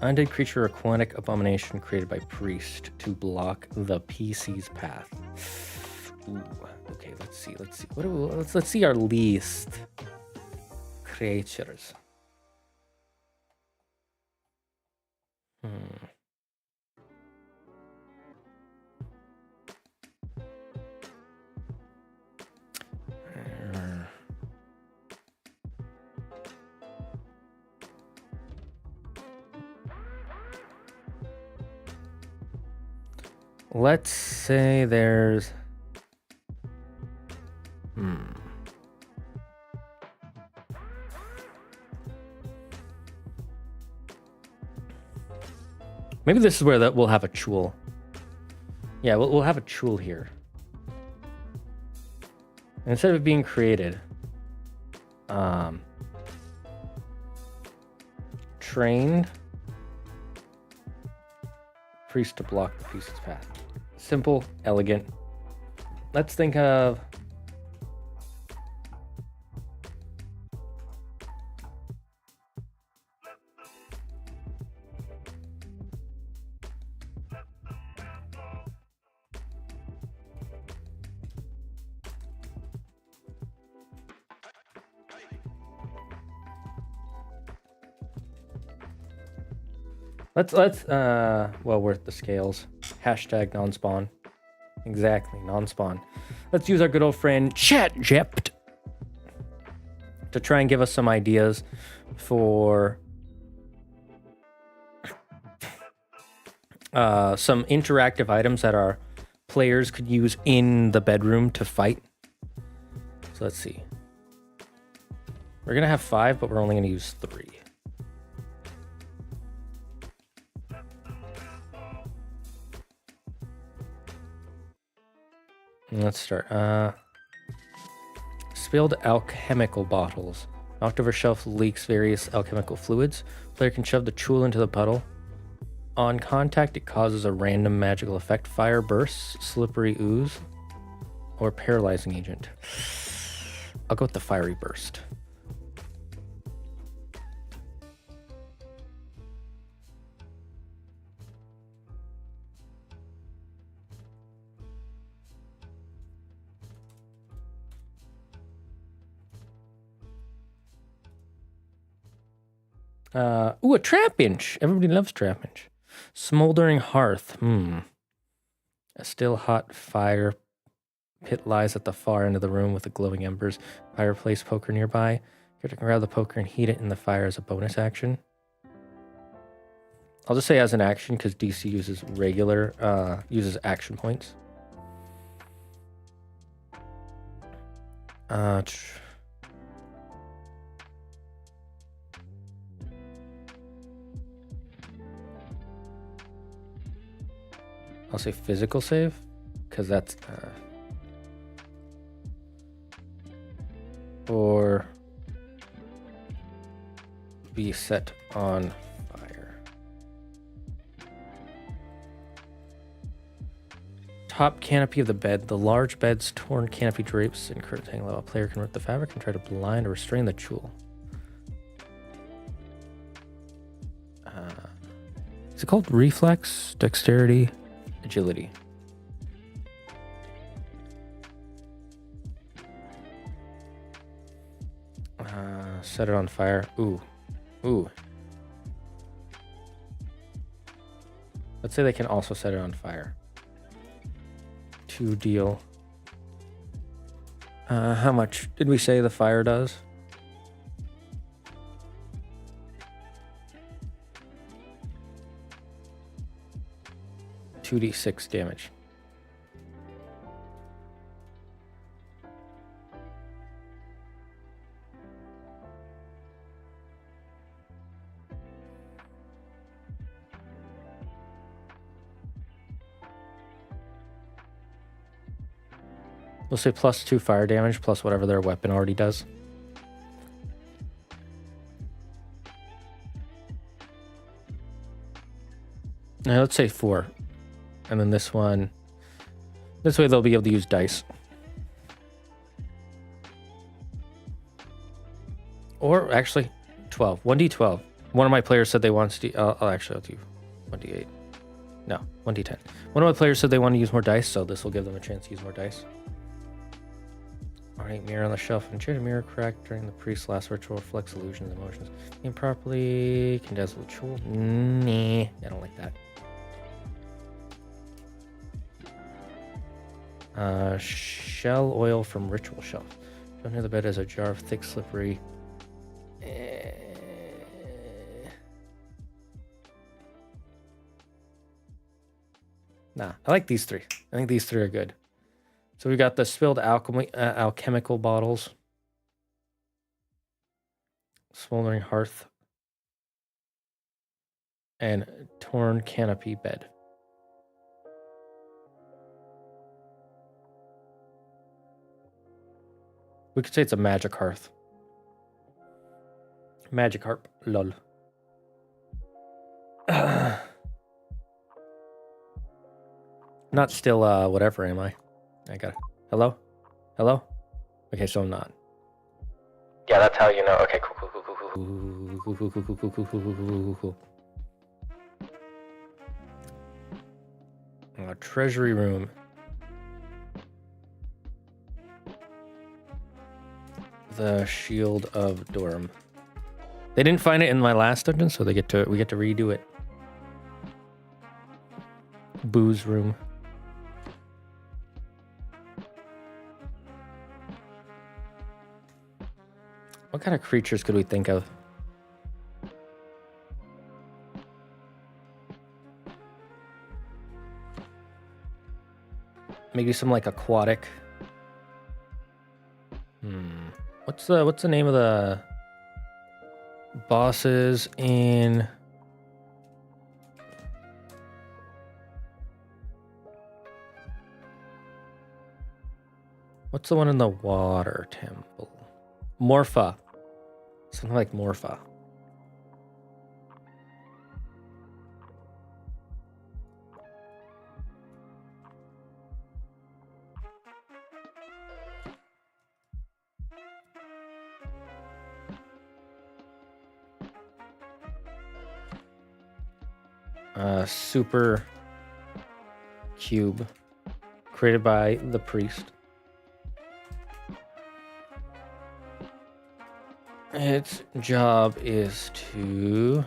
Undead creature, aquatic abomination created by priest to block the PC's path. Ooh, okay, let's see. Let's see our least creatures. Let's say there's maybe this is where we'll have a chul. Yeah, we'll have a chul here. And instead of it being created, trained priest to block the priest's path. Simple, elegant. Let's think of well, worth the scales. Hashtag non-spawn. Exactly, non-spawn. Let's use our good old friend ChatGPT to try and give us some ideas for some interactive items that our players could use in the bedroom to fight. So let's see. We're gonna have 5, but we're only gonna use 3. Let's start. Spilled alchemical bottles. Knocked over shelf leaks various alchemical fluids. Player can shove the chul into the puddle. On contact, it causes a random magical effect. Fire bursts, slippery ooze, or paralyzing agent. I'll go with the fiery burst. Ooh, a trap-inch. Everybody loves trap-inch. Smoldering hearth. A still hot fire pit lies at the far end of the room with the glowing embers. Fireplace poker nearby. You can grab the poker and heat it in the fire as a bonus action. I'll just say as an action because DC uses uses action points. I'll say physical save, because that's... or be set on fire. Top canopy of the bed. The large bed's torn canopy drapes and curtains hang low. A player can rip the fabric and try to blind or restrain the chul. Is it called reflex, dexterity, agility? Set it on fire. Ooh. Let's say they can also set it on fire. 2 deal. How much did we say the fire does? $2d6 damage. We'll say +2 fire damage plus whatever their weapon already does. Now let's say 4. And then this one, this way they'll be able to use dice. Or actually 12, 1d12. One of my players said they want to, I'll do 1d8. No, 1d10. One of my players said they want to use more dice, so this will give them a chance to use more dice. Alright, mirror on the shelf. Enchanted mirror cracked during the priest's last ritual reflects illusions and emotions. Improperly can dazzle the chul. Nah, I don't like that. Shell oil from ritual shelf. Down near the bed is a jar of thick, slippery. Nah, I like these 3. I think these 3 are good. So we got the spilled alchemical bottles, smoldering hearth, and torn canopy bed. We could say it's a magic hearth. Magic harp, lol. Not still, whatever, am I? I got it. Hello? Hello? Okay, so I'm not. Yeah, that's how you know. Okay, cool. Treasury room. The Shield of Dorm. They didn't find it in my last dungeon, so we get to redo it. Booze room. What kind of creatures could we think of? Maybe some like aquatic. What's the name of the bosses in What's the one in the water temple? Morpha. Something like Morpha. Super cube created by the priest. Its job is to...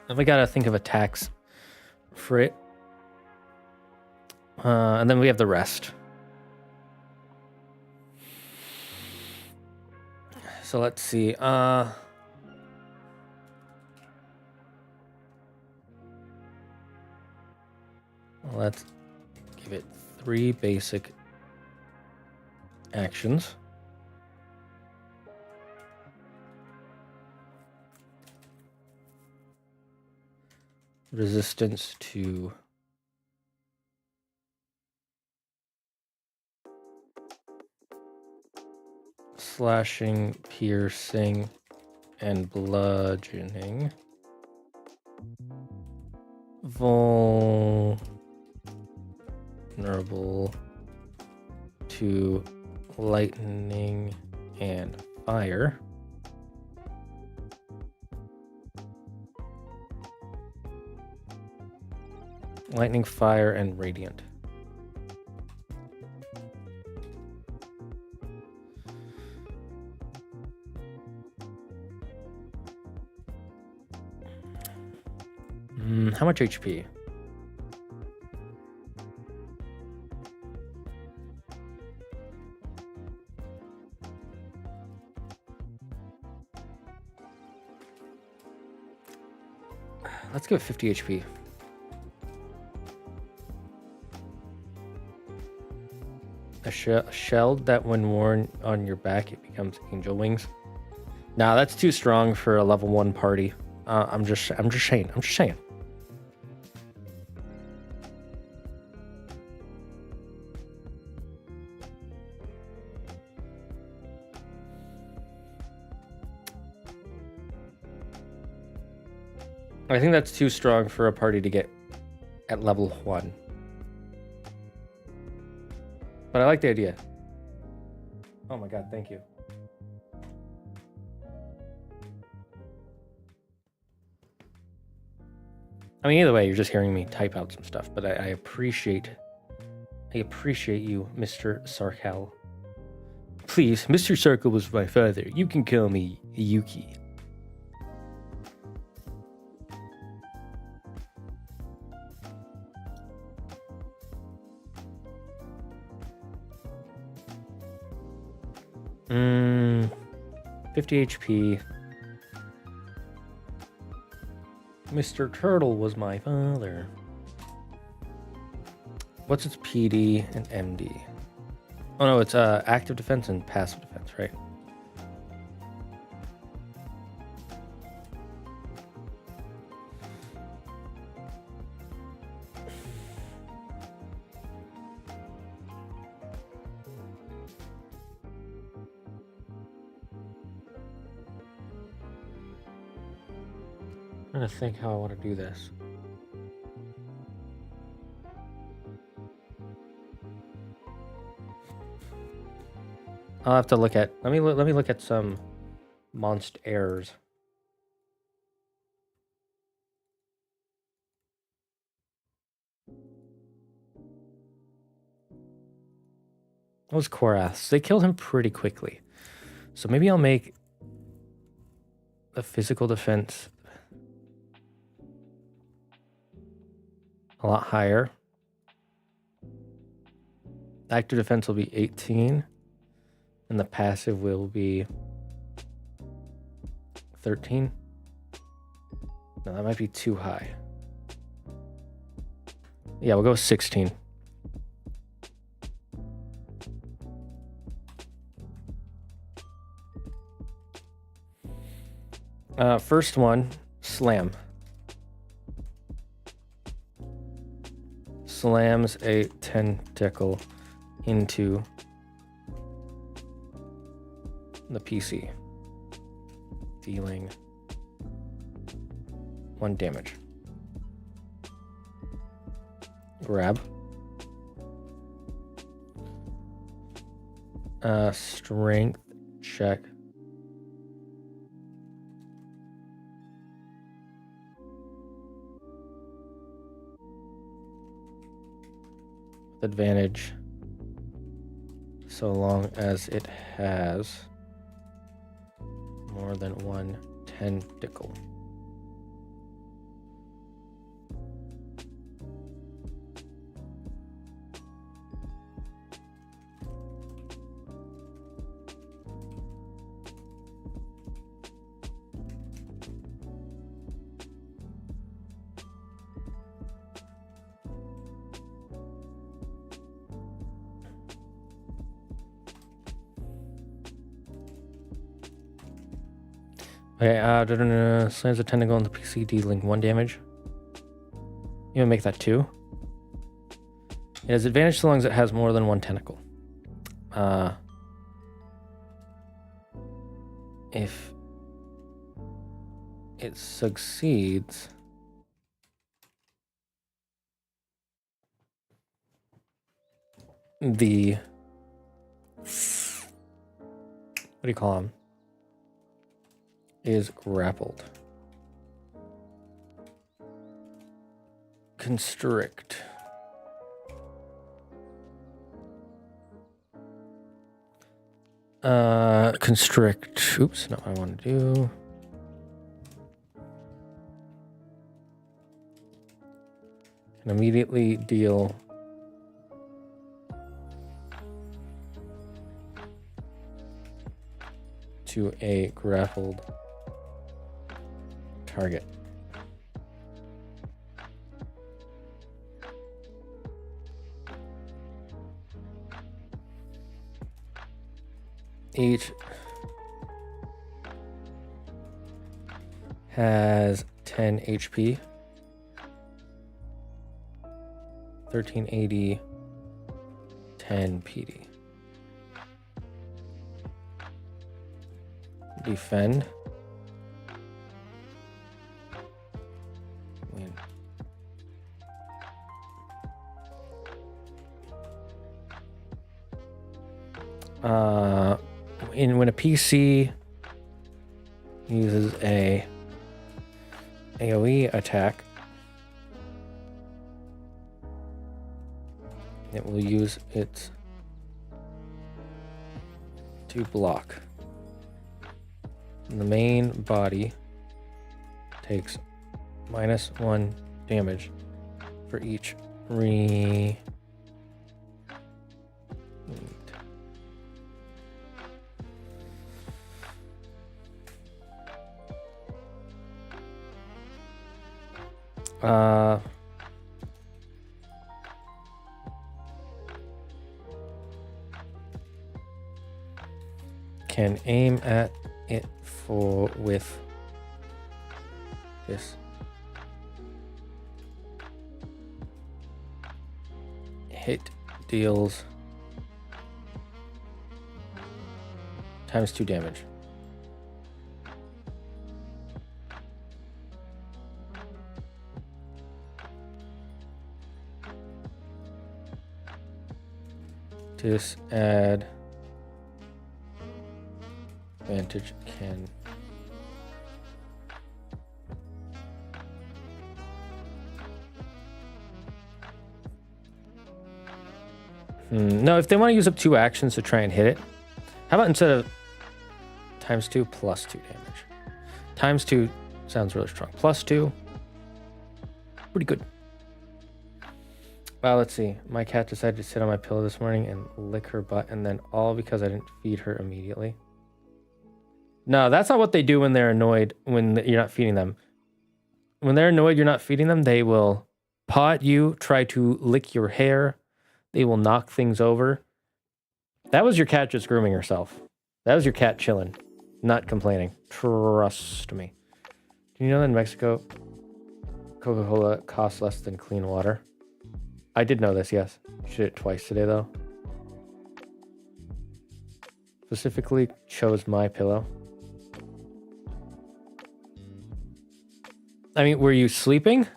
And we gotta think of attacks for it. And then we have the rest. So let's see. Let's give it 3 basic actions. Resistance to slashing, piercing, and bludgeoning. Vulnerable to lightning and fire. Lightning, fire, and radiant. How much HP? Let's give it 50 HP. A shell that when worn on your back, it becomes angel wings. Nah, that's too strong for a level 1 party. I'm just saying. I think that's too strong for a party to get at level 1. But I like the idea. Oh my god, thank you. I mean, either way, you're just hearing me type out some stuff, but I appreciate you, Mr. Sarkal. Please, Mr. Sarkal was my father. You can call me Yuki. Mm, 50 HP. Mr. Turtle was my father. What's its PD and MD? Oh no, it's active defense and passive defense, right? I'm trying to think how I want to do this. I'll have to look at. Let me look at some monster errors. Those Koraths, they killed him pretty quickly, so maybe I'll make the physical defense a lot higher. Active defense will be 18. And the passive will be 13. No, that might be too high. Yeah, we'll go with 16. First one, slam. slams a tentacle into the PC, dealing 1 damage. Grab. Strength check. With advantage, so long as it has more than 1 tentacle. Okay, slams a tentacle on the PC, dealing 1 damage. You want to make that 2? It has advantage so long as it has more than 1 tentacle. If it succeeds, the what do you call him? Is grappled. Constrict. Constrict. Oops, not what I want to do. Can immediately deal to a grappled target. Each has 10 HP, 1380, 10 PD. Defend. Win. When a PC uses a AoE attack, it will use it to block. The main body takes -1 damage for each can aim at it with this hit deals ×2 damage. This add advantage can no, if they want to use up 2 actions to try and hit it, how about instead of ×2 +2 damage? ×2 sounds really strong. +2, pretty good. Well, let's see. My cat decided to sit on my pillow this morning and lick her butt, and then all because I didn't feed her immediately. No, that's not what they do when they're annoyed when you're not feeding them. When they're annoyed you're not feeding them, they will paw at you, try to lick your hair. They will knock things over. That was your cat just grooming herself. That was your cat chilling, not complaining. Trust me. Do you know that in Mexico, Coca-Cola costs less than clean water? I did know this, yes. She did it twice today, though. Specifically chose my pillow. I mean, were you sleeping?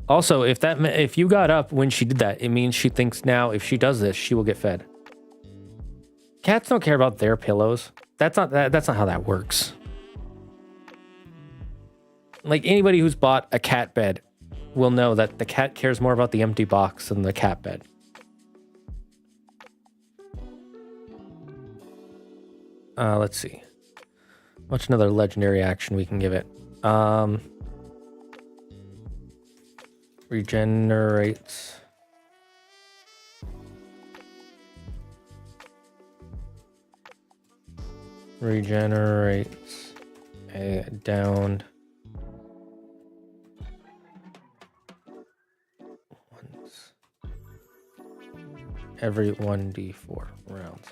Also, if you got up when she did that, it means she thinks now if she does this, she will get fed. Cats don't care about their pillows. That's not how that works. Like anybody who's bought a cat bed will know that the cat cares more about the empty box than the cat bed. Let's see. What's another legendary action we can give it? Regenerates. Regenerates a downed once every 1d4 rounds.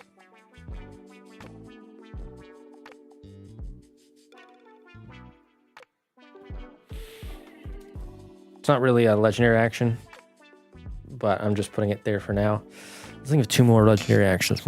It's not really a legendary action, but I'm just putting it there for now. Let's think of 2 more legendary actions.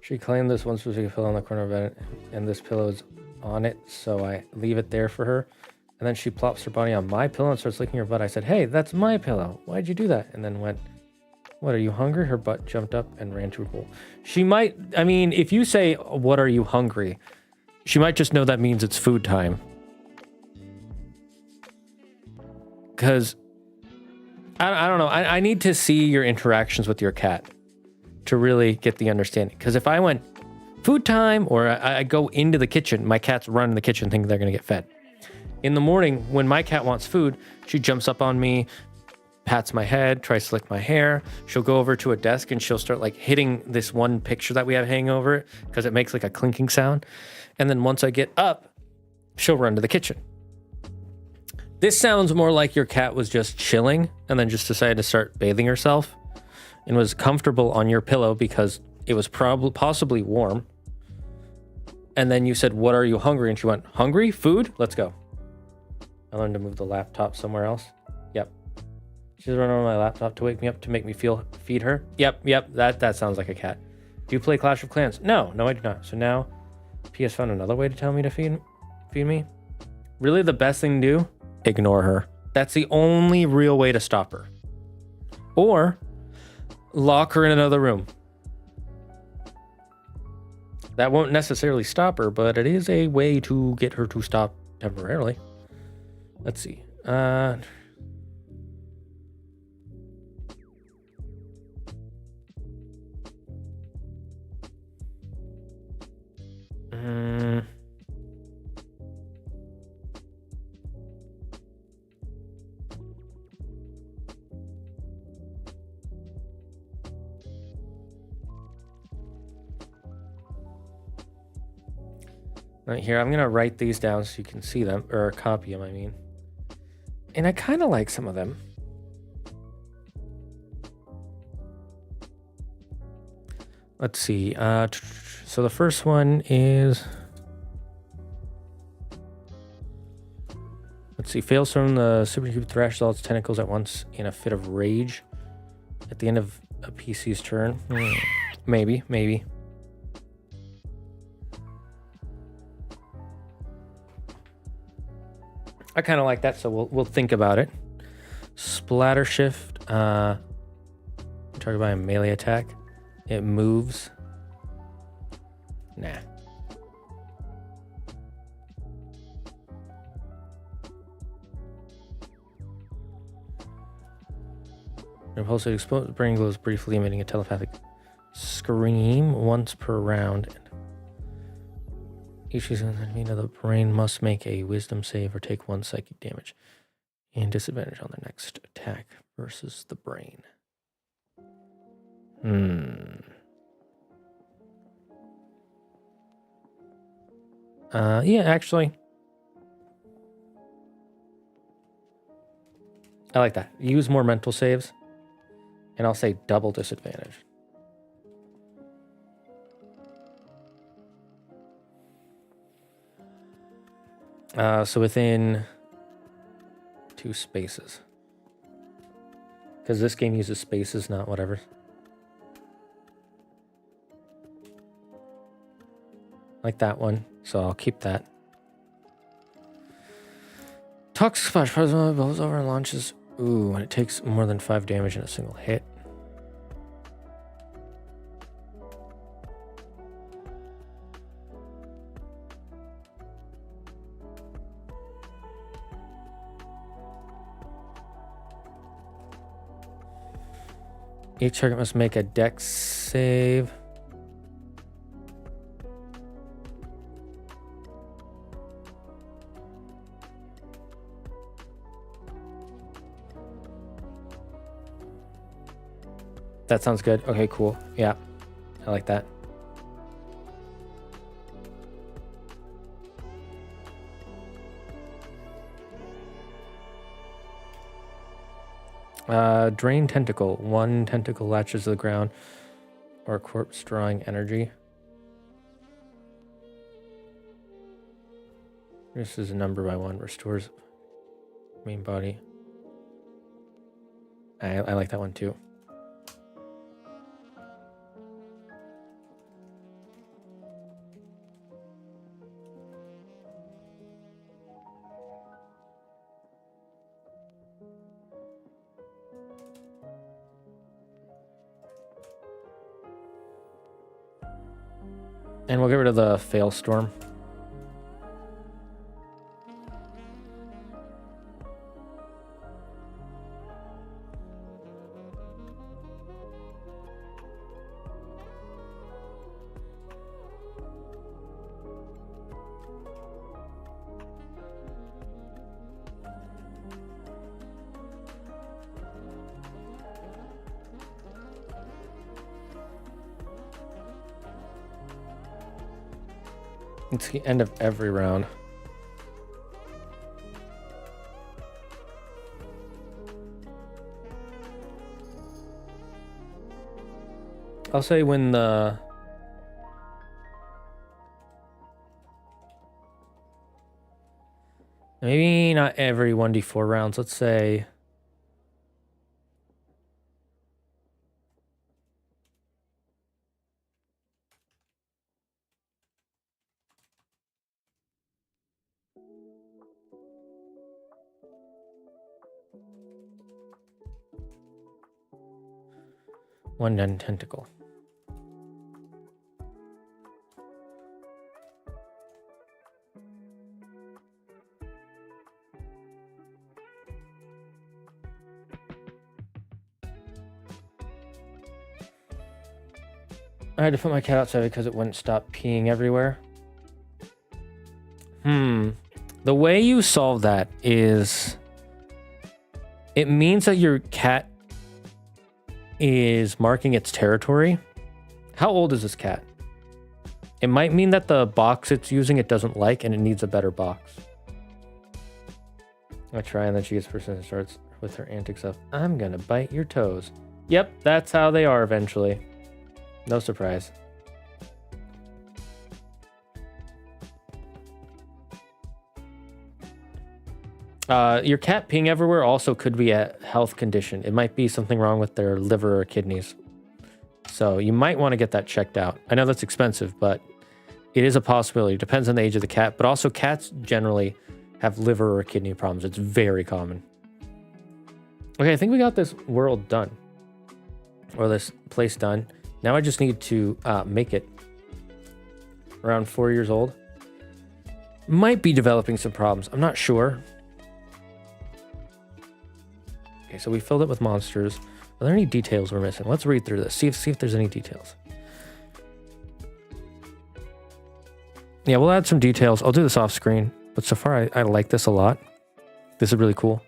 She claimed this one specific pillow on the corner of it, and this pillow is on it, so I leave it there for her. And then she plops her body on my pillow and starts licking her butt. I said, "Hey, that's my pillow. Why'd you do that?" And then went, "What, are you hungry?" Her butt jumped up and ran to her bowl. She might, I mean, if you say, "What, are you hungry?" she might just know that means it's food time. Because, I don't know, I need to see your interactions with your cat to really get the understanding. Because if I went food time or I go into the kitchen, my cats run in the kitchen thinking they're going to get fed. In the morning, when my cat wants food, she jumps up on me, pats my head, tries to lick my hair. She'll go over to a desk and she'll start like hitting this one picture that we have hanging over it because it makes like a clinking sound. And then once I get up, she'll run to the kitchen. This sounds more like your cat was just chilling and then just decided to start bathing herself and was comfortable on your pillow because it was possibly warm. And then you said, "What, are you hungry?" And she went, "Hungry? Food? Let's go." I learned to move the laptop somewhere else. Yep. She's running on my laptop to wake me up to make me feed her. Yep. That sounds like a cat. Do you play Clash of Clans? No, I do not. So now PS found another way to tell me to feed me. Really, the best thing to do? Ignore her. That's the only real way to stop her. Or lock her in another room. That won't necessarily stop her, but it is a way to get her to stop temporarily. Let's see. Right here, I'm gonna write these down so you can see them, or copy them, I mean. And I kind of like some of them. Let's see. So the first one is, let's see, fails from the supercube thrashes all its tentacles at once in a fit of rage at the end of a PC's turn. Maybe. I kind of like that, so we'll think about it. Splatter shift. Target by a melee attack. It moves. Nah. Repulsive explode. Brain glows briefly, emitting a telepathic scream once per round. Each enemy of the brain must make a wisdom save or take 1 psychic damage. And disadvantage on their next attack versus the brain. Yeah, actually. I like that. Use more mental saves. And I'll say double disadvantage. So within 2 spaces. Because this game uses spaces, not whatever. Like that one. So I'll keep that. Toxic Splash presently blows over and launches. Ooh, and it takes more than 5 damage in a single hit. Each target must make a dex save. That sounds good. Okay, cool. Yeah, I like that. Drain tentacle. 1 tentacle latches to the ground or corpse drawing energy. This is a number by 1. Restores main body. I like that one too. And we'll get rid of the fail storm. It's the end of every round. I'll say when the maybe not every 1d4 rounds. Let's say one done tentacle. I had to put my cat outside because it wouldn't stop peeing everywhere. The way you solve that is it means that your cat is marking its territory. How old is this cat? It might mean that the box it's using it doesn't like and it needs a better box. I try and then she gets persistent and starts with her antics of, I'm gonna bite your toes. Yep, that's how they are eventually. No surprise. Your cat peeing everywhere also could be a health condition. It might be something wrong with their liver or kidneys. So you might want to get that checked out. I know that's expensive, but it is a possibility. It depends on the age of the cat, but also cats generally have liver or kidney problems. It's very common. Okay, I think we got this world done. Or this place done. Now I just need to make it. Around 4 years old. Might be developing some problems. I'm not sure. Okay, so we filled it with monsters. Are there any details we're missing? Let's read through this. See if there's any details. Yeah, we'll add some details. I'll do this off screen. But so far, I like this a lot. This is really cool.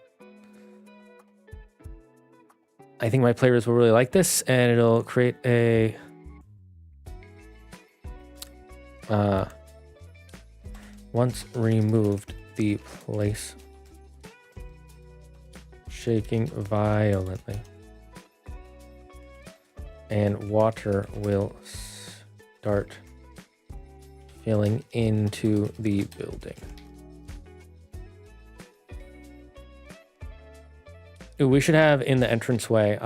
I think my players will really like this, and it'll create a once removed, the place shaking violently, and water will start filling into the building. Ooh, we should have in the entranceway,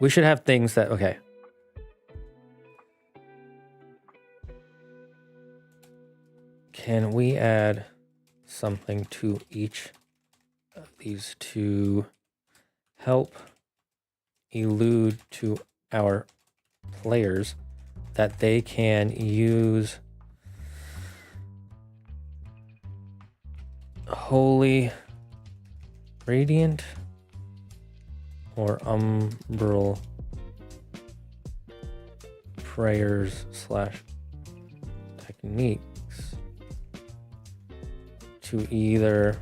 we should have things that, okay. Can we add something to each of these to help elude to our players that they can use Holy Radiant or Umbral prayers / techniques to either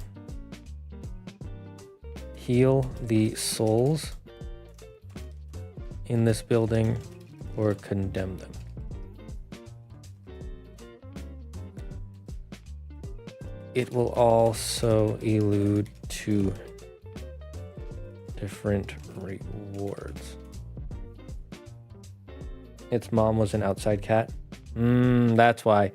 heal the souls in this building or condemn them. It will also elude to different rewards. Its mom was an outside cat. That's why.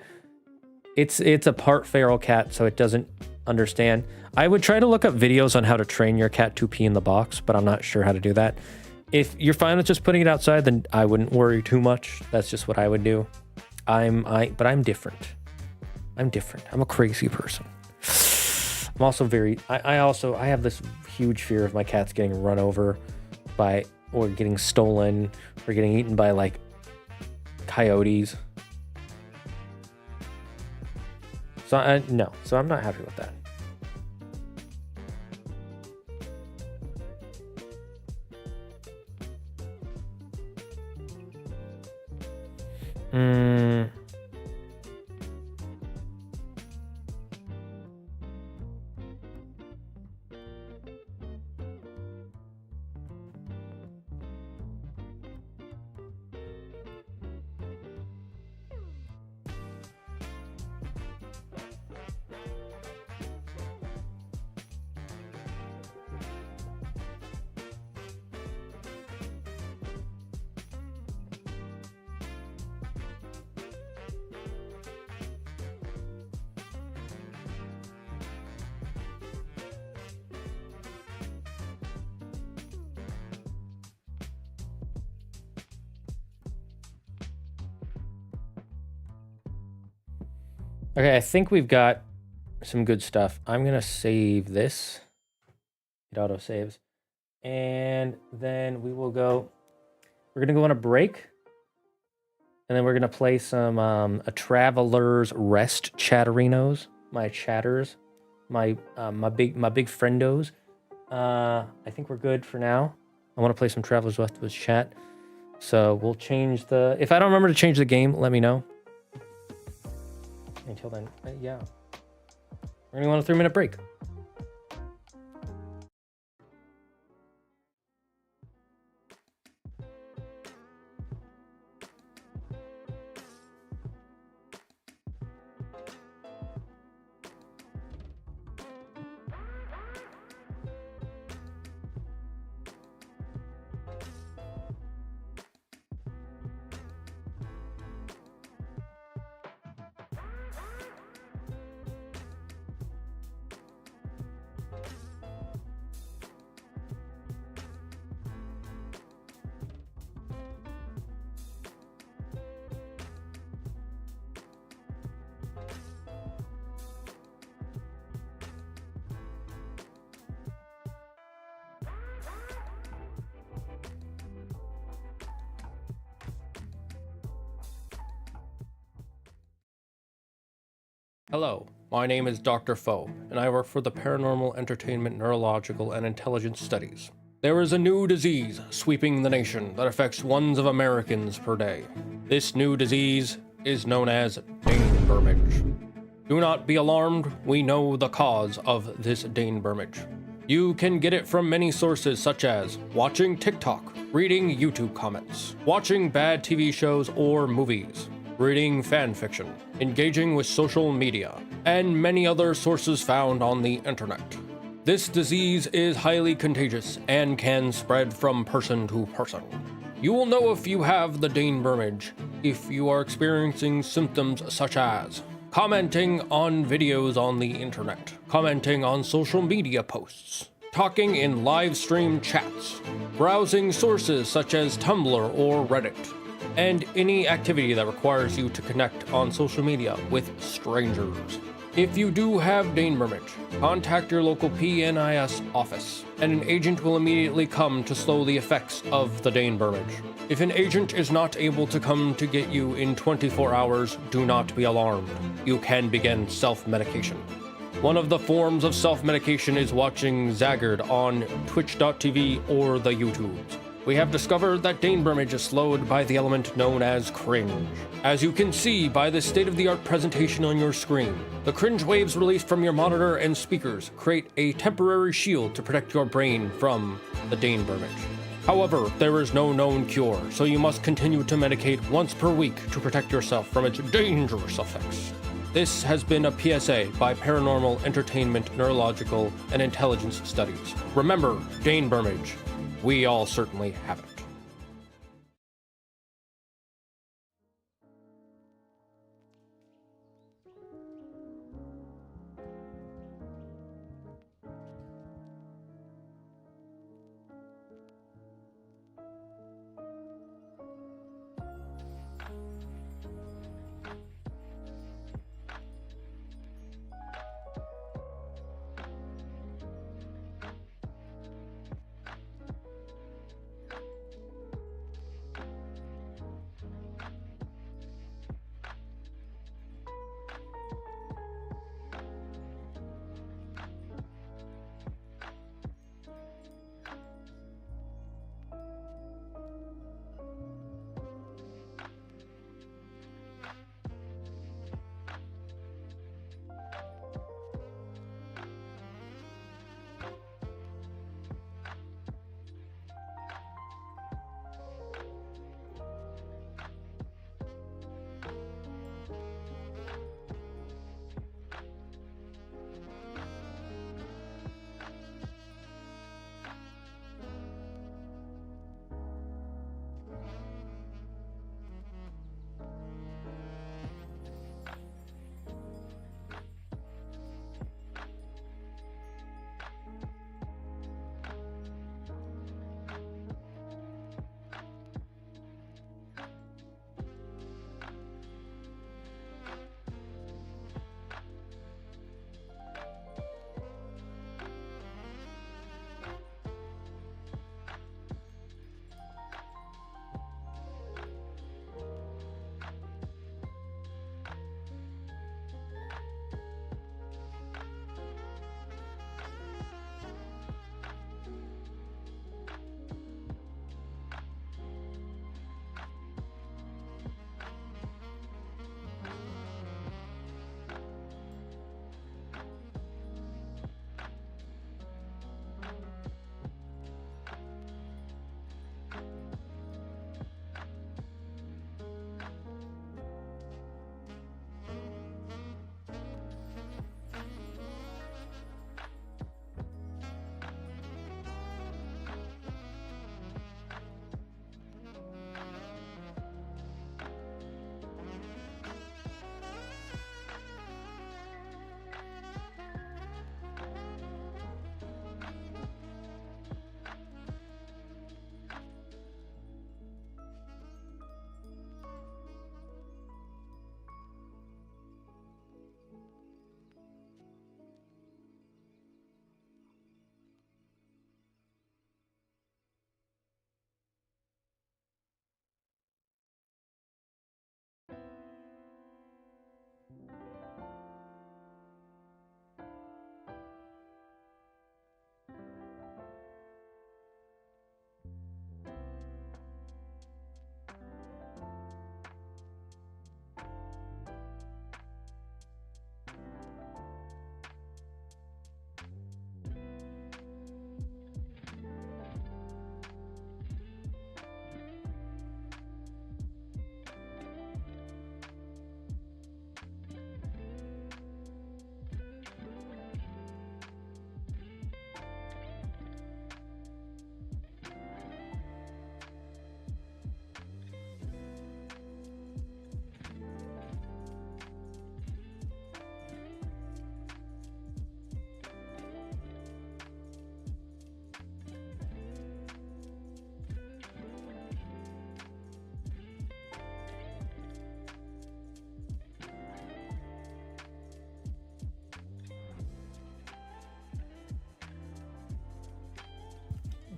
It's a part feral cat, so it doesn't understand. I would try to look up videos on how to train your cat to pee in the box, but I'm not sure how to do that. If you're fine with just putting it outside, then I wouldn't worry too much. That's just what I would do. But I'm different. I'm different. I'm a crazy person. I'm also I have this huge fear of my cats getting run over by, or getting stolen, or getting eaten by like coyotes. So no, so I'm not happy with that. Okay, I think we've got some good stuff. I'm gonna save this. It auto saves. And then we will go, we're gonna go on a break. And then we're gonna play some a Traveler's Rest Chatterinos. My chatters. My big friendos. I think we're good for now. I wanna play some Traveler's Rest with chat. So we'll change if I don't remember to change the game, let me know. Until then, yeah. We're gonna go on a 3-minute break. Hello, my name is Dr. Foe, and I work for the Paranormal Entertainment Neurological and Intelligence Studies. There is a new disease sweeping the nation that affects ones of Americans per day. This new disease is known as dainbermage. Do not be alarmed, we know the cause of this dainbermage. You can get it from many sources such as watching TikTok, reading YouTube comments, watching bad TV shows or movies, reading fan fiction, engaging with social media, and many other sources found on the internet. This disease is highly contagious and can spread from person to person. You will know if you have the dainbermage if you are experiencing symptoms such as commenting on videos on the internet, commenting on social media posts, talking in live stream chats, browsing sources such as Tumblr or Reddit, and any activity that requires you to connect on social media with strangers. If you do have dainbermage, contact your local PNIS office, and an agent will immediately come to slow the effects of the dainbermage. If an agent is not able to come to get you in 24 hours, do not be alarmed. You can begin self-medication. One of the forms of self-medication is watching Zaggard on twitch.tv or the YouTubes. We have discovered that dainbermage is slowed by the element known as cringe. As you can see by the state-of-the-art presentation on your screen, the cringe waves released from your monitor and speakers create a temporary shield to protect your brain from the dainbermage. However, there is no known cure, so you must continue to medicate once per week to protect yourself from its dangerous effects. This has been a PSA by Paranormal Entertainment Neurological and Intelligence Studies. Remember, dainbermage. We all certainly have it.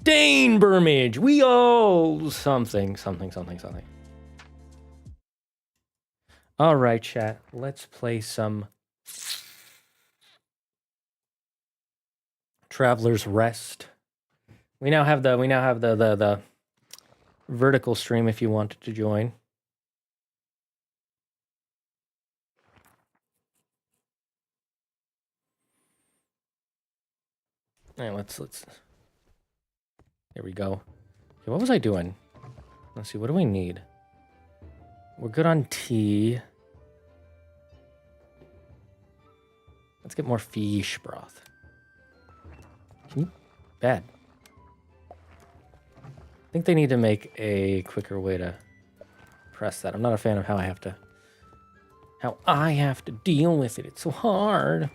Dainbermage. We owe something. All right, chat. Let's play some Traveler's Rest. We now have the vertical stream if you wanted to join. All right, let's. There we go. Okay, what was I doing? Let's see. What do we need? We're good on tea. Let's get more fish broth. Bad. I think they need to make a quicker way to press that. I'm not a fan of how I have to deal with it. It's so hard.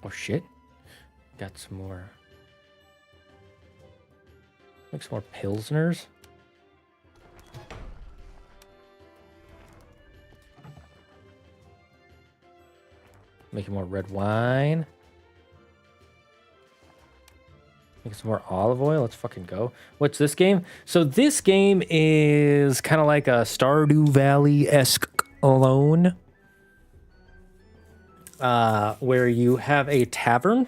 Oh shit. Got some more. Make some more Pilsners. Making more red wine. Make some more olive oil. Let's fucking go. What's this game? So this game is kind of like a Stardew Valley-esque alone. Where you have a tavern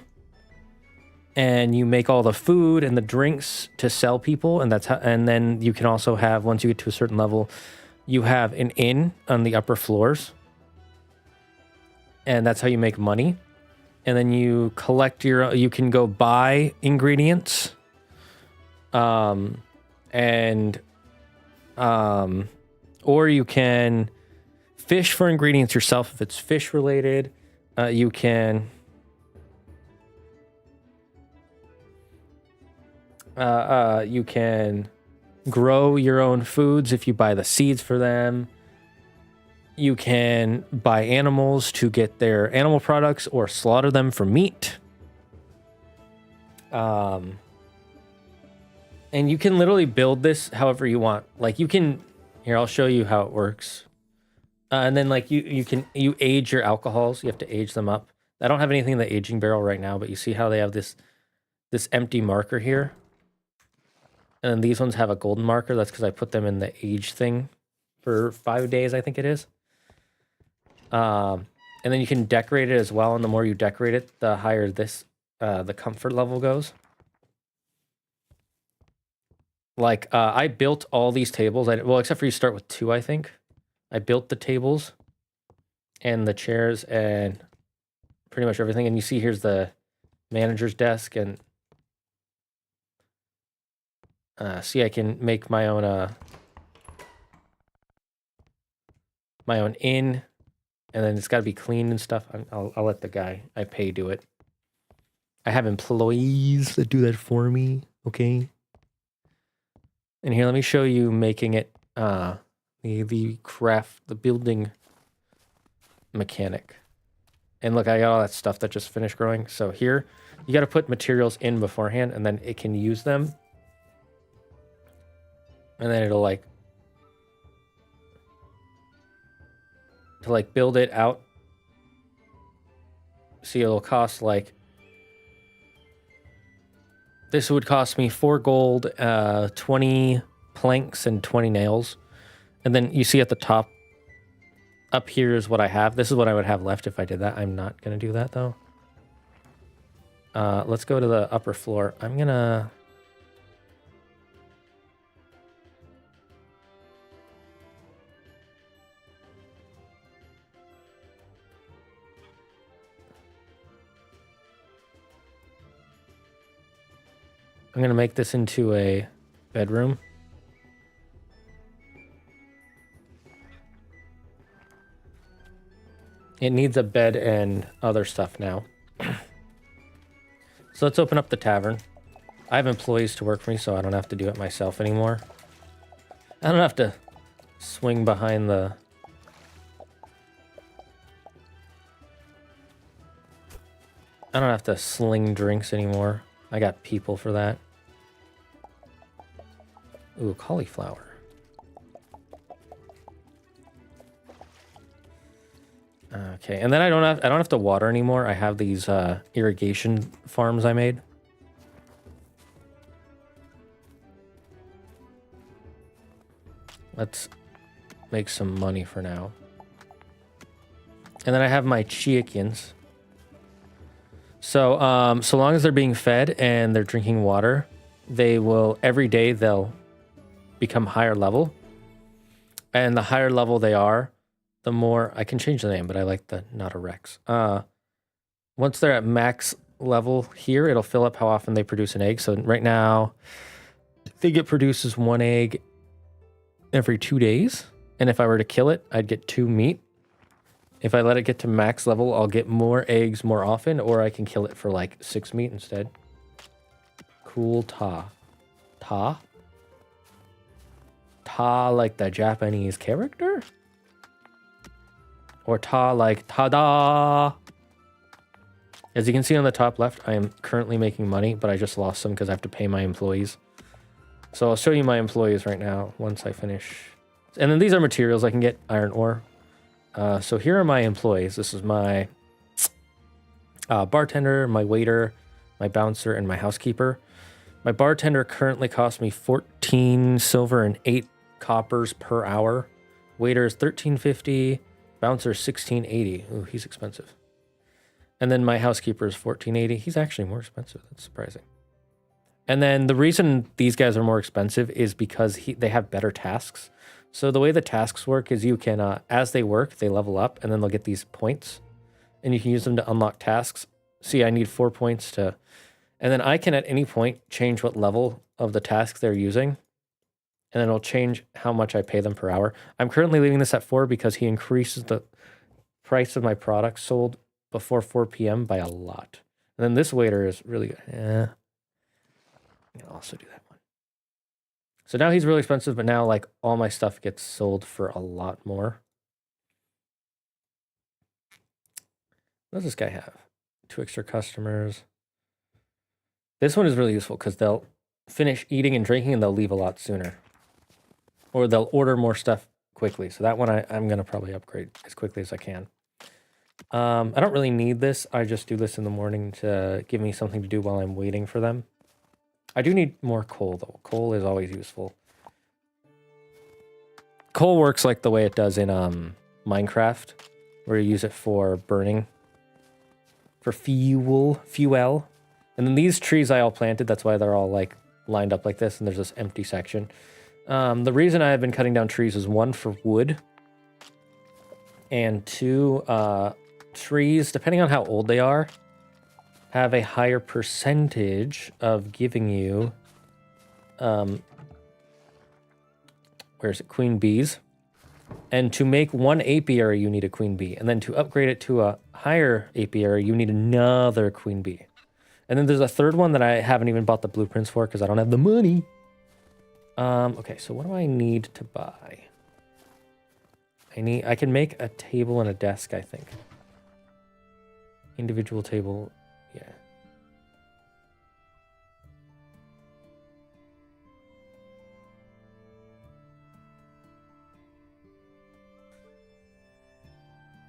and you make all the food and the drinks to sell people, and that's how, and then you can also have, once you get to a certain level, you have an inn on the upper floors. And that's how you make money. And then you collect you can go buy ingredients. Or you can fish for ingredients yourself if it's fish related. You can grow your own foods if you buy the seeds for them. You can buy animals to get their animal products or slaughter them for meat. And you can literally build this however you want. Like you can, here, I'll show you how it works. And then like you age your alcohols. You have to age them up. I don't have anything in the aging barrel right now, but you see how they have this empty marker here. And then these ones have a golden marker. That's because I put them in the age thing for 5 days, I think it is. And then you can decorate it as well. And the more you decorate it, the higher the comfort level goes. Like, I built all these tables. Well, except for you start with 2, I think. I built the tables and the chairs and pretty much everything. And you see here's the manager's desk. And see, I can make my own inn. And then it's got to be clean and stuff. I'll let the guy I pay do it. I have employees that do that for me. Okay. And here, let me show you making it the building mechanic. And look, I got all that stuff that just finished growing. So here, you got to put materials in beforehand, and then it can use them. And then it'll like build it out. See, it'll cost like, this would cost me 4 gold, 20 planks, and 20 nails. And then you see at the top, up here is what I have. This is what I would have left if I did that. I'm not going to do that, though. Let's go to the upper floor. I'm going to... make this into a bedroom. It needs a bed and other stuff now. So let's open up the tavern. I have employees to work for me, so I don't have to do it myself anymore. I don't have to swing behind the... I don't have to sling drinks anymore. I got people for that. Ooh, cauliflower. Okay, Okay, and then I don't have to water anymore. I have these irrigation farms I made. Let's make some money for now. And then I have my chickens. So, so long as they're being fed and they're drinking water, they will, every day they'll become higher level. And the higher level they are, the more, I can change the name, but I like the not a Rex. Once they're at max level here, it'll fill up how often they produce an egg. So right now, I think it produces 1 egg every 2 days. And if I were to kill it, I'd get 2 meat. If I let it get to max level, I'll get more eggs more often, or I can kill it for like 6 meat instead. Cool ta. Ta? Ta like the Japanese character? Or ta like ta-da? As you can see on the top left, I am currently making money, but I just lost some because I have to pay my employees. So I'll show you my employees right now once I finish. And then these are materials. I can get iron ore. So here are my employees. This is my bartender, my waiter, my bouncer, and my housekeeper. My bartender currently costs me 14 silver and 8 coppers per hour. Waiter is 13.50. Bouncer is 16.80. Ooh, he's expensive. And then my housekeeper is 14.80. He's actually more expensive. That's surprising. And then the reason these guys are more expensive is because they have better tasks. So the way the tasks work is you can, as they work, they level up, and then they'll get these points. And you can use them to unlock tasks. See, I need 4 points to... And then I can, at any point, change what level of the task they're using. And then it'll change how much I pay them per hour. I'm currently leaving this at 4 because he increases the price of my products sold before 4 p.m. by a lot. And then this waiter is really good. I'll also do that one. So now he's really expensive, but now like all my stuff gets sold for a lot more. What does this guy have? 2 extra customers. This one is really useful because they'll finish eating and drinking and they'll leave a lot sooner. Or they'll order more stuff quickly. So that one I'm going to probably upgrade as quickly as I can. I don't really need this. I just do this in the morning to give me something to do while I'm waiting for them. I do need more coal, though. Coal is always useful. Coal works like the way it does in Minecraft, where you use it for burning, for fuel. And then these trees I all planted, that's why they're all like lined up like this, and there's this empty section. The reason I have been cutting down trees is 1, for wood, and 2, trees, depending on how old they are, have a higher percentage of giving you, queen bees. And to make 1 apiary, you need a queen bee. And then to upgrade it to a higher apiary, you need another queen bee. And then there's a 3rd one that I haven't even bought the blueprints for because I don't have the money. Okay, so what do I need to buy? I can make a table and a desk, I think. Individual table, yeah.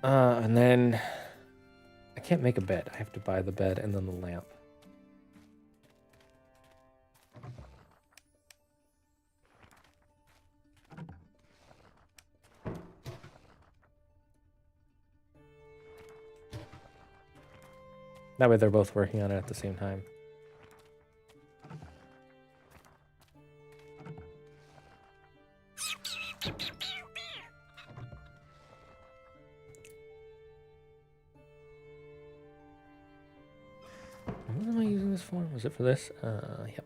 And then I can't make a bed. I have to buy the bed and then the lamp. That way they're both working on it at the same time. What am I using this for? Was it for this? Yep.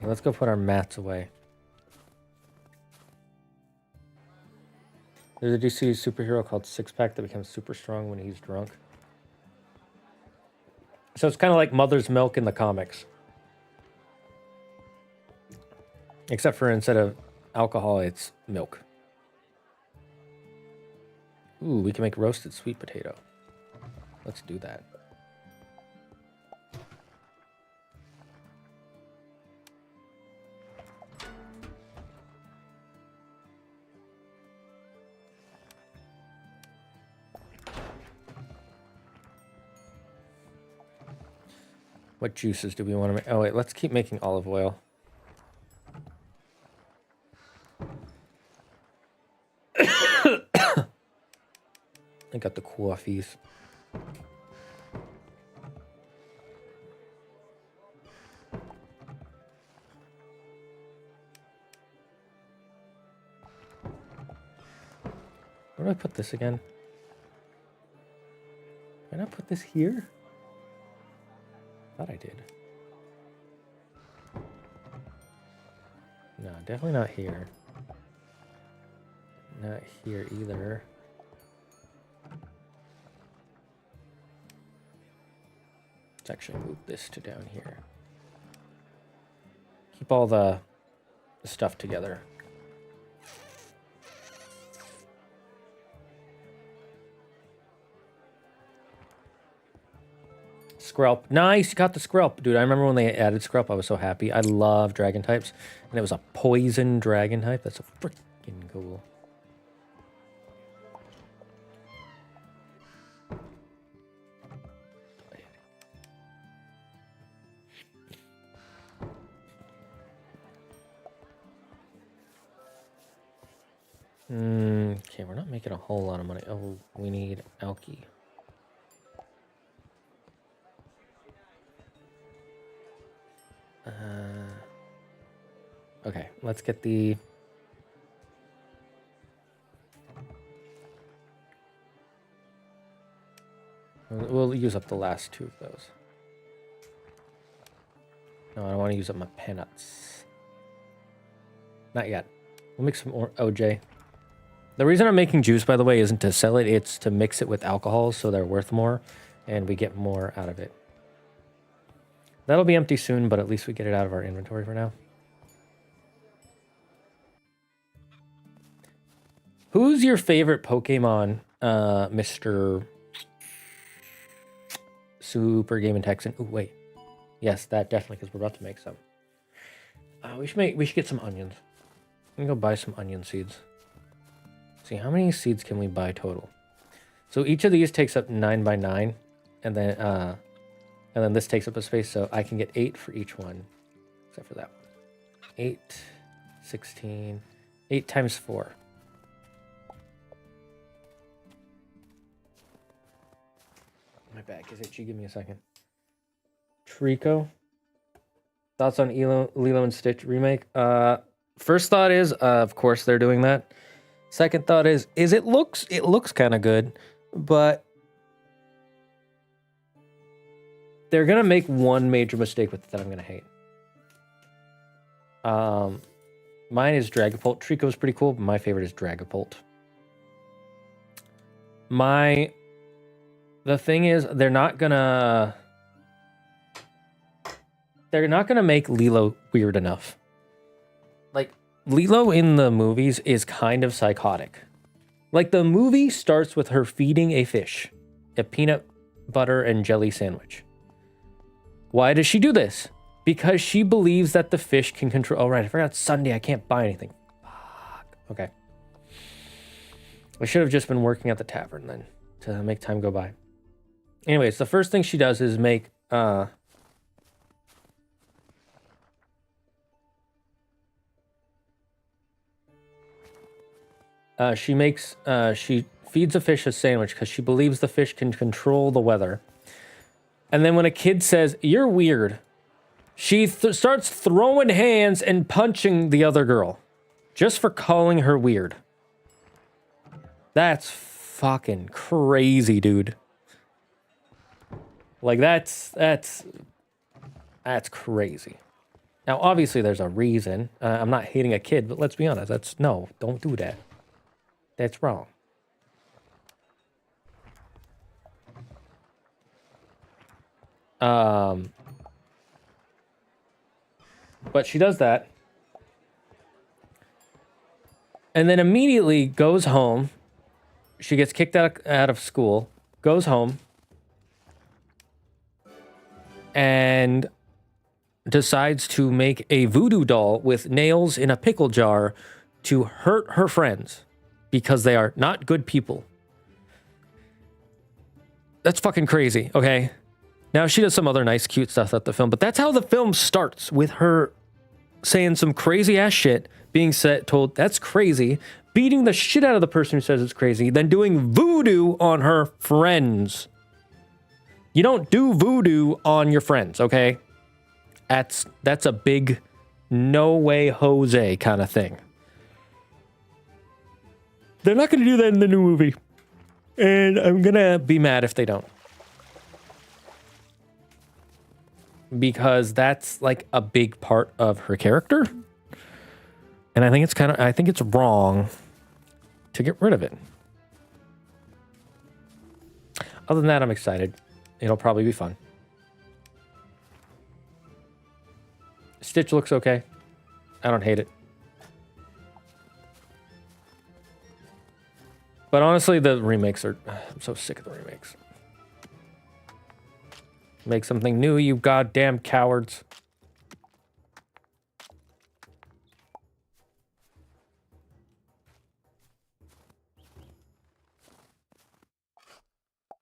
Let's go put our mats away. There's a DC superhero called Sixpack that becomes super strong when he's drunk. So it's kind of like Mother's Milk in the comics. Except for instead of alcohol, it's milk. Ooh, we can make roasted sweet potato. Let's do that. What juices do we want to make? Oh, wait, let's keep making olive oil. I got the coffees. Where do I put this again? Can I put this here? Thought I did. No, definitely not here. Not here either. Let's actually move this to down here. Keep all the stuff together. Skrelp. Nice, you got the Skrelp. Dude, I remember when they added Skrelp, I was so happy. I love dragon types. And it was a poison dragon type. That's so freaking cool. Okay, we're not making a whole lot of money. Oh, we need alky. Okay, let's get the... We'll use up the last two of those. No, I don't want to use up my peanuts. Not yet. We'll make some more OJ. The reason I'm making juice, by the way, isn't to sell it. It's to mix it with alcohol so they're worth more and we get more out of it. That'll be empty soon, but at least we get it out of our inventory for now. Who's your favorite Pokemon, Mr. Super Game and Texan? Ooh, wait. Yes, that definitely, because we're about to make some. We should get some onions. I'm gonna go buy some onion seeds. See, how many seeds can we buy total? So each of these takes up 9 by 9, and then this takes up a space, so I can get 8 for each one, except for that one. 8, 16, 8 times 4. My back is itchy. Give me a second. Trico. Thoughts on Lilo and Stitch remake? First thought is, of course they're doing that. Second thought is it looks kind of good, but they're gonna make one major mistake with it that I'm gonna hate. Mine is Dragapult. Trico's pretty cool, but my favorite is Dragapult. The thing is, they're not gonna make Lilo weird enough. Like, Lilo in the movies is kind of psychotic. Like, the movie starts with her feeding a fish a peanut butter and jelly sandwich. Why does she do this? Because she believes that the fish can control... Oh, right, I forgot it's Sunday. I can't buy anything. Fuck. Okay. I should have just been working at the tavern then to make time go by. Anyways, the first thing she does is make... she feeds a fish a sandwich because she believes the fish can control the weather. And then when a kid says, "You're weird," she starts throwing hands and punching the other girl just for calling her weird. That's fucking crazy, dude. Like, that's crazy. Now, obviously, there's a reason. I'm not hating a kid, but let's be honest. No, don't do that. That's wrong. But she does that. And then immediately goes home. She gets kicked out of school, goes home, and decides to make a voodoo doll with nails in a pickle jar to hurt her friends because they are not good people. That's fucking crazy, okay? Now, she does some other nice, cute stuff at the film, but that's how the film starts, with her saying some crazy-ass shit, being told that's crazy, beating the shit out of the person who says it's crazy, then doing voodoo on her friends. You don't do voodoo on your friends, okay? That's a big no way Jose kind of thing. They're not going to do that in the new movie. And I'm going to be mad if they don't. Because that's like a big part of her character. And I think it's wrong to get rid of it. Other than that, I'm excited. It'll probably be fun. Stitch looks okay. I don't hate it. But honestly, the remakes are... I'm so sick of the remakes. Make something new, you goddamn cowards.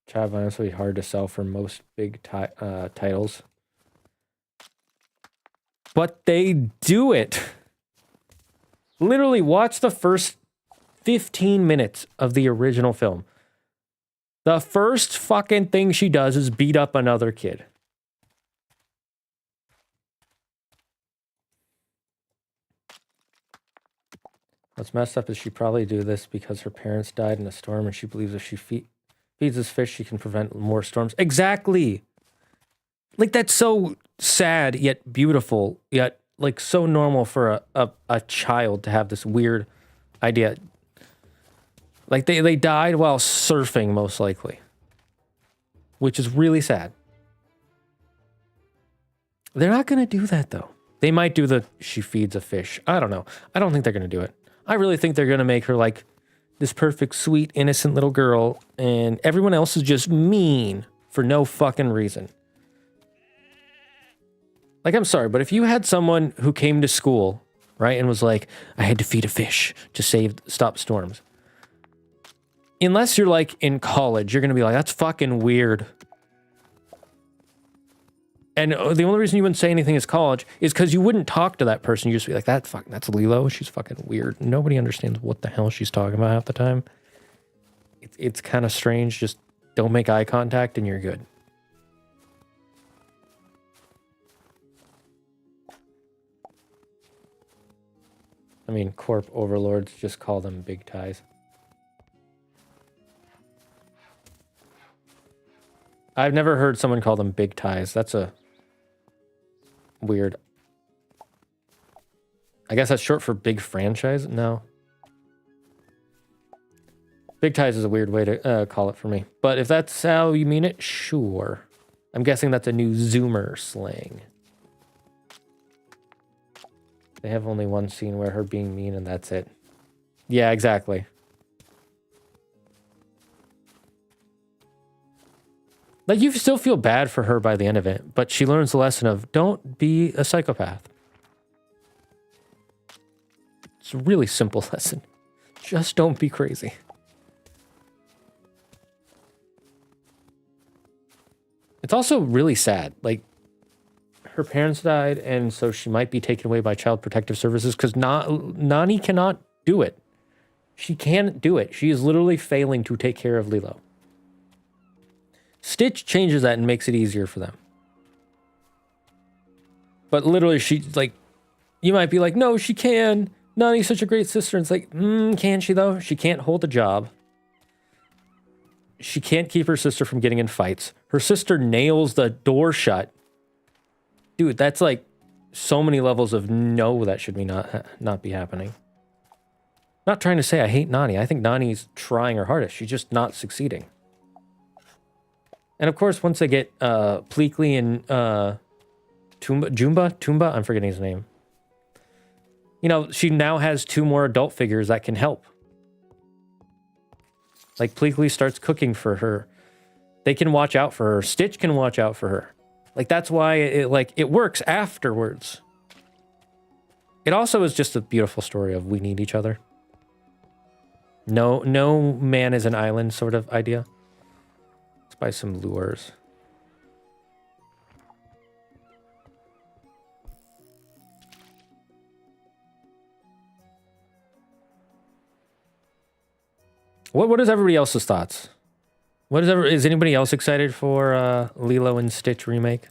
Child violence will be hard to sell for most big titles. But they do it. Literally, watch the first 15 minutes of the original film. The first fucking thing she does is beat up another kid. What's messed up is she probably do this because her parents died in a storm and she believes if she feeds this fish, she can prevent more storms. Exactly. Like, that's so sad, yet beautiful, yet like so normal for a child to have this weird idea. Like, they died while surfing, most likely. Which is really sad. They're not going to do that, though. They might do she feeds a fish. I don't know. I don't think they're going to do it. I really think they're going to make her, like, this perfect, sweet, innocent little girl, and everyone else is just mean for no fucking reason. Like, I'm sorry, but if you had someone who came to school, right, and was like, I had to feed a fish to stop storms. Unless you're, like, in college, you're going to be like, that's fucking weird. And the only reason you wouldn't say anything is college is because you wouldn't talk to that person. You just be like, that's Lilo. She's fucking weird. Nobody understands what the hell she's talking about half the time. It's kind of strange. Just don't make eye contact and you're good. I mean, corp overlords just call them big ties. I've never heard someone call them big ties. That's a weird... I guess that's short for big franchise? No. Big ties is a weird way to call it for me. But if that's how you mean it, sure. I'm guessing that's a new Zoomer slang. They have only one scene where her being mean and that's it. Yeah, exactly. Like, you still feel bad for her by the end of it, but she learns the lesson of don't be a psychopath. It's a really simple lesson. Just don't be crazy. It's also really sad. Like, her parents died, and so she might be taken away by Child Protective Services because Nani cannot do it. She can't do it. She is literally failing to take care of Lilo. Stitch changes that and makes it easier for them. But literally, she's like, you might be like, no, she can. Nani's such a great sister. And it's like, can she though? She can't hold a job. She can't keep her sister from getting in fights. Her sister nails the door shut. Dude, that's like so many levels of no that should be not be happening. Not trying to say I hate Nani. I think Nani's trying her hardest. She's just not succeeding. And of course, once they get Pleakley and Tumba, I'm forgetting his name. You know, she now has 2 more adult figures that can help. Like, Pleakley starts cooking for her. They can watch out for her. Stitch can watch out for her. Like, that's why it works afterwards. It also is just a beautiful story of we need each other. No man is an island sort of idea. Let's buy some lures. What is everybody else's thoughts? Is anybody else excited for Lilo and Stitch remake?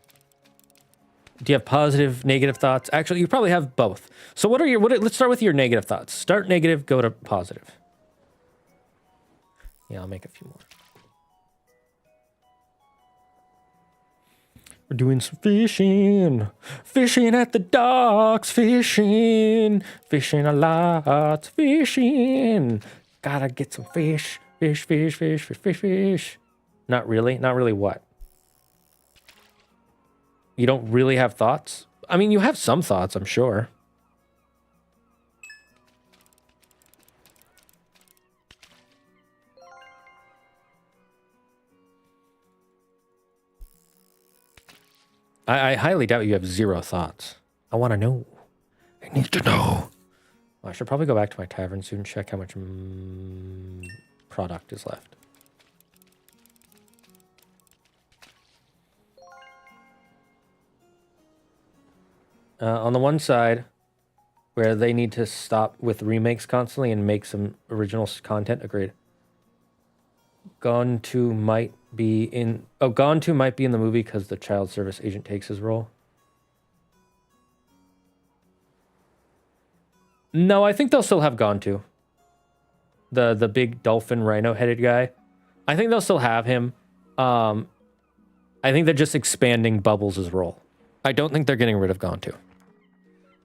Do you have positive, negative thoughts? Actually, you probably have both. So let's start with your negative thoughts. Start negative, go to positive. Yeah, I'll make a few more. We're doing some fishing. Fishing at the docks. Fishing. Fishing a lot. Fishing. Gotta get some fish. Fish, fish, fish, fish, fish, fish. Not really? Not really what? You don't really have thoughts? I mean, you have some thoughts, I'm sure. I highly doubt you have zero thoughts. I want to know. I need to know. Well, I should probably go back to my tavern soon and check how much product is left. On the one side, where they need to stop with remakes constantly and make some original content, agreed. Gone 2 might be in the movie because the child service agent takes his role. No, I think they'll still have Gone 2. The big dolphin rhino headed guy. I think they'll still have him. I think they're just expanding Bubbles' role. I don't think they're getting rid of Gone 2.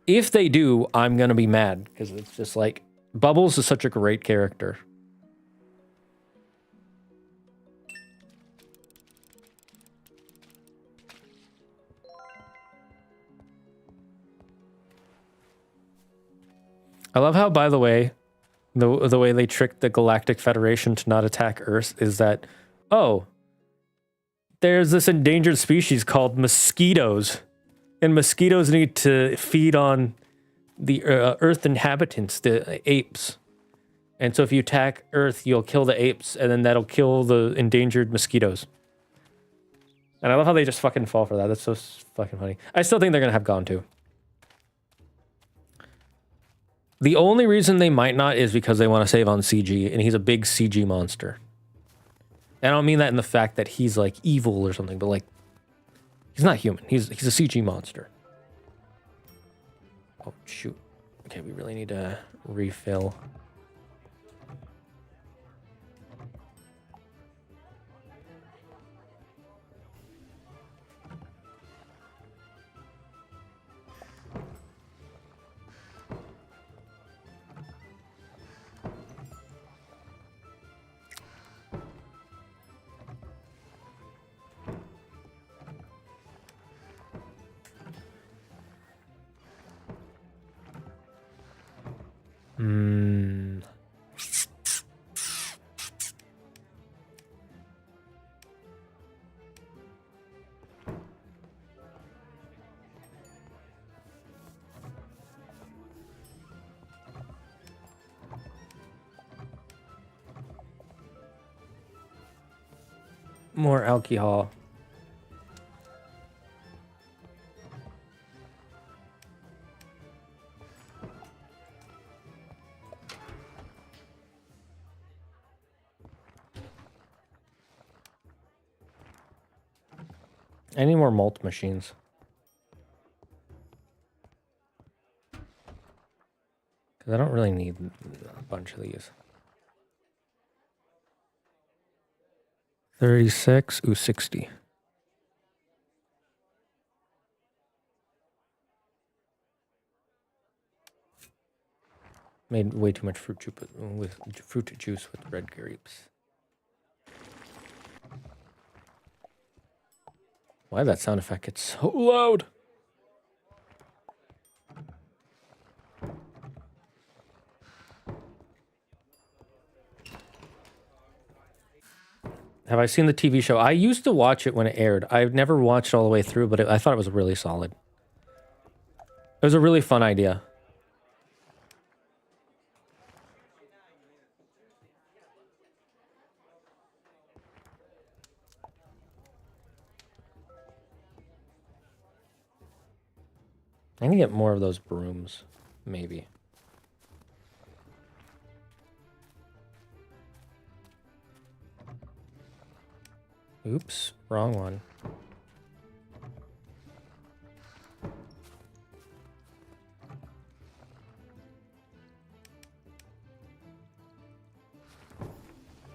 If they do, I'm gonna be mad because it's just like Bubbles is such a great character. I love how, by the way, the way they tricked the Galactic Federation to not attack Earth is that, oh, there's this endangered species called mosquitoes, and mosquitoes need to feed on the Earth inhabitants, the apes. And so if you attack Earth, you'll kill the apes, and then that'll kill the endangered mosquitoes. And I love how they just fucking fall for that. That's so fucking funny. I still think they're gonna have Gone 2. The only reason they might not is because they want to save on CG, and he's a big CG monster. And I don't mean that in the fact that he's like evil or something, but like he's not human. He's a CG monster. Oh shoot. Okay, we really need to refill. More alcohol. I need more malt machines. Because I don't really need a bunch of these. 36, ooh, 60. Made way too much fruit juice with red grapes. Why that sound effect gets so loud? Have I seen the TV show? I used to watch it when it aired. I've never watched all the way through, but I thought it was really solid. It was a really fun idea. I need to get more of those brooms, maybe. Oops, wrong one.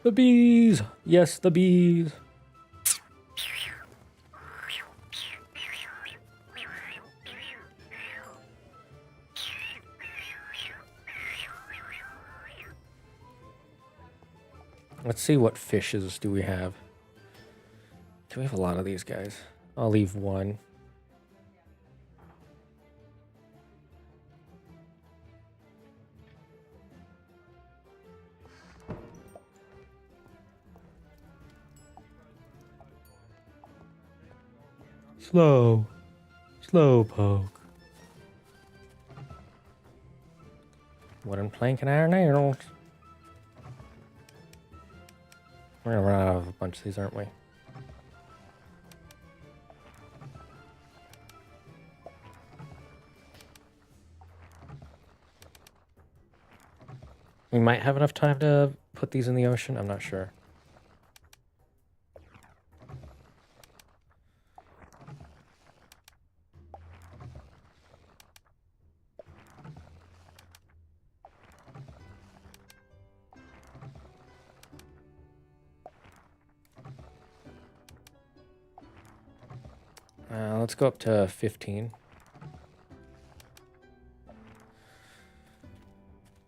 The bees! Yes, the bees! Let's see what fishes do we have. Do we have a lot of these guys? I'll leave one. Slow. Slow poke. Wooden plank and iron nails. We're gonna run out of a bunch of these, aren't we? We might have enough time to put these in the ocean. I'm not sure. Let's go up to 15.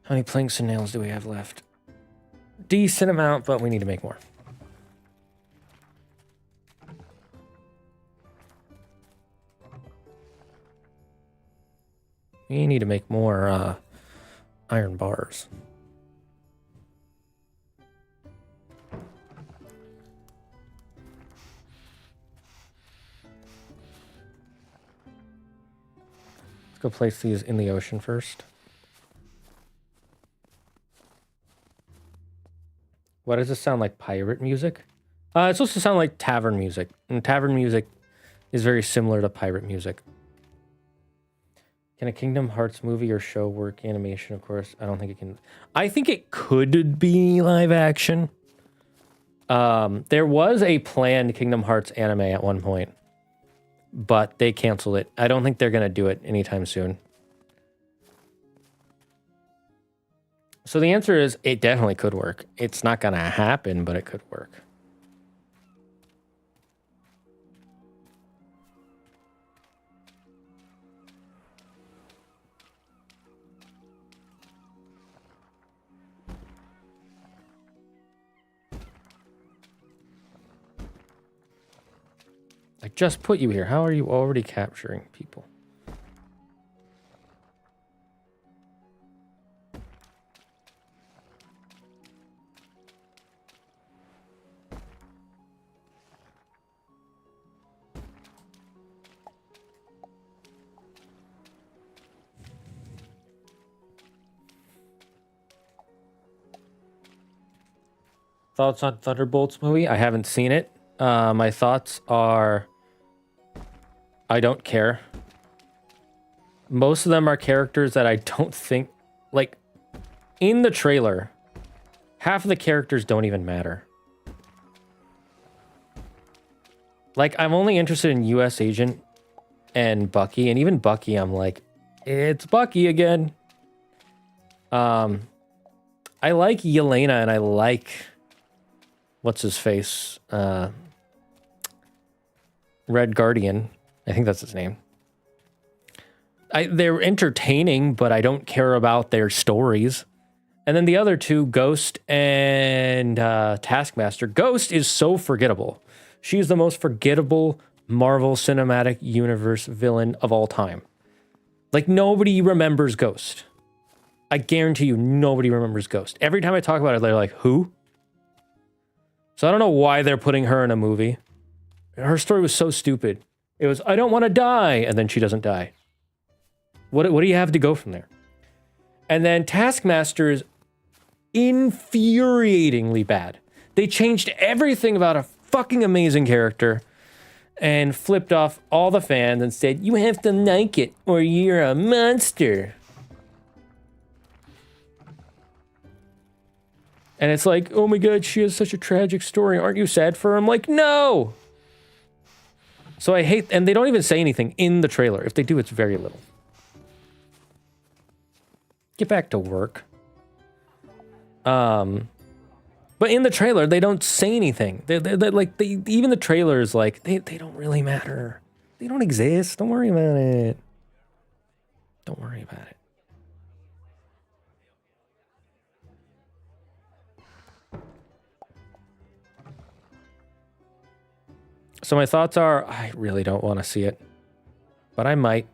How many planks and nails do we have left? Decent amount, but we need to make more. We need to make more iron bars. Let's go place these in the ocean first. Why does this sound like pirate music? It's supposed to sound like tavern music. And tavern music is very similar to pirate music. Can a Kingdom Hearts movie or show work animation? Of course, I don't think it can. I think it could be live action. There was a planned Kingdom Hearts anime at one point, but they canceled it. I don't think they're going to do it anytime soon. So the answer is it definitely could work. It's not going to happen, but it could work. I just put you here. How are you already capturing people? Thoughts on Thunderbolts movie? I haven't seen it. My thoughts are, I don't care. Most of them are characters that I don't think, like, in the trailer, half of the characters don't even matter. Like, I'm only interested in US Agent and Bucky, and even Bucky, I'm like, it's Bucky again. I like Yelena, and I like, what's his face? Red Guardian. I think that's his name. They're entertaining, but I don't care about their stories. And then the other two, Ghost and Taskmaster. Ghost is so forgettable. She's the most forgettable Marvel Cinematic Universe villain of all time. Like, nobody remembers Ghost. I guarantee you, nobody remembers Ghost. Every time I talk about it, they're like, who? So I don't know why they're putting her in a movie. Her story was so stupid. It was, I don't want to die, and then she doesn't die. What do you have to go from there? And then Taskmaster is infuriatingly bad. They changed everything about a fucking amazing character and flipped off all the fans and said, you have to like it or you're a monster. And it's like, oh my god, she has such a tragic story. Aren't you sad for her? I'm like, no! So I hate, and they don't even say anything in the trailer. If they do, it's very little. Get back to work. But in the trailer, they don't say anything. Even the trailers, like, they don't really matter. They don't exist. Don't worry about it. Don't worry about it. So my thoughts are, I really don't want to see it, but I might.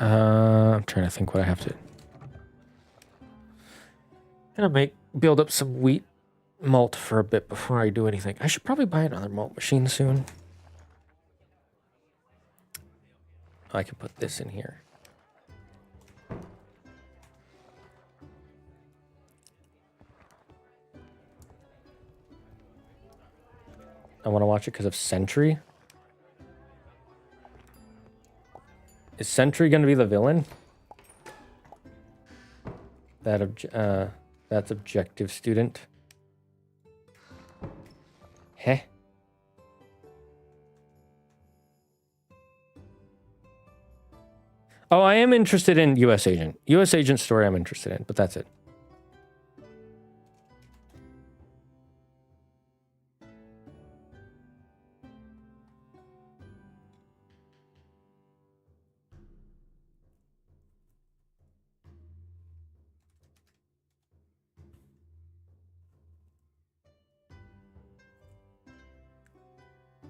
I'm trying to think what I have to. I'm gonna build up some wheat malt for a bit before I do anything. I should probably buy another malt machine soon. I can put this in here. I want to watch it because of Sentry. Is Sentry going to be the villain? That's objective student. Heh. Oh, I am interested in U.S. Agent. U.S. Agent story I'm interested in, but that's it.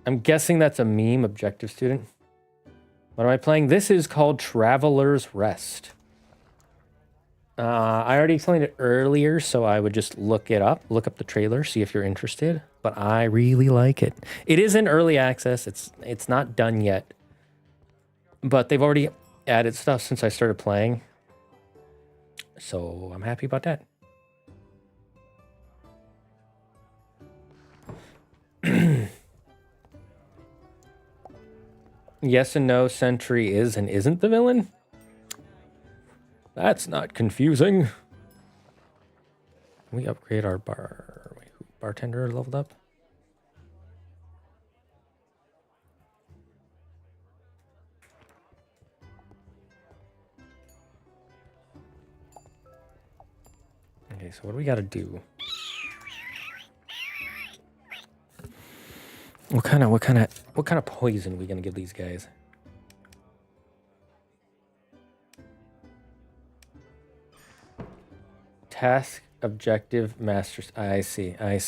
I'm guessing that's a meme, objective student. What am I playing? This is called Traveler's Rest. I already explained it earlier, so I would just look up the trailer, see if you're interested. But I really like it. It is in early access. It's not done yet. But they've already added stuff since I started playing. So I'm happy about that. Yes and no, Sentry is and isn't the villain? That's not confusing. Can we upgrade our bartender leveled up? Okay, so what do we gotta do? What kind of poison are we gonna give these guys? Task, objective, masters. I see. I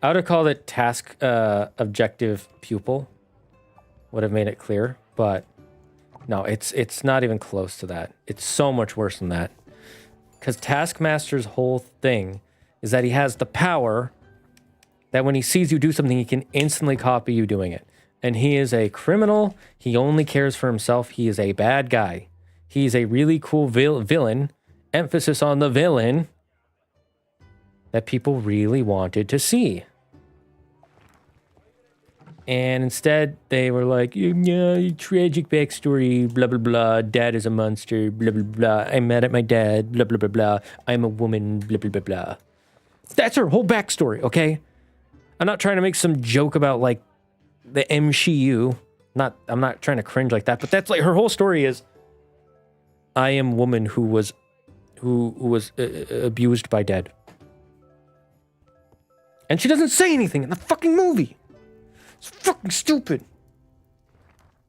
would have called it task, objective, pupil. Would have made it clear, but no, it's not even close to that. It's so much worse than that. Because Taskmaster's whole thing is that he has the power that when he sees you do something, he can instantly copy you doing it. And he is a criminal. He only cares for himself. He is a bad guy. He's a really cool villain. Emphasis on the villain that people really wanted to see. And instead, they were like, yeah, tragic backstory, blah, blah, blah. Dad is a monster, blah, blah, blah. I'm mad at my dad, blah, blah, blah, blah. I'm a woman, blah, blah, blah, blah. That's her whole backstory, okay? I'm not trying to make some joke about, like, the MCU. I'm not trying to cringe like that, but that's, like, her whole story is, I am a woman who was abused by dad. And she doesn't say anything in the fucking movie. It's fucking stupid.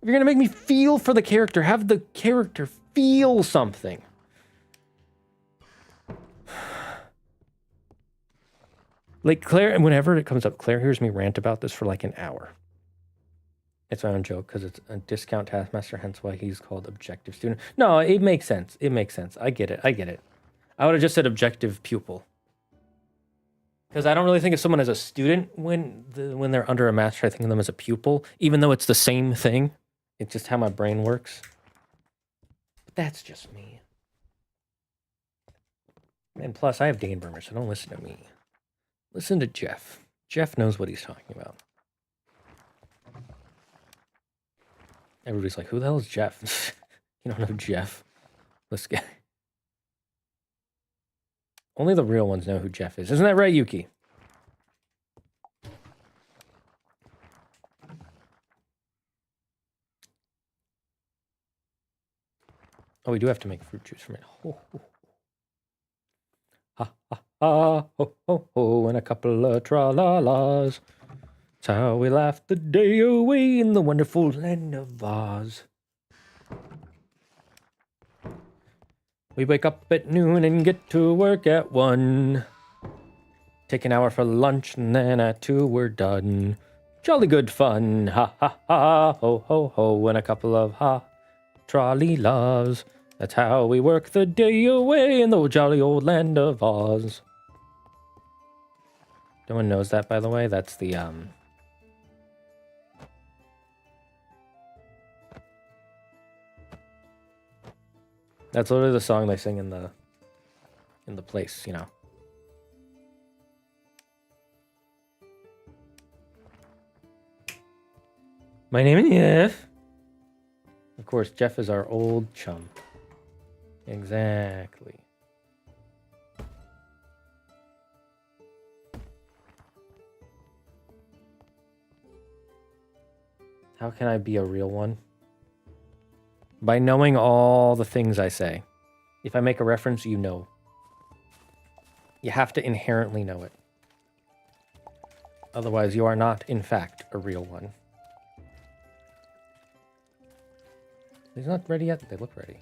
If you're gonna make me feel for the character, have the character feel something. Like Claire, and whenever it comes up, Claire hears me rant about this for like an hour. It's my own joke because it's a discount Taskmaster, hence why he's called objective student. No, it makes sense. It makes sense. I get it. I would have just said objective pupil. Because I don't really think of someone as a student when they're under a master. I think of them as a pupil, even though it's the same thing. It's just how my brain works. But that's just me. And plus, I have dainbermage, so don't listen to me. Listen to Jeff. Jeff knows what he's talking about. Everybody's like, who the hell is Jeff? You don't know Jeff. This guy. Only the real ones know who Jeff is. Isn't that right, Yuki? Oh, we do have to make fruit juice from it. Ho, ho. Ha, ha, ha, ho, ho, ho, and a couple of tra-la-las. That's how we laughed the day away in the wonderful land of Oz. We wake up at noon and get to work at 1. Take an hour for lunch and then at 2 we're done. Jolly good fun. Ha ha ha, ho ho ho, and a couple of trolley loves. That's how we work the day away in the jolly old land of Oz. No one knows that, by the way. That's the that's literally the song they sing in the place, you know. My name is Jeff. Of course, Jeff is our old chum. Exactly. How can I be a real one? By knowing all the things I say. If I make a reference, you know. You have to inherently know it. Otherwise, you are not, in fact, a real one. He's not ready yet. They look ready.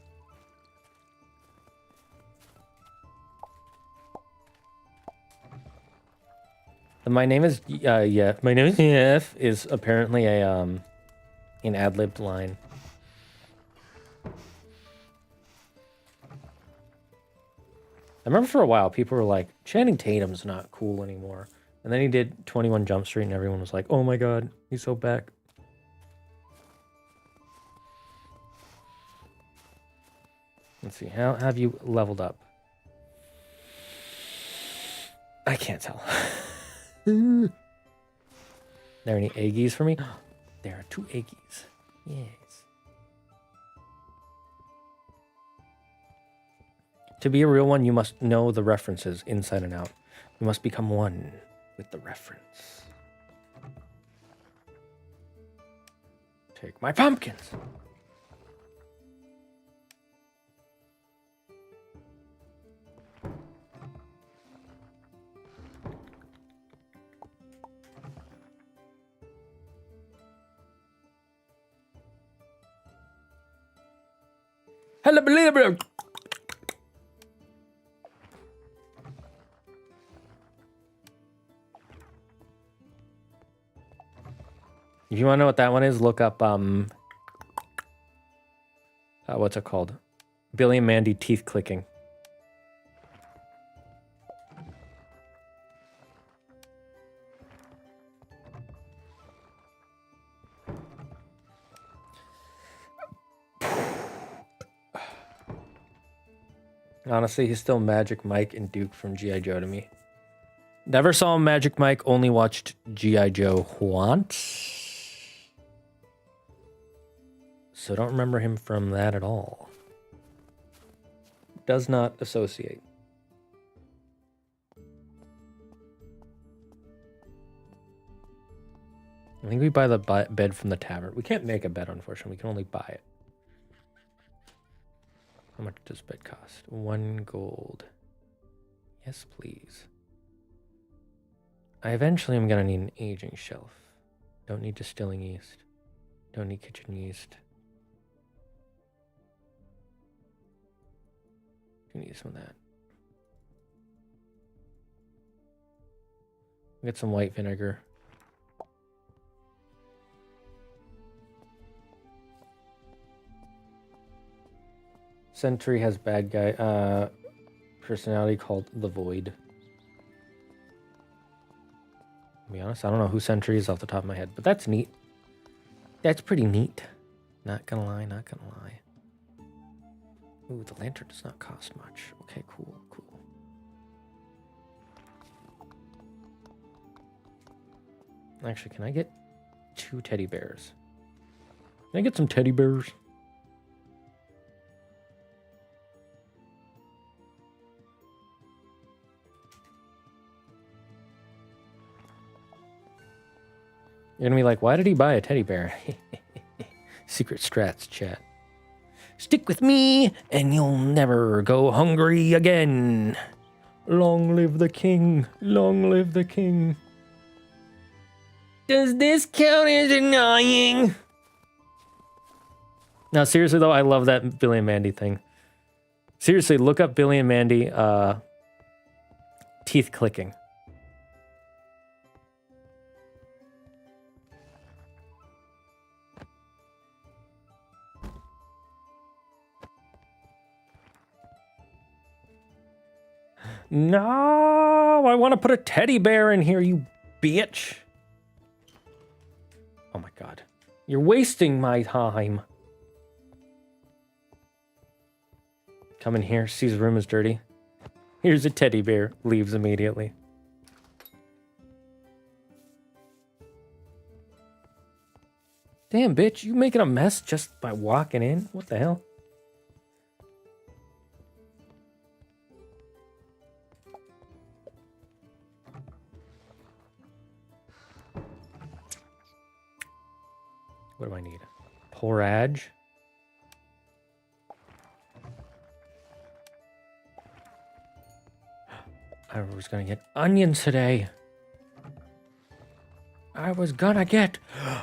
My name is My name is Jeff is apparently a an ad-libbed line. I remember for a while people were like, Channing Tatum's not cool anymore. And then he did 21 Jump Street and everyone was like, oh my god, he's so back. Let's see, how have you leveled up? I can't tell. There any eggies for me? There are 2 eggies. Yes. To be a real one, you must know the references inside and out. You must become one with the reference. Take my pumpkins. Hello, believer. If you want to know what that one is, look up what's it called? Billy and Mandy teeth clicking. Honestly, he's still Magic Mike and Duke from G.I. Joe to me. Never saw Magic Mike, only watched G.I. Joe once. So don't remember him from that at all. Does not associate. I think we buy the bed from the tavern. We can't make a bed, unfortunately. We can only buy it. How much does bed cost? 1 gold. Yes, please. I eventually am going to need an aging shelf. Don't need distilling yeast. Don't need kitchen yeast. Do need some of that. Get some white vinegar. Sentry has bad guy personality called the Void. be honest. I don't know who Sentry is off the top of my head, but that's neat. That's pretty neat. Not gonna lie, not gonna lie. Ooh, the lantern does not cost much. Okay, cool, cool. Actually, can I get 2 teddy bears? Can I get some teddy bears? You're gonna be like, why did he buy a teddy bear? Secret strats, chat. Stick with me, and you'll never go hungry again. Long live the king. Long live the king. Does this count as annoying? Now, seriously, though, I love that Billy and Mandy thing. Seriously, look up Billy and Mandy teeth clicking. No, I want to put a teddy bear in here, you bitch. Oh my god. You're wasting my time. Come in here, sees the room is dirty. Here's a teddy bear, leaves immediately. Damn, bitch, you making a mess just by walking in? What the hell? What do I need? Porridge. I was gonna get onions today. I was gonna get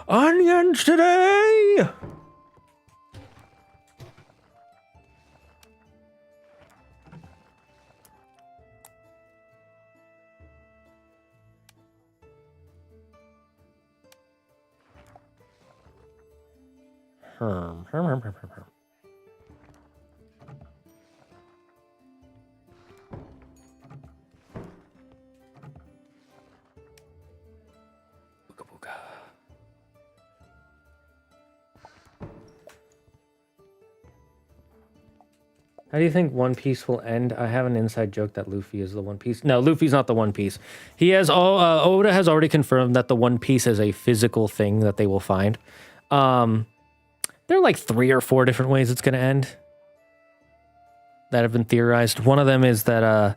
onions today! Herm. Booga booga. How do you think One Piece will end? I have an inside joke that Luffy is the One Piece. No, Luffy's not the One Piece. He has Oda has already confirmed that the One Piece is a physical thing that they will find. There are like 3 or 4 different ways it's going to end that have been theorized. One of them is that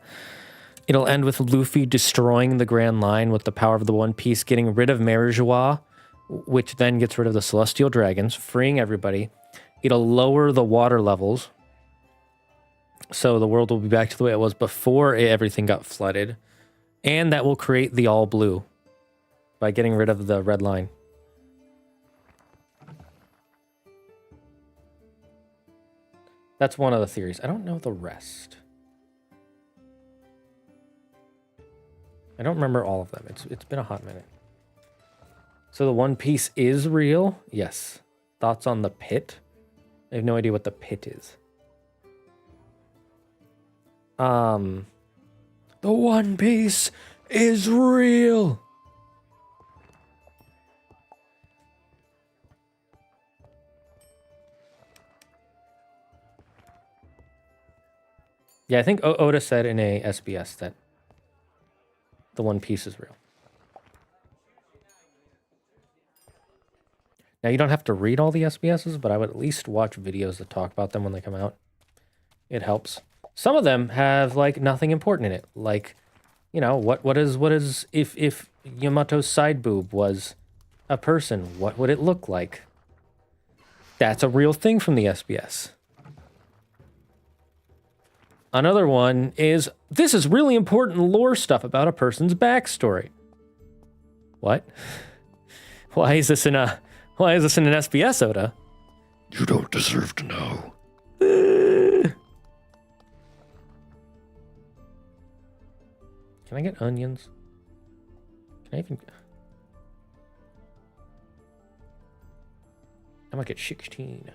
it'll end with Luffy destroying the Grand Line with the power of the One Piece, getting rid of Marijois, which then gets rid of the Celestial Dragons, freeing everybody. It'll lower the water levels, so the world will be back to the way it was before everything got flooded. And that will create the All Blue by getting rid of the Red Line. That's one of the theories. I don't know the rest. I don't remember all of them. It's been a hot minute. So the One Piece is real? Yes. Thoughts on the pit? I have no idea what the pit is. The One Piece is real. Yeah, I think Oda said in a SBS that the One Piece is real. Now, you don't have to read all the SBSs, but I would at least watch videos that talk about them when they come out. It helps. Some of them have, like, nothing important in it. Like, you know, what is if Yamato's side boob was a person, what would it look like? That's a real thing from the SBS. Another one is, this is really important lore stuff about a person's backstory. What? Why is this in an SBS, Oda? You don't deserve to know. Can I get onions? Can I even... I might get 16.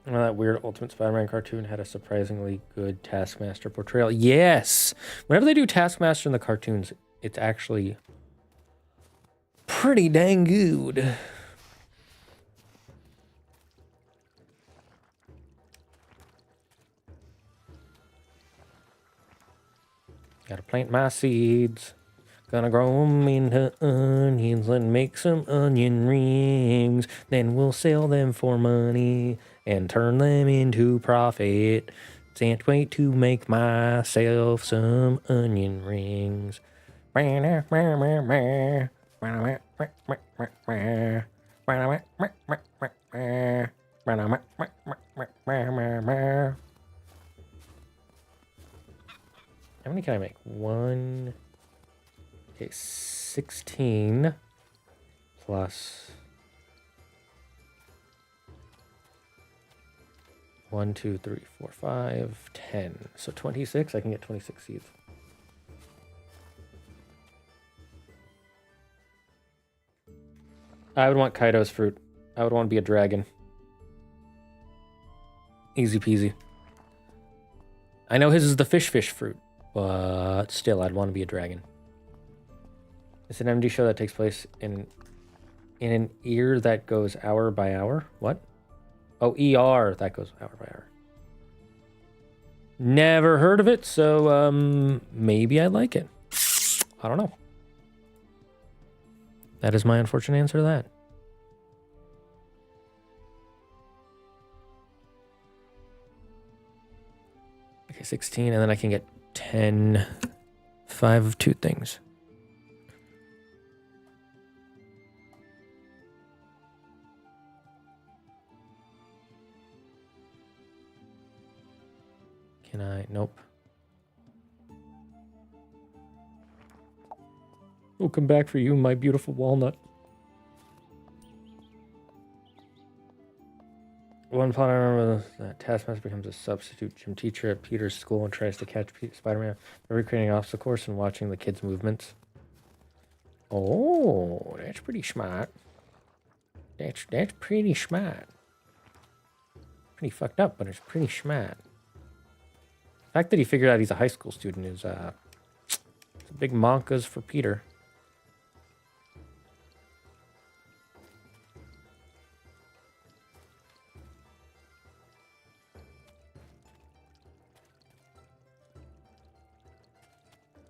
Well, that weird Ultimate Spider-Man cartoon had a surprisingly good Taskmaster portrayal. Yes! Whenever they do Taskmaster in the cartoons, it's actually pretty dang good. Gotta plant my seeds. Gonna grow them into onions and make some onion rings. Then we'll sell them for money and turn them into profit. Can't wait to make myself some onion rings. How many can I make? One. Okay, 16 plus 1, 2, 3, 4, 5, 10. So 26. I can get 26 seeds. I would want Kaido's fruit. I would want to be a dragon. Easy peasy. I know his is the fish fruit, but still, I'd want to be a dragon. It's an MD show that takes place in an ear that goes hour by hour. What? Oh, ER that goes hour by hour. Never heard of it, so maybe I like it. I don't know. That is my unfortunate answer to that. Okay, 16, and then I can get 10, 5 of 2 things. Can I? Nope. We'll come back for you, my beautiful walnut. One plot I remember was that Taskmaster becomes a substitute gym teacher at Peter's school and tries to catch Spider-Man by recreating an obstacle course and watching the kids' movements. Oh, that's pretty smart. That's pretty smart. Pretty fucked up, but it's pretty smart. The fact that he figured out he's a high school student is big monkas for Peter.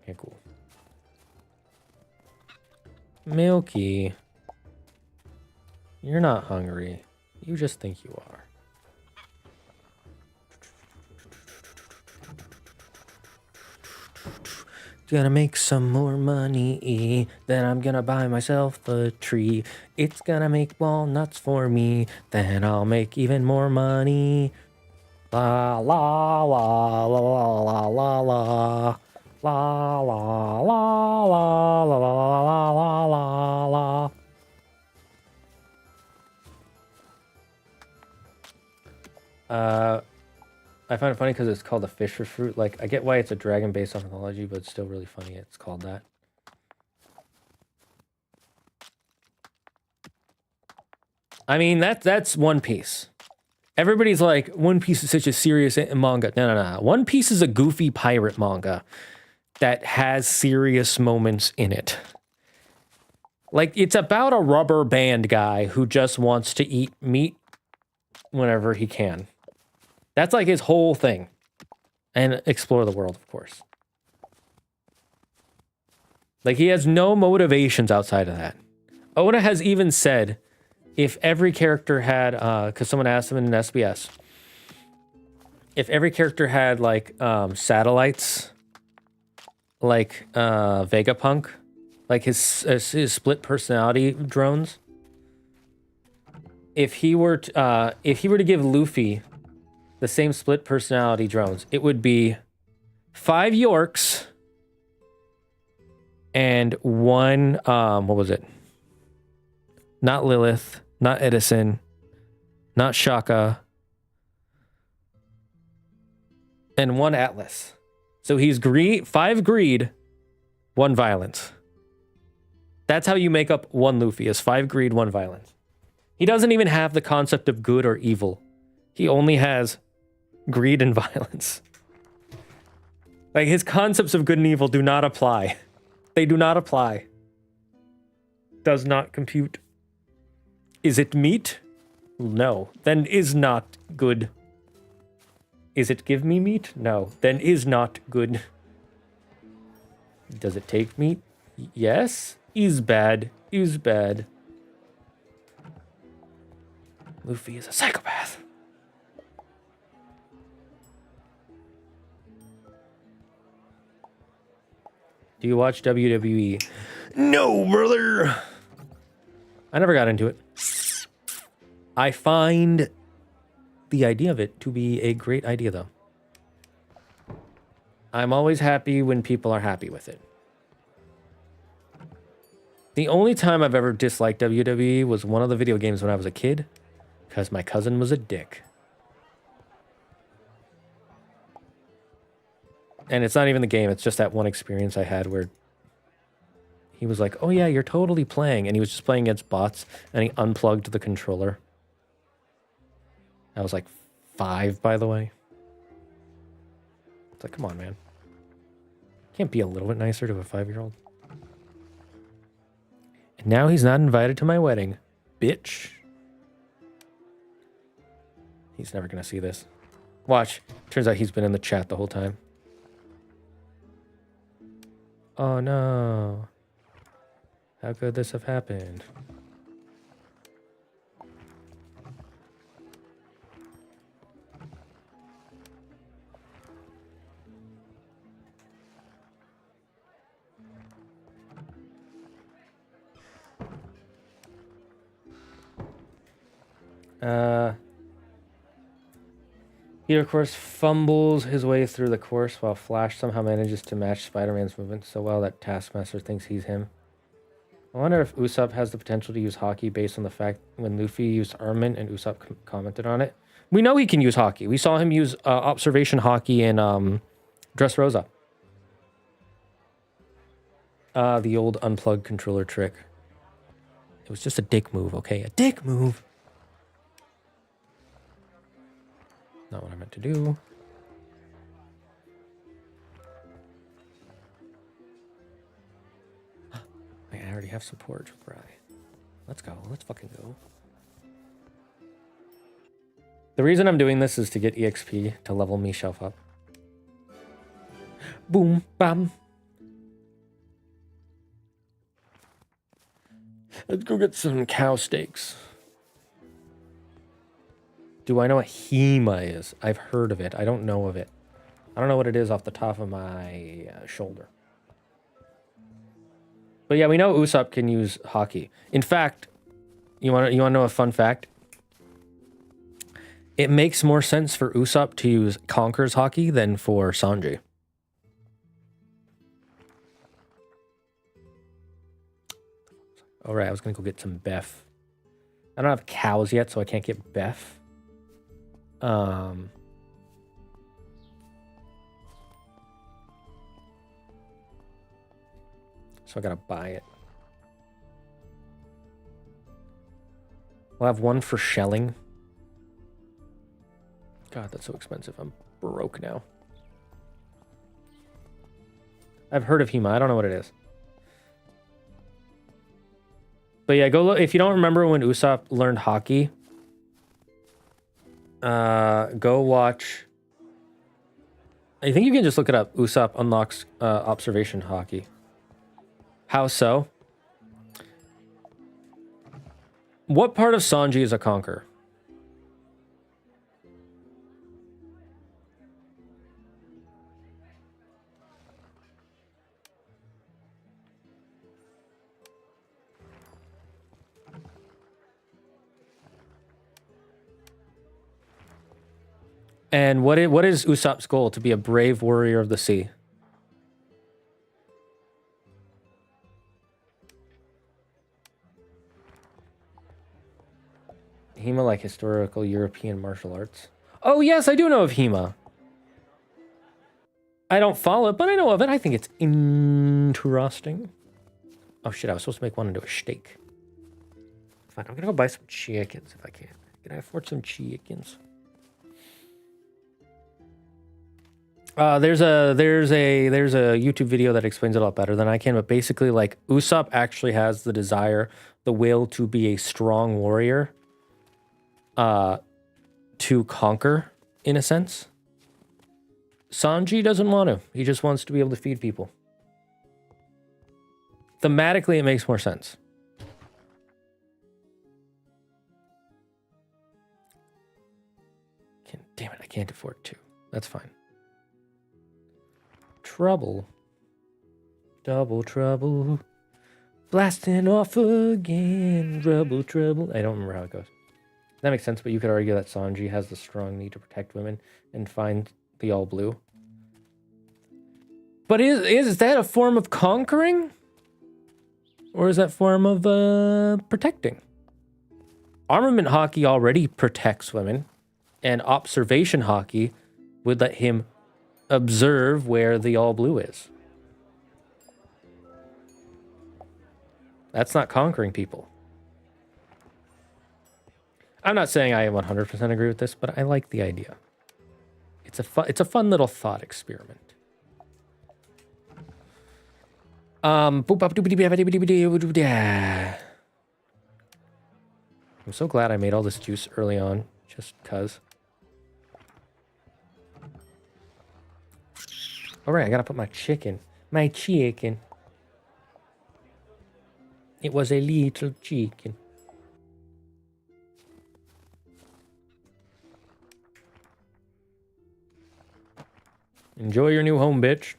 Okay, cool. Milky. You're not hungry. You just think you are. Gonna make some more money, then I'm gonna buy myself a tree. It's gonna make walnuts for me, then I'll make even more money. La la la la la la la la. La la la la la la la la la la. I find it funny because it's called a fish for fruit. Like, I get why it's a dragon based on mythology, but it's still really funny it's called that. I mean, that's One Piece. Everybody's like, One Piece is such a serious manga. No. One Piece is a goofy pirate manga that has serious moments in it. Like, it's about a rubber band guy who just wants to eat meat whenever he can. That's like his whole thing. And explore the world, of course. Like, he has no motivations outside of that. Oda has even said, if every character had, because someone asked him in an SBS, if every character had, like, satellites, like, Vegapunk, like his split personality drones, if he were to give Luffy the same split personality drones, it would be 5 Yorks and 1, what was it? Not Lilith, not Edison, not Shaka, and 1 Atlas. So he's 5 greed, 1 violence. That's how you make up 1 Luffy, is 5 greed, 1 violence. He doesn't even have the concept of good or evil He only has greed and violence. Like, his concepts of good and evil do not apply. They do not apply. Does not compute. Is it meat? No. Then is not good. Is it give me meat? No. Then is not good. Does it take meat? Yes. Is bad. Is bad. Luffy is a psychopath. Do you watch WWE? No, brother. I never got into it. I find the idea of it to be a great idea, though. I'm always happy when people are happy with it. The only time I've ever disliked WWE was one of the video games when I was a kid, because my cousin was a dick. And it's not even the game, it's just that one experience I had where he was like, oh yeah, you're totally playing. And he was just playing against bots, and he unplugged the controller. I was like 5, by the way. It's like, come on, man. Can't be a little bit nicer to a 5-year-old. And now he's not invited to my wedding. Bitch. He's never gonna see this. Watch. Turns out he's been in the chat the whole time. Oh no. How could this have happened? He, of course, fumbles his way through the course while Flash somehow manages to match Spider-Man's movement so well that Taskmaster thinks he's him. I wonder if Usopp has the potential to use hockey based on the fact when Luffy used armament and Usopp commented on it. We know he can use hockey. We saw him use observation hockey in Dressrosa. The old unplugged controller trick. It was just a dick move, okay? A dick move. Not what I meant to do. I already have support. Right. Let's go. Let's fucking go. The reason I'm doing this is to get EXP to level me shelf up. Boom, bam. Let's go get some cow steaks. Do I know what Hema is? I've heard of it. I don't know of it. I don't know what it is off the top of my shoulder. But yeah, we know Usopp can use hockey. In fact, you want to know a fun fact? It makes more sense for Usopp to use Conker's hockey than for Sanji. All right, I was gonna go get some beef. I don't have cows yet, so I can't get beef. So I gotta buy it. We'll have one for shelling. God, that's so expensive. I'm broke now. I've heard of Hema. I don't know what it is. But yeah, go look. If you don't remember when Usopp learned hockey, go watch. I think you can just look it up. Usopp unlocks observation hockey. How so? What part of Sanji is a conqueror? And what is Usopp's goal? To be a brave warrior of the sea. Hema, like historical European martial arts. Oh yes, I do know of Hema. I don't follow it, but I know of it. I think it's interesting. Oh shit, I was supposed to make one into a steak. Fine, I'm gonna go buy some chickens if I can. Can I afford some chickens? There's a YouTube video that explains it a lot better than I can, but basically, like, Usopp actually has the desire, the will to be a strong warrior, to conquer, in a sense. Sanji doesn't want to. He just wants to be able to feed people. Thematically, it makes more sense. Damn it, I can't afford two. That's fine. Trouble. Double trouble. Blasting off again. Trouble, trouble. I don't remember how it goes. That makes sense, but you could argue that Sanji has the strong need to protect women and find the all blue. But is that a form of conquering? Or is that form of protecting? Armament hockey already protects women, and observation hockey would let him observe where the all blue is. That's not conquering people. I'm not saying I 100% agree with this, but I like the idea. It's a fun little thought experiment. I'm so glad I made all this juice early on, just cuz. All right, I gotta put my chicken. My chicken. It was a little chicken. Enjoy your new home, bitch.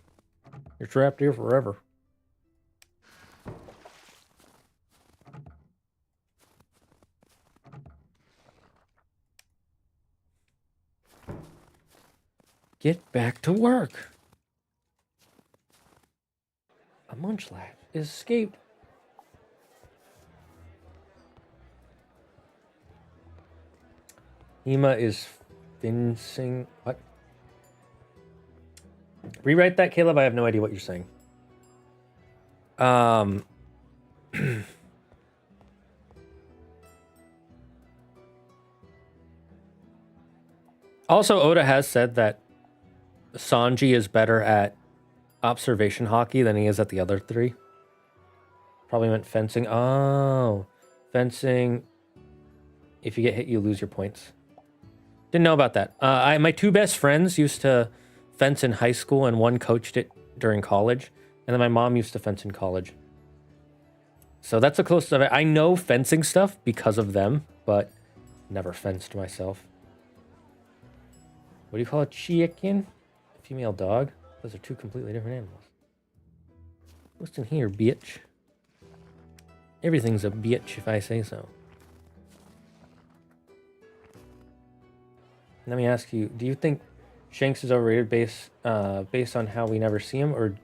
You're trapped here forever. Get back to work. A munchlap escaped. Hema is fencing. What? Rewrite that, Caleb. I have no idea what you're saying. Also, Oda has said that Sanji is better at observation hockey than he is at the other three. Probably meant fencing. Oh, fencing. If you get hit, you lose your points. Didn't know about that. My two best friends used to fence in high school, and one coached it during college. And then my mom used to fence in college. So that's the closest of it. I know fencing stuff because of them, but never fenced myself. What do you call a chicken? A female dog? Those are two completely different animals. What's in here, bitch? Everything's a bitch if I say so. Let me ask you, do you think Shanks is overrated based on how we never see him, or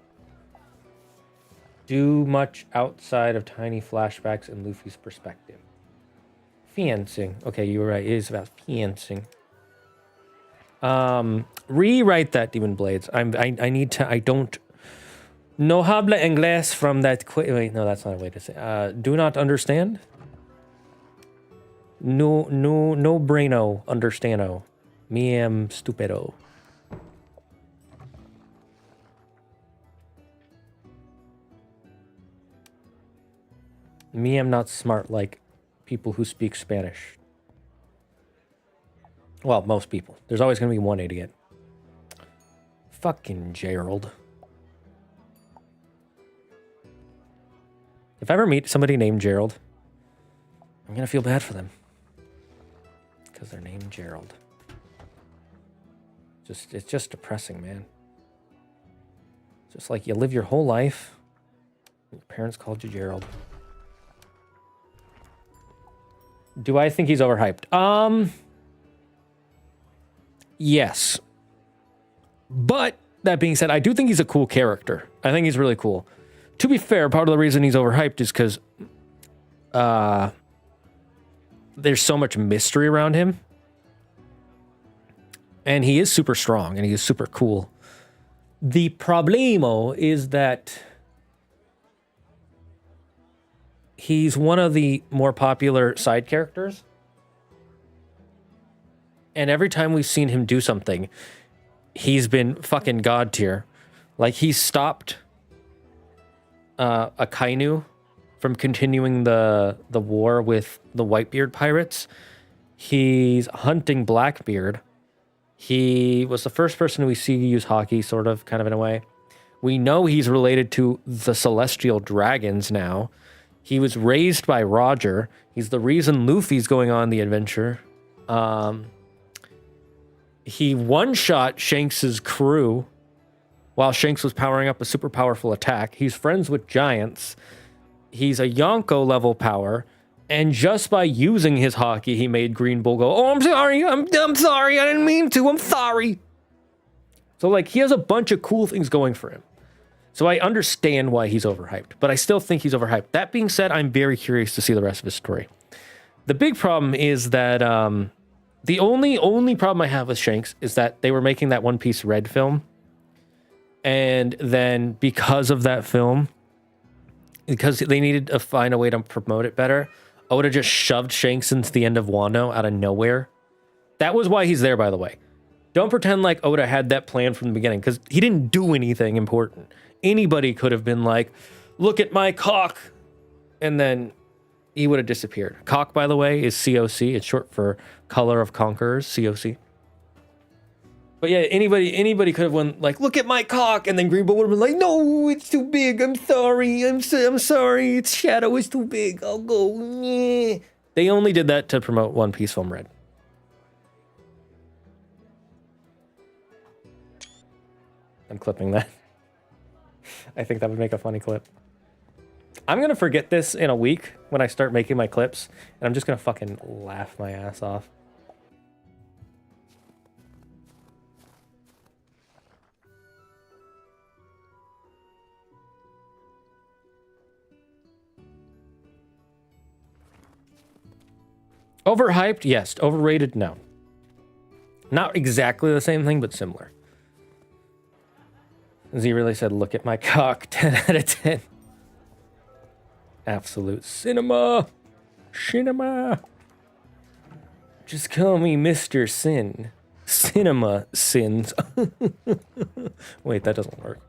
do much outside of tiny flashbacks and Luffy's perspective? Fencing. Okay, you were right. It is about fencing. Rewrite that, Demon Blades. I need to. I don't. No habla inglés from that. Wait, no, that's not a way to say. Do not understand. No braino understando. Me am stupido. Me am not smart like people who speak Spanish. Well, most people. There's always going to be one idiot. Fucking Gerald. If I ever meet somebody named Gerald, I'm going to feel bad for them. Because they're named Gerald. It's just depressing, man. Just like you live your whole life, and your parents called you Gerald. Do I think he's overhyped? Yes. But that being said, I do think he's a cool character. I think he's really cool. To be fair, part of the reason he's overhyped is because there's so much mystery around him. And he is super strong and he is super cool. The problemo is that he's one of the more popular side characters. And every time we've seen him do something, he's been fucking god tier. Like, he stopped Akainu from continuing the war with the Whitebeard pirates. He's hunting Blackbeard. He was the first person we see use hockey, sort of, kind of in a way. We know he's related to the Celestial Dragons now. He was raised by Roger. He's the reason Luffy's going on the adventure. He one-shot Shanks's crew while Shanks was powering up a super powerful attack. He's friends with giants. He's a Yonko level power. And just by using his hockey, he made Green Bull go, oh, I'm sorry, I'm sorry, I didn't mean to, I'm sorry. So, like, he has a bunch of cool things going for him. So I understand why he's overhyped, but I still think he's overhyped. That being said, I'm very curious to see the rest of his story. The big problem is that the only problem I have with Shanks is that they were making that One Piece Red film. And then because of that film, because they needed to find a way to promote it better, Oda just shoved Shanks into the end of Wano out of nowhere. That was why he's there, by the way. Don't pretend like Oda had that plan from the beginning, because he didn't do anything important. Anybody could have been like, look at my cock, and then he would have disappeared. Cock, by the way, is COC. It's short for Color of Conquerors, COC. But yeah, anybody could have went like, look at my cock, and then Green Bull would have been like, no, it's too big. I'm sorry. I'm sorry. Its shadow is too big. I'll go. Nyeh. They only did that to promote One Piece Film Red. I'm clipping that. I think that would make a funny clip. I'm going to forget this in a week when I start making my clips, and I'm just going to fucking laugh my ass off. Overhyped? Yes. Overrated? No. Not exactly the same thing, but similar. Z really said, look at my cock. 10 out of 10. Absolute cinema. Cinema. Just call me Mr. Sin. Cinema Sins. Wait, that doesn't work.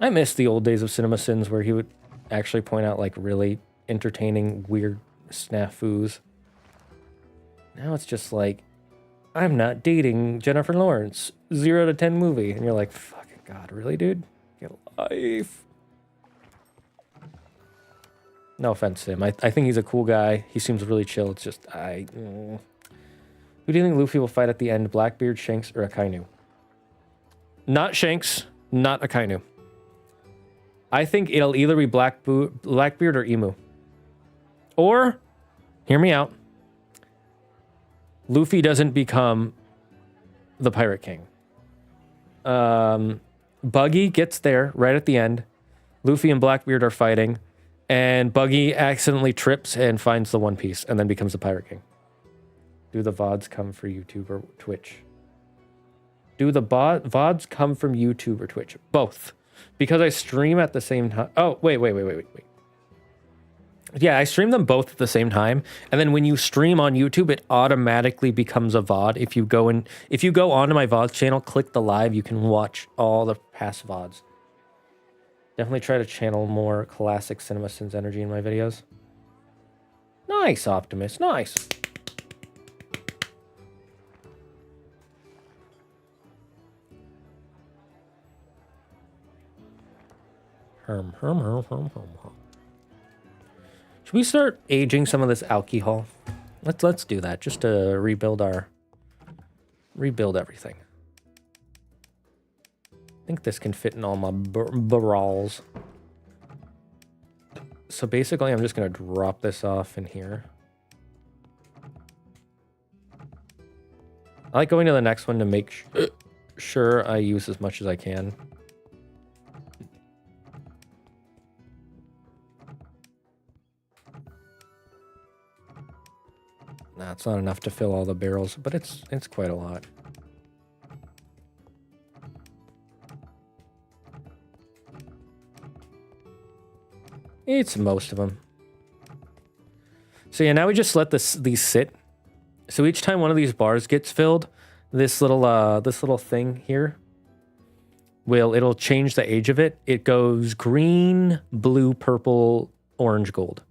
I miss the old days of Cinema Sins where he would actually point out like really entertaining weird snafus. Now it's just like, I'm not dating Jennifer Lawrence. 0 to 10 movie. And you're like, fucking God, really, dude? Get a life. No offense to him. I think he's a cool guy. He seems really chill. It's just, Who do you think Luffy will fight at the end? Blackbeard, Shanks, or Akainu? Not Shanks, not Akainu. I think it'll either be Blackbeard or Emu. Or, hear me out, Luffy doesn't become the Pirate King. Buggy gets there right at the end. Luffy and Blackbeard are fighting, and Buggy accidentally trips and finds the One Piece, and then becomes the Pirate King. Do the VODs come for YouTube or Twitch? Do the VODs come from YouTube or Twitch? Both. Because I stream at the same time. Oh, wait. Yeah, I stream them both at the same time. And then when you stream on YouTube, it automatically becomes a VOD. If you go onto my VODs channel, click the live, you can watch all the past VODs. Definitely try to channel more classic Cinema Sins energy in my videos. Nice, Optimus. Nice. Should we start aging some of this alcohol? Let's do that just to rebuild everything. I think this can fit in all my barrels. So basically, I'm just gonna drop this off in here. I like going to the next one to make sure I use as much as I can. Nah, it's not enough to fill all the barrels, but it's quite a lot. It's most of them. So yeah, now we just let these sit So each time one of these bars gets filled, this little thing here it'll change the age of it. It goes green, blue, purple, orange, gold.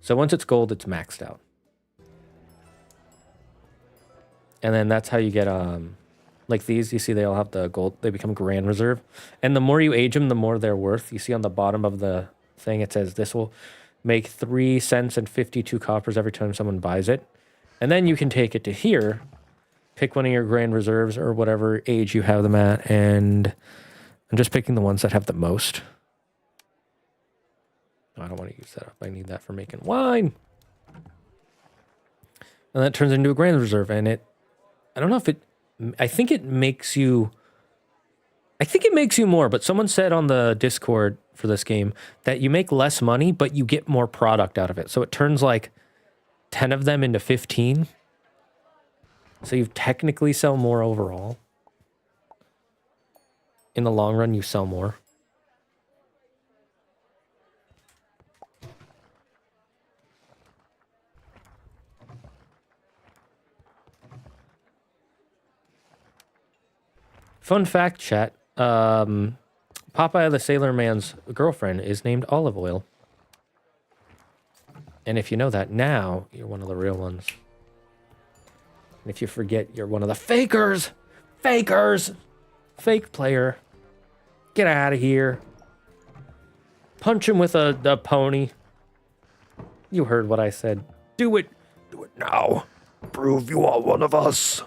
So once it's gold, it's maxed out. And then that's how you get like these, you see they all have the gold, they become Grand Reserve. And the more you age them, the more they're worth. You see on the bottom of the thing, it says this will make 3 cents and 52 coppers every time someone buys it. And then you can take it to here, pick one of your Grand Reserves or whatever age you have them at, and I'm just picking the ones that have the most. No, I don't want to use that up. I need that for making wine. And that turns into a Grand Reserve, and I don't know if I think it makes you more, but someone said on the Discord for this game that you make less money, but you get more product out of it. So it turns like 10 of them into 15. So you technically sell more overall. In the long run, you sell more. Fun fact, chat. Popeye the Sailor Man's girlfriend is named Olive Oil. And if you know that now, you're one of the real ones. And if you forget, you're one of the fakers. Fakers. Fake player. Get out of here. Punch him with a pony. You heard what I said. Do it. Do it now. Prove you are one of us.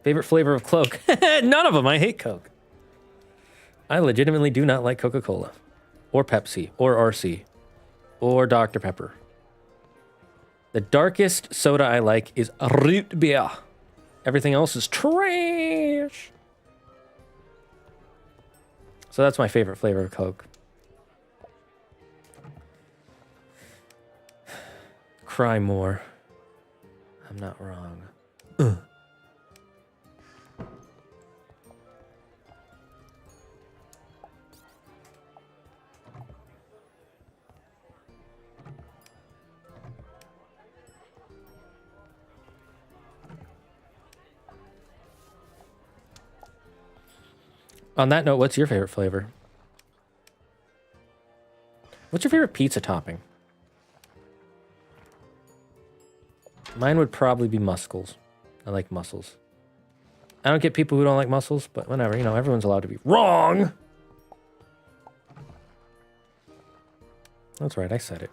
Favorite flavor of Coke? None of them. I hate Coke. I legitimately do not like Coca-Cola. Or Pepsi. Or RC. Or Dr. Pepper. The darkest soda I like is root beer. Everything else is trash. So that's my favorite flavor of Coke. Cry more. I'm not wrong. On that note, what's your favorite flavor? What's your favorite pizza topping? Mine would probably be mussels. I like mussels. I don't get people who don't like mussels, but whatever, you know, everyone's allowed to be wrong. That's right, I said it.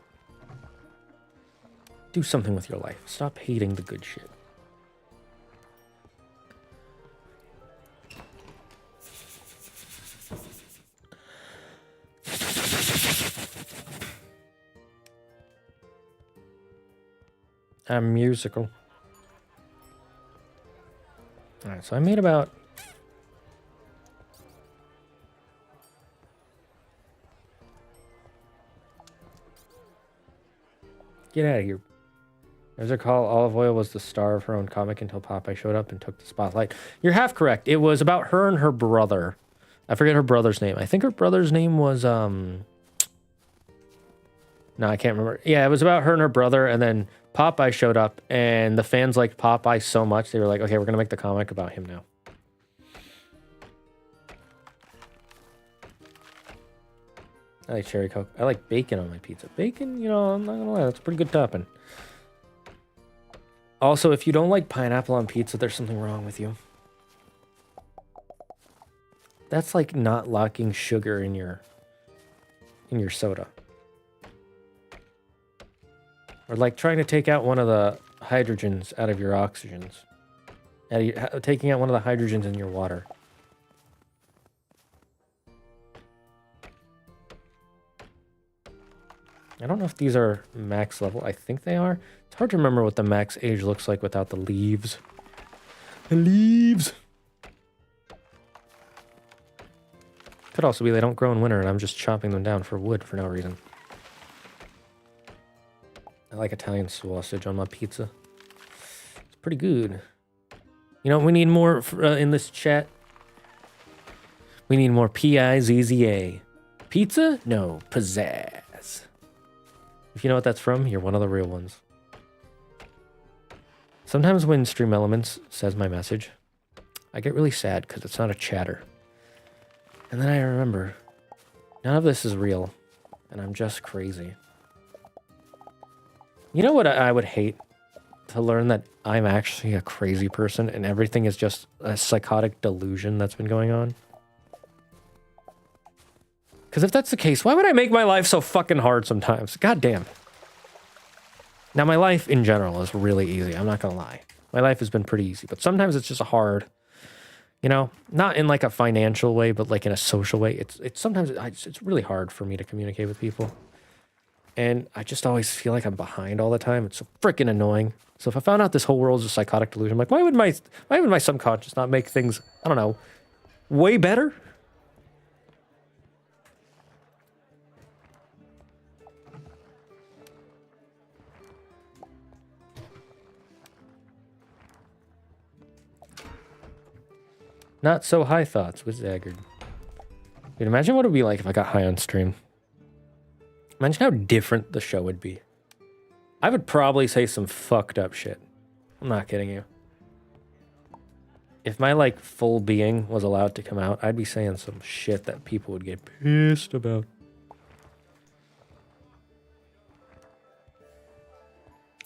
Do something with your life. Stop hating the good shit. I'm musical. Alright, so I made about... Get out of here. As I recall, Olive Oil was the star of her own comic until Popeye showed up and took the spotlight. You're half correct. It was about her and her brother. I forget her brother's name. I think her brother's name was, No, I can't remember. Yeah, it was about her and her brother, and then Popeye showed up, and the fans liked Popeye so much, they were like, okay, we're going to make the comic about him now. I like cherry Coke. I like bacon on my pizza. Bacon, you know, I'm not going to lie, that's a pretty good topping. Also, if you don't like pineapple on pizza, there's something wrong with you. That's like not locking sugar in your soda. Or like trying to take out one of the hydrogens out of your oxygens. Taking out one of the hydrogens in your water. I don't know if these are max level. I think they are. It's hard to remember what the max age looks like without the leaves. The leaves! Could also be they don't grow in winter and I'm just chopping them down for wood for no reason. I like Italian sausage on my pizza. It's pretty good. You know, we need more in this chat. We need more P-I-Z-Z-A. Pizza? No, pizzazz. If you know what that's from, you're one of the real ones. Sometimes when Stream Elements says my message, I get really sad because it's not a chatter. And then I remember, none of this is real, and I'm just crazy. You know what I would hate? To learn that I'm actually a crazy person and everything is just a psychotic delusion that's been going on. Because if that's the case, why would I make my life so fucking hard sometimes? God damn. Now, my life in general is really easy. I'm not going to lie. My life has been pretty easy, but sometimes it's just hard. You know, not in like a financial way, but like in a social way. It's sometimes it's really hard for me to communicate with people. And I just always feel like I'm behind all the time. It's so freaking annoying. So if I found out this whole world is a psychotic delusion, I'm like, why would my subconscious not make things, I don't know, way better? Not so high thoughts with Zaggard. Dude, imagine what it would be like if I got high on stream. Imagine how different the show would be. I would probably say some fucked up shit. I'm not kidding you. If my, like, full being was allowed to come out, I'd be saying some shit that people would get pissed about.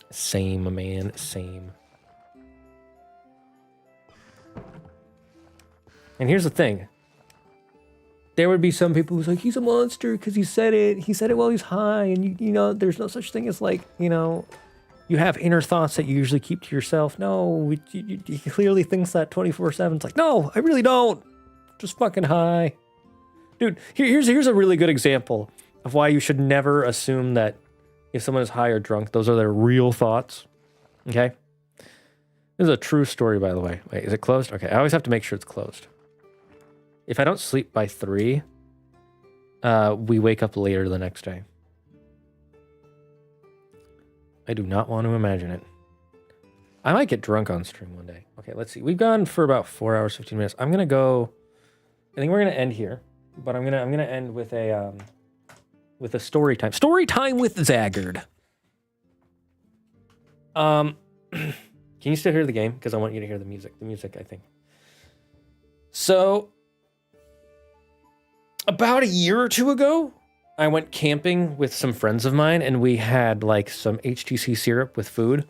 Same, man. Same. And here's the thing. There would be some people who's like, he's a monster because he said it. He said it while he's high. And, you know, there's no such thing as, like, you know, you have inner thoughts that you usually keep to yourself. No, he clearly thinks that 24/7. It's like, no, I really don't. Just fucking high. Dude, here's a really good example of why you should never assume that if someone is high or drunk, those are their real thoughts. Okay? This is a true story, by the way. Wait, is it closed? Okay, I always have to make sure it's closed. If I don't sleep by 3, we wake up later the next day. I do not want to imagine it. I might get drunk on stream one day. Okay, let's see. We've gone for about 4 hours, 15 minutes. I'm gonna go. I think we're gonna end here, but I'm gonna end with a story time. Story time with Zaggard. Can you still hear the game? Because I want you to hear the music. The music, I think. So, about a year or two ago, I went camping with some friends of mine, and we had like some HTC syrup with food,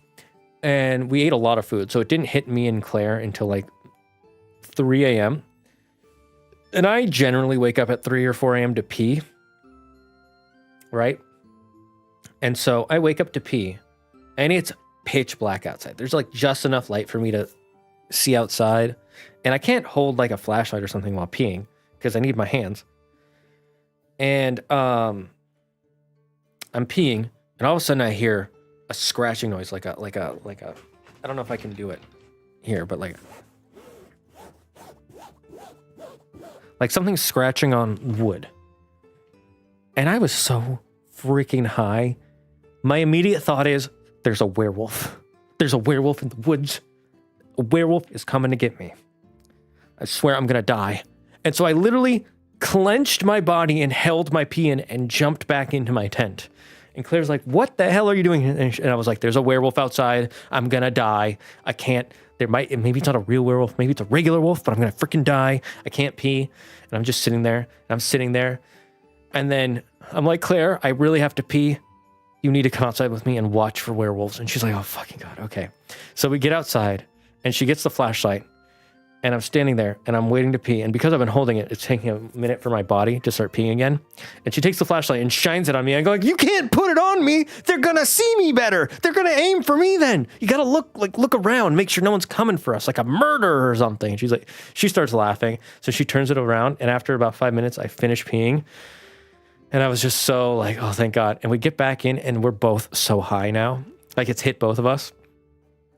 and we ate a lot of food. So it didn't hit me and Claire until like 3 a.m. And I generally wake up at 3 or 4 a.m. to pee, right? And so I wake up to pee, and it's pitch black outside. There's like just enough light for me to see outside, and I can't hold like a flashlight or something while peeing because I need my hands. And I'm peeing, and all of a sudden I hear a scratching noise, like a I don't know if I can do it here, but like something scratching on wood. And I was so freaking high. My immediate thought is, there's a werewolf. There's a werewolf in the woods. A werewolf is coming to get me. I swear I'm gonna die. And so I literally clenched my body and held my pee in and jumped back into my tent. And Claire's like, what the hell are you doing? And I was like, there's a werewolf outside. I'm gonna die. I can't, maybe it's not a real werewolf. Maybe it's a regular wolf, but I'm gonna freaking die. I can't pee. And I'm just sitting there, and I'm sitting there. And then I'm like, Claire, I really have to pee. You need to come outside with me and watch for werewolves. And she's like, oh, fucking God, okay. So we get outside, and she gets the flashlight, and I'm standing there, and I'm waiting to pee. And because I've been holding it, it's taking a minute for my body to start peeing again. And she takes the flashlight and shines it on me. I go, like, you can't put it on me. They're gonna see me better. They're gonna aim for me then. You gotta look around, make sure no one's coming for us, like a murder or something. And she's like, she starts laughing. So she turns it around, and after about 5 minutes, I finish peeing. And I was just so like, oh, thank God. And we get back in, and we're both so high now. Like, it's hit both of us.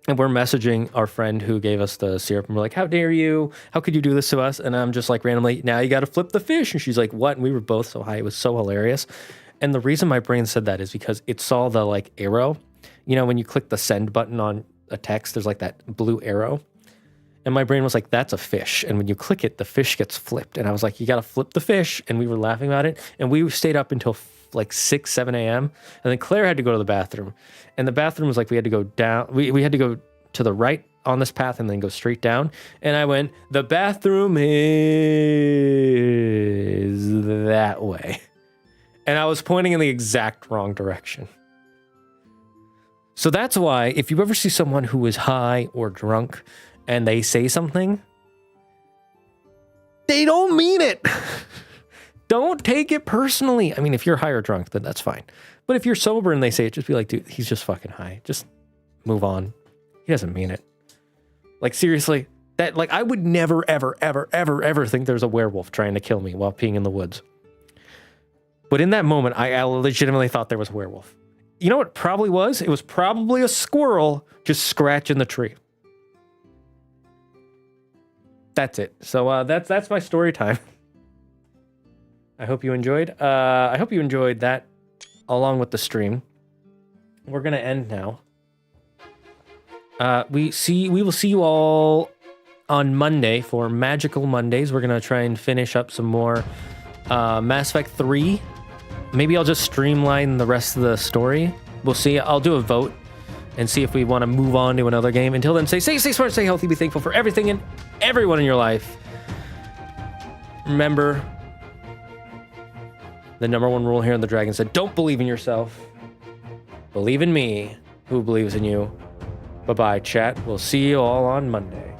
And we're messaging our friend who gave us the syrup, and we're like, how dare you? How could you do this to us? And I'm just like, randomly, now you got to flip the fish. And she's like, what? And we were both so high. It was so hilarious. And the reason my brain said that is because it saw the like arrow. You know, when you click the send button on a text, there's like that blue arrow. And my brain was like, that's a fish. And when you click it, the fish gets flipped. And I was like, you got to flip the fish. And we were laughing about it. And we stayed up until like 6, 7 a.m. And then Claire had to go to the bathroom. And the bathroom was like, we had to go down. We had to go to the right on this path and then go straight down. And I went, the bathroom is that way. And I was pointing in the exact wrong direction. So that's why if you ever see someone who is high or drunk and they say something, they don't mean it. Don't take it personally. I mean, if you're high or drunk, then that's fine. But if you're sober and they say it, just be like, dude, he's just fucking high. Just move on. He doesn't mean it. Like, seriously, that, like, I would never, ever, ever, ever, ever think there's a werewolf trying to kill me while peeing in the woods. But in that moment, I legitimately thought there was a werewolf. You know what it probably was? It was probably a squirrel just scratching the tree. That's it. So that's my story time. I hope you enjoyed. I hope you enjoyed that along with the stream. We're gonna end now. We will see you all on Monday for Magical Mondays. We're gonna try and finish up some more Mass Effect 3. Maybe I'll just streamline the rest of the story. We'll see. I'll do a vote and see if we want to move on to another game. Until then, stay smart, stay healthy, be thankful for everything and everyone in your life. Remember, the number one rule here in the Dragon said, don't believe in yourself. Believe in me, who believes in you. Bye-bye, chat. We'll see you all on Monday.